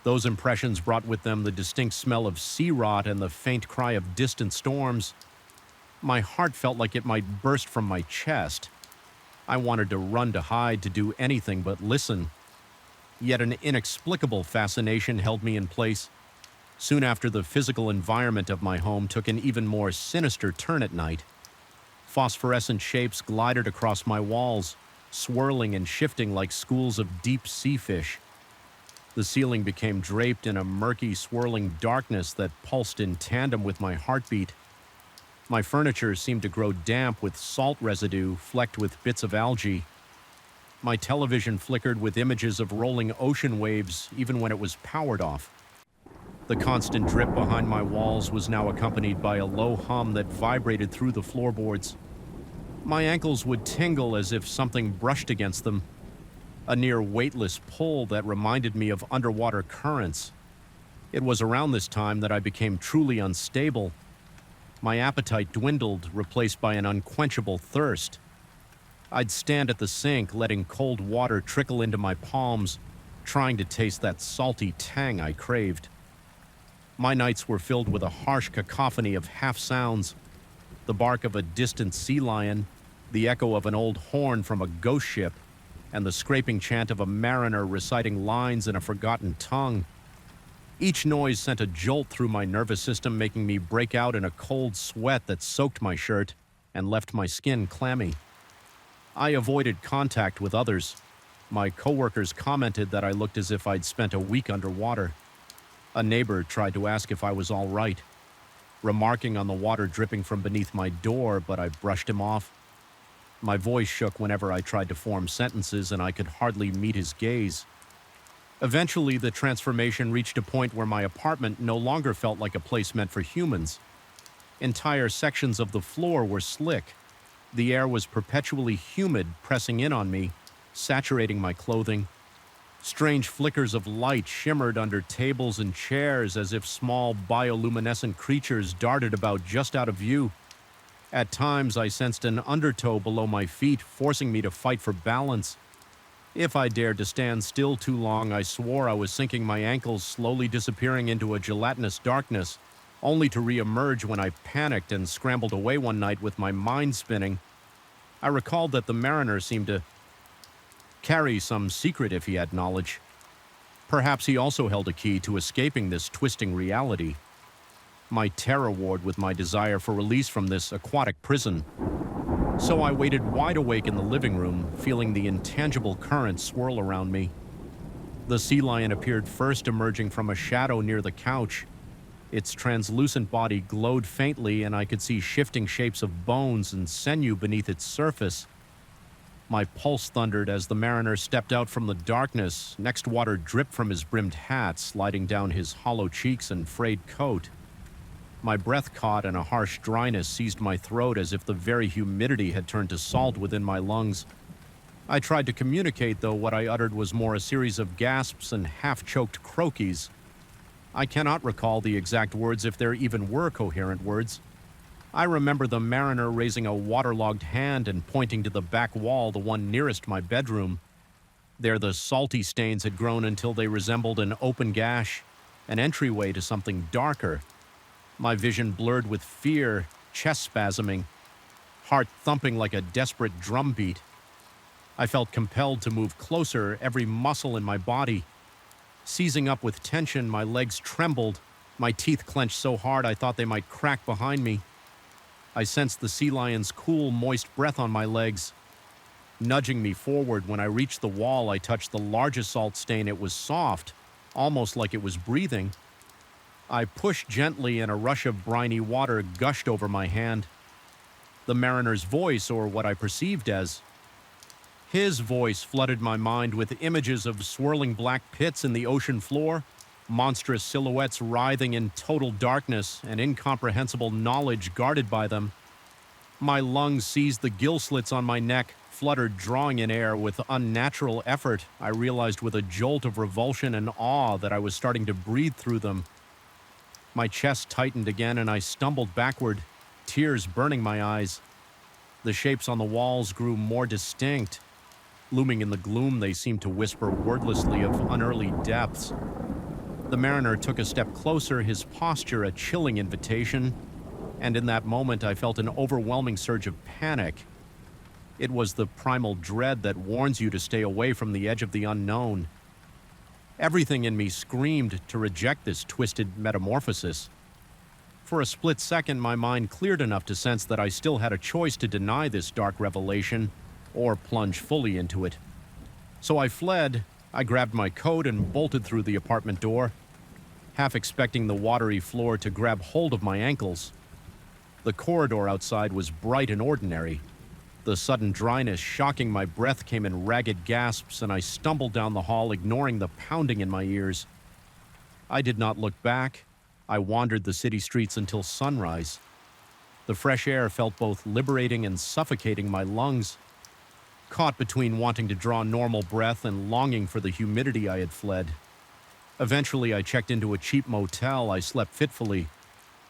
S1: Those impressions brought with them the distinct smell of sea rot and the faint cry of distant storms. My heart felt like it might burst from my chest. I wanted to run, to hide, to do anything but listen. Yet an inexplicable fascination held me in place. Soon after, the physical environment of my home took an even more sinister turn at night. Phosphorescent shapes glided across my walls, swirling and shifting like schools of deep sea fish. The ceiling became draped in a murky, swirling darkness that pulsed in tandem with my heartbeat. My furniture seemed to grow damp with salt residue flecked with bits of algae. My television flickered with images of rolling ocean waves even when it was powered off. The constant drip behind my walls was now accompanied by a low hum that vibrated through the floorboards. My ankles would tingle as if something brushed against them, a near weightless pull that reminded me of underwater currents. It was around this time that I became truly unstable. My appetite dwindled, replaced by an unquenchable thirst. I'd stand at the sink, letting cold water trickle into my palms, trying to taste that salty tang I craved. My nights were filled with a harsh cacophony of half-sounds: the bark of a distant sea lion, the echo of an old horn from a ghost ship, and the scraping chant of a mariner reciting lines in a forgotten tongue. Each noise sent a jolt through my nervous system, making me break out in a cold sweat that soaked my shirt and left my skin clammy. I avoided contact with others. My coworkers commented that I looked as if I'd spent a week underwater. A neighbor tried to ask if I was all right, remarking on the water dripping from beneath my door, but I brushed him off. My voice shook whenever I tried to form sentences, and I could hardly meet his gaze. Eventually, the transformation reached a point where my apartment no longer felt like a place meant for humans. Entire sections of the floor were slick. The air was perpetually humid, pressing in on me, saturating my clothing. Strange flickers of light shimmered under tables and chairs as if small bioluminescent creatures darted about just out of view. At times, I sensed an undertow below my feet, forcing me to fight for balance. If I dared to stand still too long, I swore I was sinking, my ankles slowly disappearing into a gelatinous darkness, only to re-emerge when I panicked and scrambled away one night with my mind spinning. I recalled that the mariner seemed to carry some secret if he had knowledge. Perhaps he also held a key to escaping this twisting reality. My terror warred with my desire for release from this aquatic prison. So I waited wide awake in the living room, feeling the intangible current swirl around me. The sea lion appeared first, emerging from a shadow near the couch. Its translucent body glowed faintly, and I could see shifting shapes of bones and sinew beneath its surface. My pulse thundered as the mariner stepped out from the darkness. Next, water dripped from his brimmed hat, sliding down his hollow cheeks and frayed coat. My breath caught, and a harsh dryness seized my throat as if the very humidity had turned to salt within my lungs. I tried to communicate, though what I uttered was more a series of gasps and half-choked croakies. I cannot recall the exact words, if there even were coherent words. I remember the mariner raising a waterlogged hand and pointing to the back wall, the one nearest my bedroom. There, the salty stains had grown until they resembled an open gash, an entryway to something darker. My vision blurred with fear, chest spasming, heart thumping like a desperate drumbeat. I felt compelled to move closer, every muscle in my body. Seizing up with tension, my legs trembled, my teeth clenched so hard I thought they might crack behind me. I sensed the sea lion's cool, moist breath on my legs. Nudging me forward, when I reached the wall, I touched the largest salt stain. It was soft, almost like it was breathing. I pushed gently, and a rush of briny water gushed over my hand. The mariner's voice, or what I perceived as his voice, flooded my mind with images of swirling black pits in the ocean floor, monstrous silhouettes writhing in total darkness, and incomprehensible knowledge guarded by them. My lungs seized the gill slits on my neck, fluttered, drawing in air with unnatural effort. I realized with a jolt of revulsion and awe that I was starting to breathe through them. My chest tightened again, and I stumbled backward, tears burning my eyes. The shapes on the walls grew more distinct. Looming in the gloom, they seemed to whisper wordlessly of unearthly depths. The mariner took a step closer, his posture a chilling invitation, and in that moment I felt an overwhelming surge of panic. It was the primal dread that warns you to stay away from the edge of the unknown. Everything in me screamed to reject this twisted metamorphosis. For a split second, my mind cleared enough to sense that I still had a choice to deny this dark revelation or plunge fully into it. So I fled. I grabbed my coat and bolted through the apartment door, half expecting the watery floor to grab hold of my ankles. The corridor outside was bright and ordinary. The sudden dryness shocking my breath came in ragged gasps, and I stumbled down the hall, ignoring the pounding in my ears. I did not look back. I wandered the city streets until sunrise. The fresh air felt both liberating and suffocating my lungs. Caught between wanting to draw normal breath and longing for the humidity I had fled. Eventually, I checked into a cheap motel. I slept fitfully,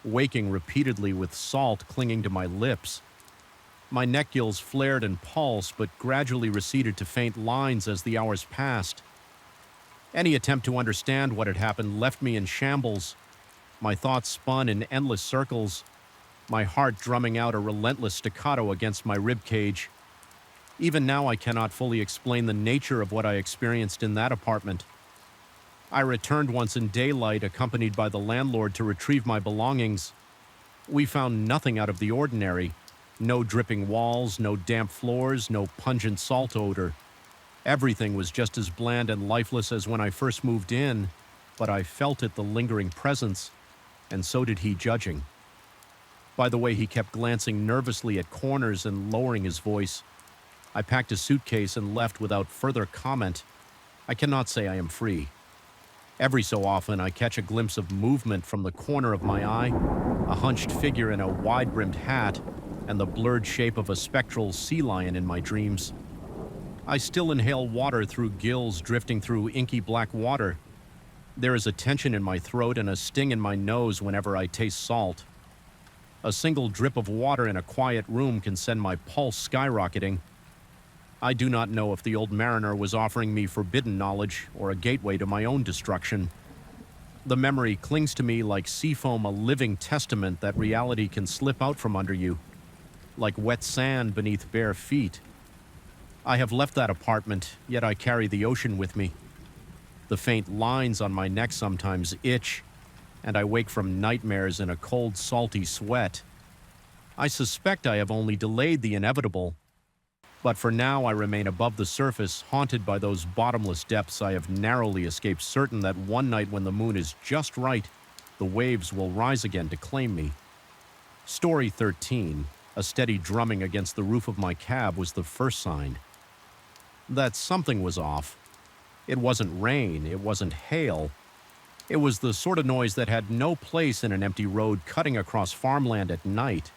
S1: waking repeatedly with salt clinging to my lips. My neck gills flared and pulsed, but gradually receded to faint lines as the hours passed. Any attempt to understand what had happened left me in shambles. My thoughts spun in endless circles, my heart drumming out a relentless staccato against my ribcage. Even now, I cannot fully explain the nature of what I experienced in that apartment. I returned once in daylight, accompanied by the landlord, to retrieve my belongings. We found nothing out of the ordinary. No dripping walls, no damp floors, no pungent salt odor. Everything was just as bland and lifeless as when I first moved in, but I felt the lingering presence, and so did he, judging. By the way he kept glancing nervously at corners and lowering his voice. I packed a suitcase and left without further comment. I cannot say I am free. Every so often, I catch a glimpse of movement from the corner of my eye, a hunched figure in a wide-brimmed hat, and the blurred shape of a spectral sea lion in my dreams. I still inhale water through gills drifting through inky black water. There is a tension in my throat and a sting in my nose whenever I taste salt. A single drip of water in a quiet room can send my pulse skyrocketing. I do not know if the old mariner was offering me forbidden knowledge or a gateway to my own destruction. The memory clings to me like sea foam, a living testament that reality can slip out from under you, like wet sand beneath bare feet. I have left that apartment, yet I carry the ocean with me. The faint lines on my neck sometimes itch, and I wake from nightmares in a cold, salty sweat. I suspect I have only delayed the inevitable. But for now, I remain above the surface, haunted by those bottomless depths. I have narrowly escaped, certain that one night when the moon is just right, the waves will rise again to claim me. Story 13, a steady drumming against the roof of my cab, was the first sign that something was off. It wasn't rain, it wasn't hail. It was the sort of noise that had no place in an empty road cutting across farmland at night.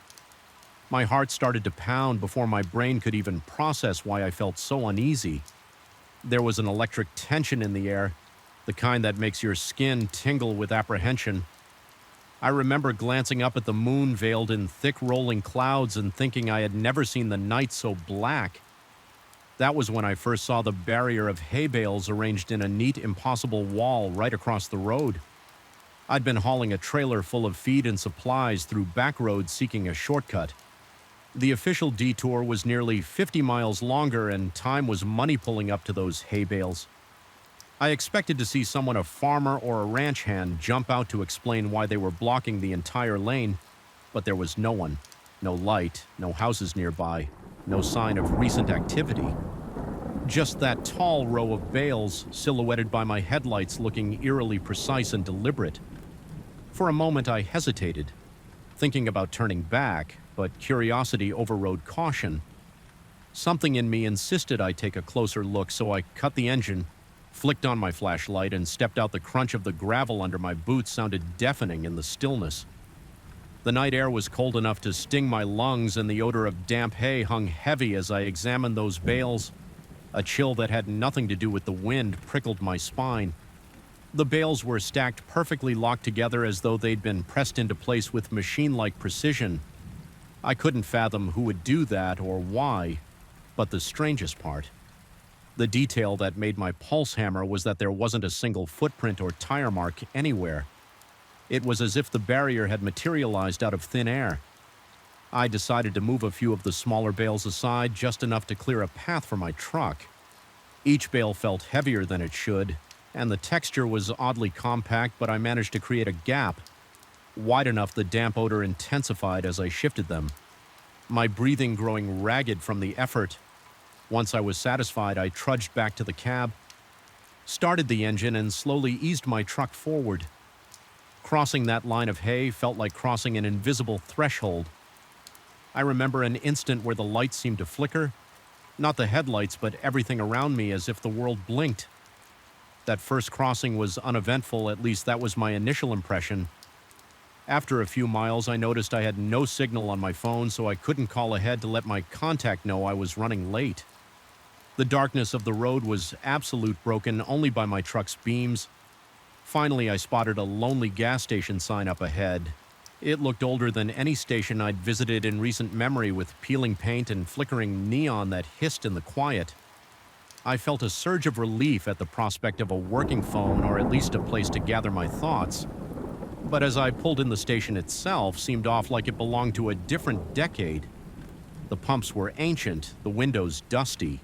S1: My heart started to pound before my brain could even process why I felt so uneasy. There was an electric tension in the air, the kind that makes your skin tingle with apprehension. I remember glancing up at the moon veiled in thick rolling clouds and thinking I had never seen the night so black. That was when I first saw the barrier of hay bales arranged in a neat, impossible wall right across the road. I'd been hauling a trailer full of feed and supplies through back roads seeking a shortcut. The official detour was nearly 50 miles longer, and time was money pulling up to those hay bales. I expected to see someone, a farmer or a ranch hand, jump out to explain why they were blocking the entire lane, but there was no one. No light, no houses nearby, no sign of recent activity. Just that tall row of bales, silhouetted by my headlights, looking eerily precise and deliberate. For a moment I hesitated, thinking about turning back, but curiosity overrode caution. Something in me insisted I take a closer look, so I cut the engine, flicked on my flashlight, and stepped out. The crunch of the gravel under my boots sounded deafening in the stillness. The night air was cold enough to sting my lungs, and the odor of damp hay hung heavy as I examined those bales. A chill that had nothing to do with the wind prickled my spine. The bales were stacked perfectly, locked together as though they'd been pressed into place with machine-like precision. I couldn't fathom who would do that or why, but the strangest part, the detail that made my pulse hammer, was that there wasn't a single footprint or tire mark anywhere. It was as if the barrier had materialized out of thin air. I decided to move a few of the smaller bales aside, just enough to clear a path for my truck. Each bale felt heavier than it should, and the texture was oddly compact, but I managed to create a gap wide enough the damp odor intensified as I shifted them, my breathing growing ragged from the effort. Once I was satisfied, I trudged back to the cab, started the engine, and slowly eased my truck forward. Crossing that line of hay felt like crossing an invisible threshold. I remember an instant where the lights seemed to flicker, not the headlights, but everything around me, as if the world blinked. That first crossing was uneventful, at least that was my initial impression. After a few miles, I noticed I had no signal on my phone, so I couldn't call ahead to let my contact know I was running late. The darkness of the road was absolute, broken only by my truck's beams. Finally, I spotted a lonely gas station sign up ahead. It looked older than any station I'd visited in recent memory, with peeling paint and flickering neon that hissed in the quiet. I felt a surge of relief at the prospect of a working phone, or at least a place to gather my thoughts. But as I pulled in, the station itself seemed off, like it belonged to a different decade. The pumps were ancient, the windows dusty.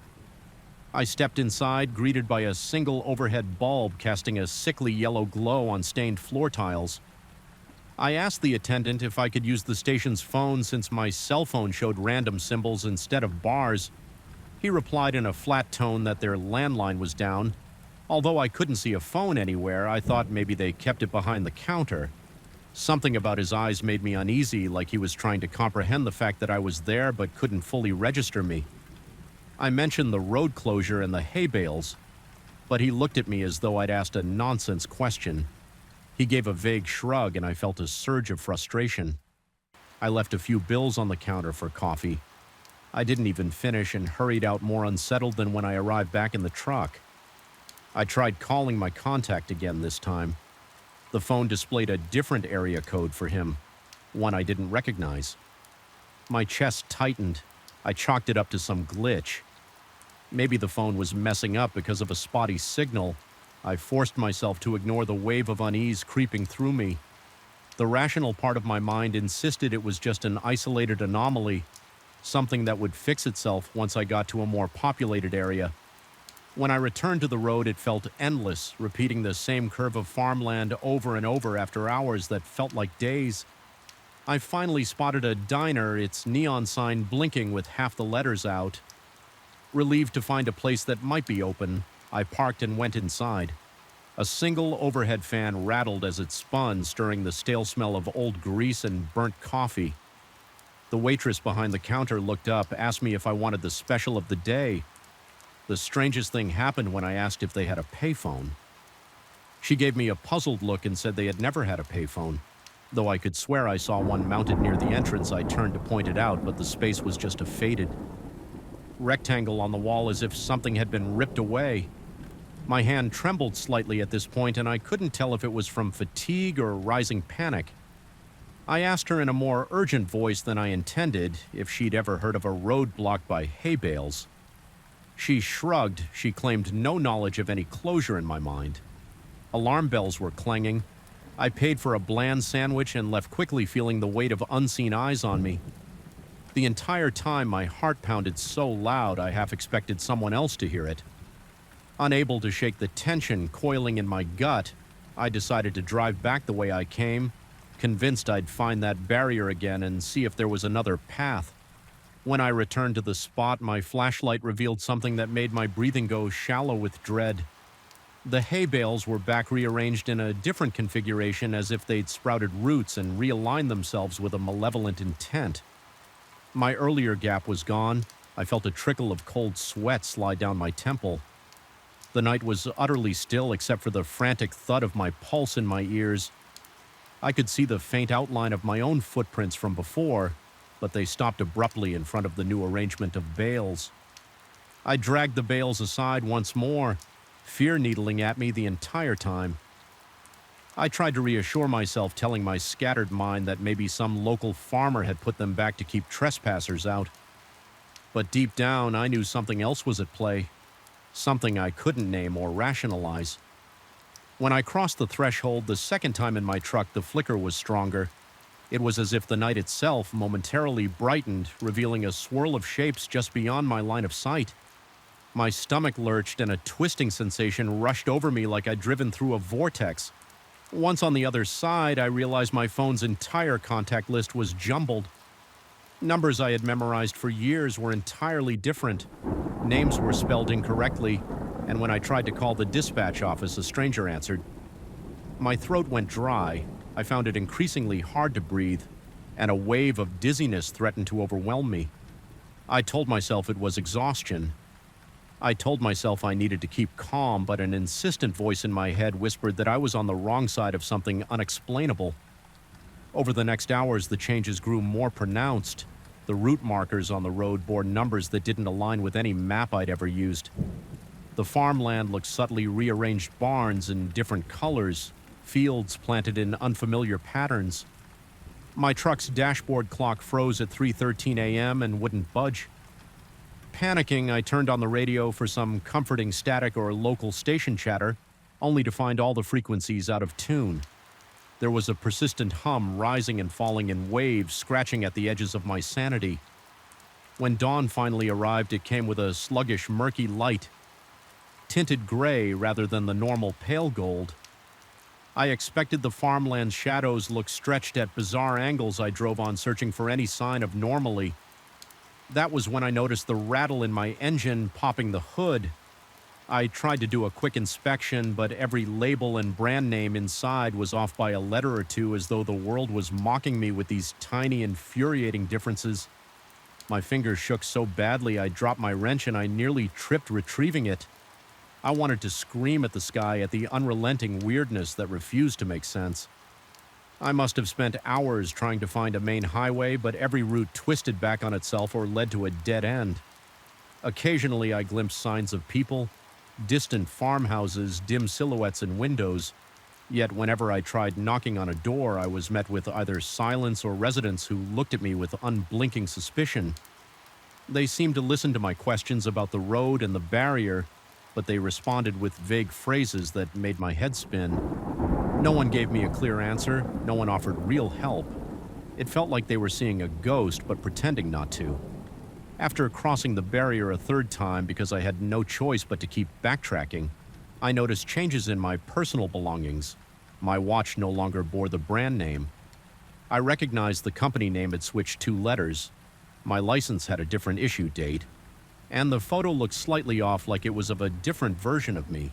S1: I stepped inside, greeted by a single overhead bulb casting a sickly yellow glow on stained floor tiles. I asked the attendant if I could use the station's phone since my cell phone showed random symbols instead of bars. He replied in a flat tone that their landline was down. Although I couldn't see a phone anywhere, I thought maybe they kept it behind the counter. Something about his eyes made me uneasy, like he was trying to comprehend the fact that I was there but couldn't fully register me. I mentioned the road closure and the hay bales, but he looked at me as though I'd asked a nonsense question. He gave a vague shrug, and I felt a surge of frustration. I left a few bills on the counter for coffee. I didn't even finish and hurried out, more unsettled than when I arrived back in the truck. I tried calling my contact again this time. The phone displayed a different area code for him, one I didn't recognize. My chest tightened. I chalked it up to some glitch. Maybe the phone was messing up because of a spotty signal. I forced myself to ignore the wave of unease creeping through me. The rational part of my mind insisted it was just an isolated anomaly, something that would fix itself once I got to a more populated area. When I returned to the road, it felt endless, repeating the same curve of farmland over and over after hours that felt like days. I finally spotted a diner, its neon sign blinking with half the letters out. Relieved to find a place that might be open, I parked and went inside. A single overhead fan rattled as it spun, stirring the stale smell of old grease and burnt coffee. The waitress behind the counter looked up, asked me if I wanted the special of the day. The strangest thing happened when I asked if they had a payphone. She gave me a puzzled look and said they had never had a payphone. Though I could swear I saw one mounted near the entrance, I turned to point it out, but the space was just a faded rectangle on the wall, as if something had been ripped away. My hand trembled slightly at this point, and I couldn't tell if it was from fatigue or rising panic. I asked her in a more urgent voice than I intended if she'd ever heard of a road blocked by hay bales. She shrugged. She claimed no knowledge of any closure in my mind. Alarm bells were clanging. I paid for a bland sandwich and left quickly, feeling the weight of unseen eyes on me. The entire time, my heart pounded so loud I half expected someone else to hear it. Unable to shake the tension coiling in my gut, I decided to drive back the way I came, convinced I'd find that barrier again and see if there was another path. When I returned to the spot, my flashlight revealed something that made my breathing go shallow with dread. The hay bales were back, rearranged in a different configuration, as if they'd sprouted roots and realigned themselves with a malevolent intent. My earlier gap was gone. I felt a trickle of cold sweat slide down my temple. The night was utterly still except for the frantic thud of my pulse in my ears. I could see the faint outline of my own footprints from before, but they stopped abruptly in front of the new arrangement of bales. I dragged the bales aside once more, fear needling at me the entire time. I tried to reassure myself, telling my scattered mind that maybe some local farmer had put them back to keep trespassers out. But deep down, I knew something else was at play, something I couldn't name or rationalize. When I crossed the threshold the second time in my truck, the flicker was stronger. It was as if the night itself momentarily brightened, revealing a swirl of shapes just beyond my line of sight. My stomach lurched and a twisting sensation rushed over me like I'd driven through a vortex. Once on the other side, I realized my phone's entire contact list was jumbled. Numbers I had memorized for years were entirely different. Names were spelled incorrectly, and when I tried to call the dispatch office, a stranger answered. My throat went dry. I found it increasingly hard to breathe, and a wave of dizziness threatened to overwhelm me. I told myself it was exhaustion. I told myself I needed to keep calm, but an insistent voice in my head whispered that I was on the wrong side of something unexplainable. Over the next hours, the changes grew more pronounced. The route markers on the road bore numbers that didn't align with any map I'd ever used. The farmland looked subtly rearranged barns in different colors, fields planted in unfamiliar patterns. My truck's dashboard clock froze at 3:13 a.m. and wouldn't budge. Panicking, I turned on the radio for some comforting static or local station chatter, only to find all the frequencies out of tune. There was a persistent hum rising and falling in waves, scratching at the edges of my sanity. When dawn finally arrived, it came with a sluggish, murky light, tinted gray rather than the normal pale gold. I expected the farmland's shadows looked stretched at bizarre angles I drove on, searching for any sign of normalcy. That was when I noticed the rattle in my engine popping the hood. I tried to do a quick inspection, but every label and brand name inside was off by a letter or two, as though the world was mocking me with these tiny, infuriating differences. My fingers shook so badly I dropped my wrench and I nearly tripped retrieving it. I wanted to scream at the sky at the unrelenting weirdness that refused to make sense. I must have spent hours trying to find a main highway, but every route twisted back on itself or led to a dead end. Occasionally, I glimpsed signs of people, distant farmhouses, dim silhouettes in windows. Yet whenever I tried knocking on a door, I was met with either silence or residents who looked at me with unblinking suspicion. They seemed to listen to my questions about the road and the barrier, but they responded with vague phrases that made my head spin. No one gave me a clear answer. No one offered real help. It felt like they were seeing a ghost, but pretending not to. After crossing the barrier a third time because I had no choice but to keep backtracking, I noticed changes in my personal belongings. My watch no longer bore the brand name. I recognized the company name had switched 2 letters. My license had a different issue date. And the photo looked slightly off, like it was of a different version of me.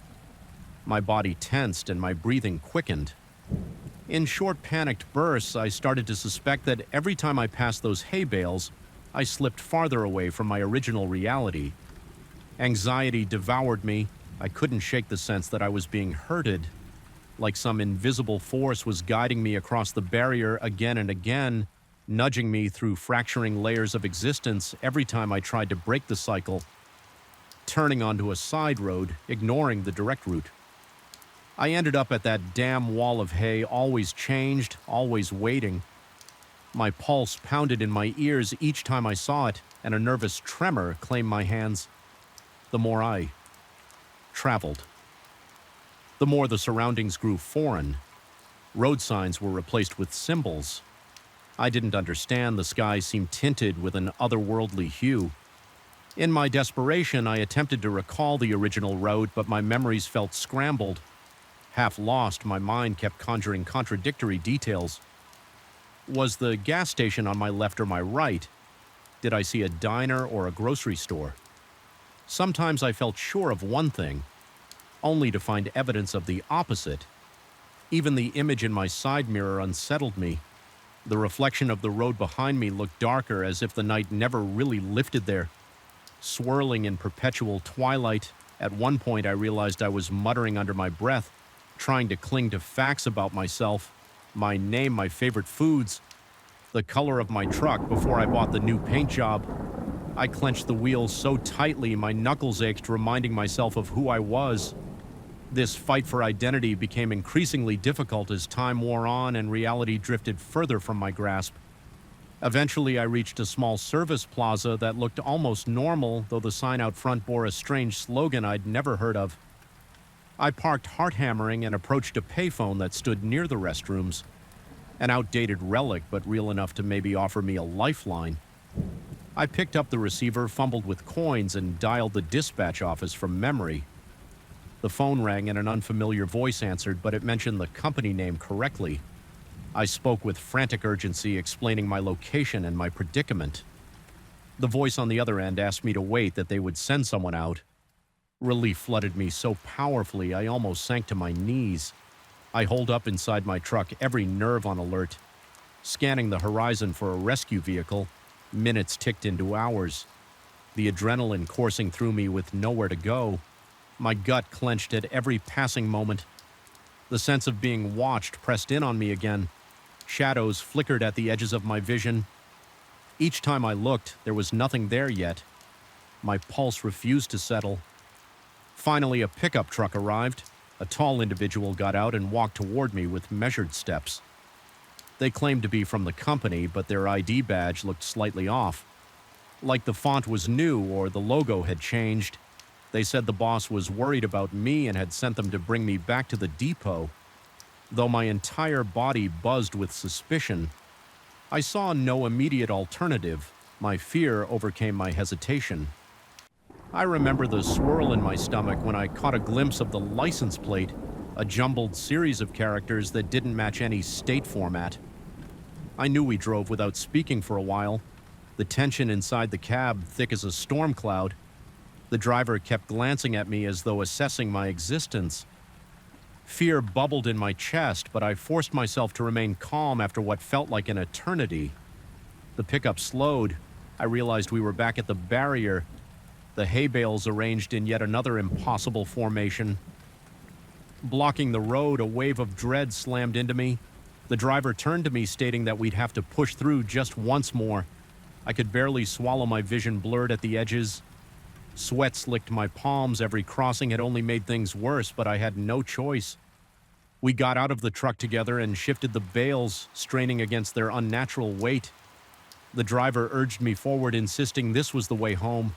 S1: My body tensed and my breathing quickened. In short, panicked bursts, I started to suspect that every time I passed those hay bales, I slipped farther away from my original reality. Anxiety devoured me. I couldn't shake the sense that I was being herded, like some invisible force was guiding me across the barrier again and again, nudging me through fracturing layers of existence every time I tried to break the cycle, turning onto a side road, ignoring the direct route. I ended up at that damn wall of hay, always changed, always waiting. My pulse pounded in my ears each time I saw it, and a nervous tremor claimed my hands. The more I traveled, the more the surroundings grew foreign. Road signs were replaced with symbols. I didn't understand. The sky seemed tinted with an otherworldly hue. In my desperation, I attempted to recall the original road, but my memories felt scrambled. Half lost, my mind kept conjuring contradictory details. Was the gas station on my left or my right? Did I see a diner or a grocery store? Sometimes I felt sure of one thing, only to find evidence of the opposite. Even the image in my side mirror unsettled me. The reflection of the road behind me looked darker, as if the night never really lifted there. Swirling in perpetual twilight, at one point I realized I was muttering under my breath, trying to cling to facts about myself, my name, my favorite foods, the color of my truck before I bought the new paint job. I clenched the wheels so tightly my knuckles ached, reminding myself of who I was. This fight for identity became increasingly difficult as time wore on and reality drifted further from my grasp. Eventually, I reached a small service plaza that looked almost normal, though the sign out front bore a strange slogan I'd never heard of. I parked heart-hammering and approached a payphone that stood near the restrooms. An outdated relic, but real enough to maybe offer me a lifeline. I picked up the receiver, fumbled with coins, and dialed the dispatch office from memory. The phone rang and an unfamiliar voice answered, but it mentioned the company name correctly. I spoke with frantic urgency, explaining my location and my predicament. The voice on the other end asked me to wait, that they would send someone out. Relief flooded me so powerfully I almost sank to my knees. I holed up inside my truck, every nerve on alert. Scanning the horizon for a rescue vehicle, minutes ticked into hours. The adrenaline coursing through me with nowhere to go. My gut clenched at every passing moment. The sense of being watched pressed in on me again. Shadows flickered at the edges of my vision. Each time I looked, there was nothing there yet. My pulse refused to settle. Finally, a pickup truck arrived. A tall individual got out and walked toward me with measured steps. They claimed to be from the company, but their ID badge looked slightly off. Like the font was new or the logo had changed. They said the boss was worried about me and had sent them to bring me back to the depot. Though my entire body buzzed with suspicion, I saw no immediate alternative. My fear overcame my hesitation. I remember the swirl in my stomach when I caught a glimpse of the license plate, a jumbled series of characters that didn't match any state format. I knew we drove without speaking for a while, the tension inside the cab thick as a storm cloud. The driver kept glancing at me as though assessing my existence. Fear bubbled in my chest, but I forced myself to remain calm after what felt like an eternity. The pickup slowed. I realized we were back at the barrier, the hay bales arranged in yet another impossible formation. Blocking the road, a wave of dread slammed into me. The driver turned to me, stating that we'd have to push through just once more. I could barely swallow, my vision blurred at the edges. Sweat slicked my palms. Every crossing had only made things worse, but I had no choice. We got out of the truck together and shifted the bales, straining against their unnatural weight. The driver urged me forward, insisting this was the way home.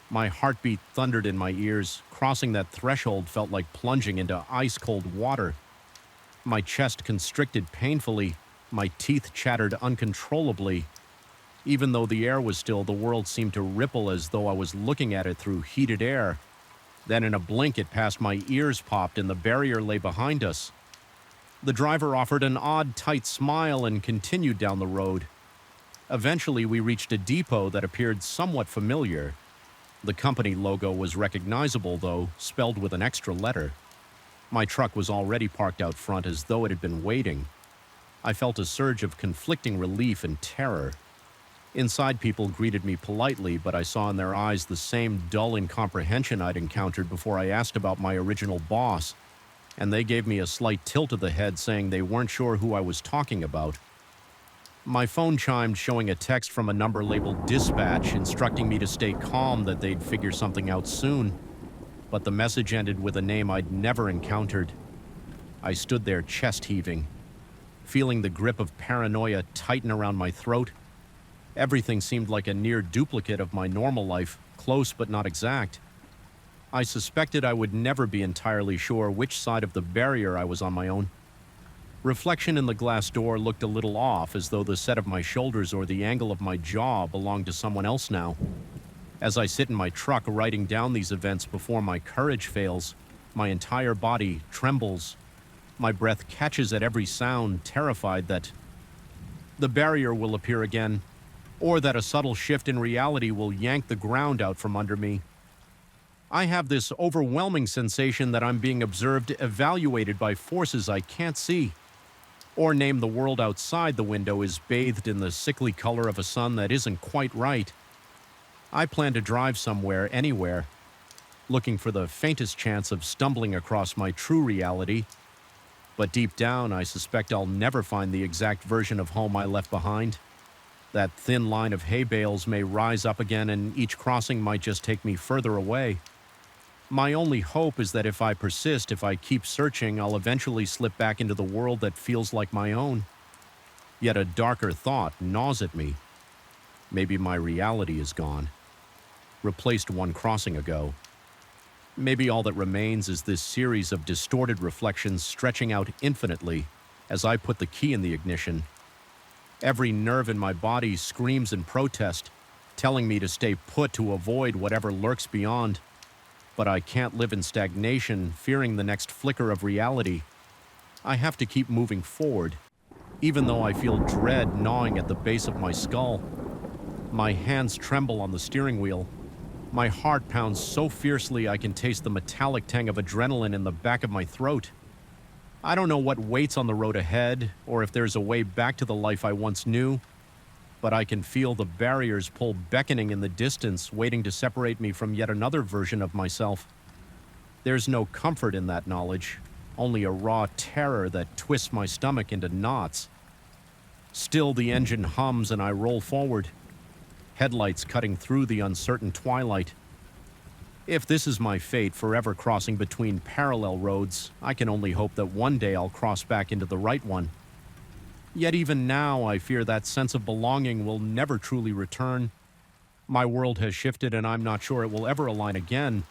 S1: My heartbeat thundered in my ears. Crossing that threshold felt like plunging into ice-cold water. My chest constricted painfully. My teeth chattered uncontrollably. Even though the air was still, the world seemed to ripple as though I was looking at it through heated air. Then in a blink, it passed, my ears popped, and the barrier lay behind us. The driver offered an odd, tight smile and continued down the road. Eventually, we reached a depot that appeared somewhat familiar. The company logo was recognizable, though, spelled with an extra letter. My truck was already parked out front as though it had been waiting. I felt a surge of conflicting relief and terror. Inside, people greeted me politely, but I saw in their eyes the same dull incomprehension I'd encountered before I asked about my original boss, and they gave me a slight tilt of the head, saying they weren't sure who I was talking about. My phone chimed, showing a text from a number labeled dispatch, instructing me to stay calm, that they'd figure something out soon. But the message ended with a name I'd never encountered. I stood there, chest heaving, feeling the grip of paranoia tighten around my throat. Everything seemed like a near duplicate of my normal life, close but not exact. I suspected I would never be entirely sure which side of the barrier I was on my own. Reflection in the glass door looked a little off, as though the set of my shoulders or the angle of my jaw belonged to someone else now. As I sit in my truck writing down these events before my courage fails, my entire body trembles. My breath catches at every sound, terrified that the barrier will appear again, or that a subtle shift in reality will yank the ground out from under me. I have this overwhelming sensation that I'm being observed, evaluated by forces I can't see. Or name the world outside the window is bathed in the sickly color of a sun that isn't quite right. I plan to drive somewhere, anywhere, looking for the faintest chance of stumbling across my true reality. But deep down, I suspect I'll never find the exact version of home I left behind. That thin line of hay bales may rise up again, and each crossing might just take me further away. My only hope is that if I persist, if I keep searching, I'll eventually slip back into the world that feels like my own. Yet a darker thought gnaws at me. Maybe my reality is gone, replaced one crossing ago. Maybe all that remains is this series of distorted reflections stretching out infinitely as I put the key in the ignition. Every nerve in my body screams in protest. telling me to stay put to avoid whatever lurks beyond. But I can't live in stagnation, fearing the next flicker of reality. I have to keep moving forward, even though I feel dread gnawing at the base of my skull. My hands tremble on the steering wheel. My heart pounds so fiercely I can taste the metallic tang of adrenaline in the back of my throat. I don't know what waits on the road ahead, or if there's a way back to the life I once knew, but I can feel the barriers pull beckoning in the distance, waiting to separate me from yet another version of myself. There's no comfort in that knowledge, only a raw terror that twists my stomach into knots. Still, the engine hums and I roll forward, headlights cutting through the uncertain twilight. If this is my fate, forever crossing between parallel roads, I can only hope that one day I'll cross back into the right one. Yet even now, I fear that sense of belonging will never truly return. My world has shifted and I'm not sure it will ever align again.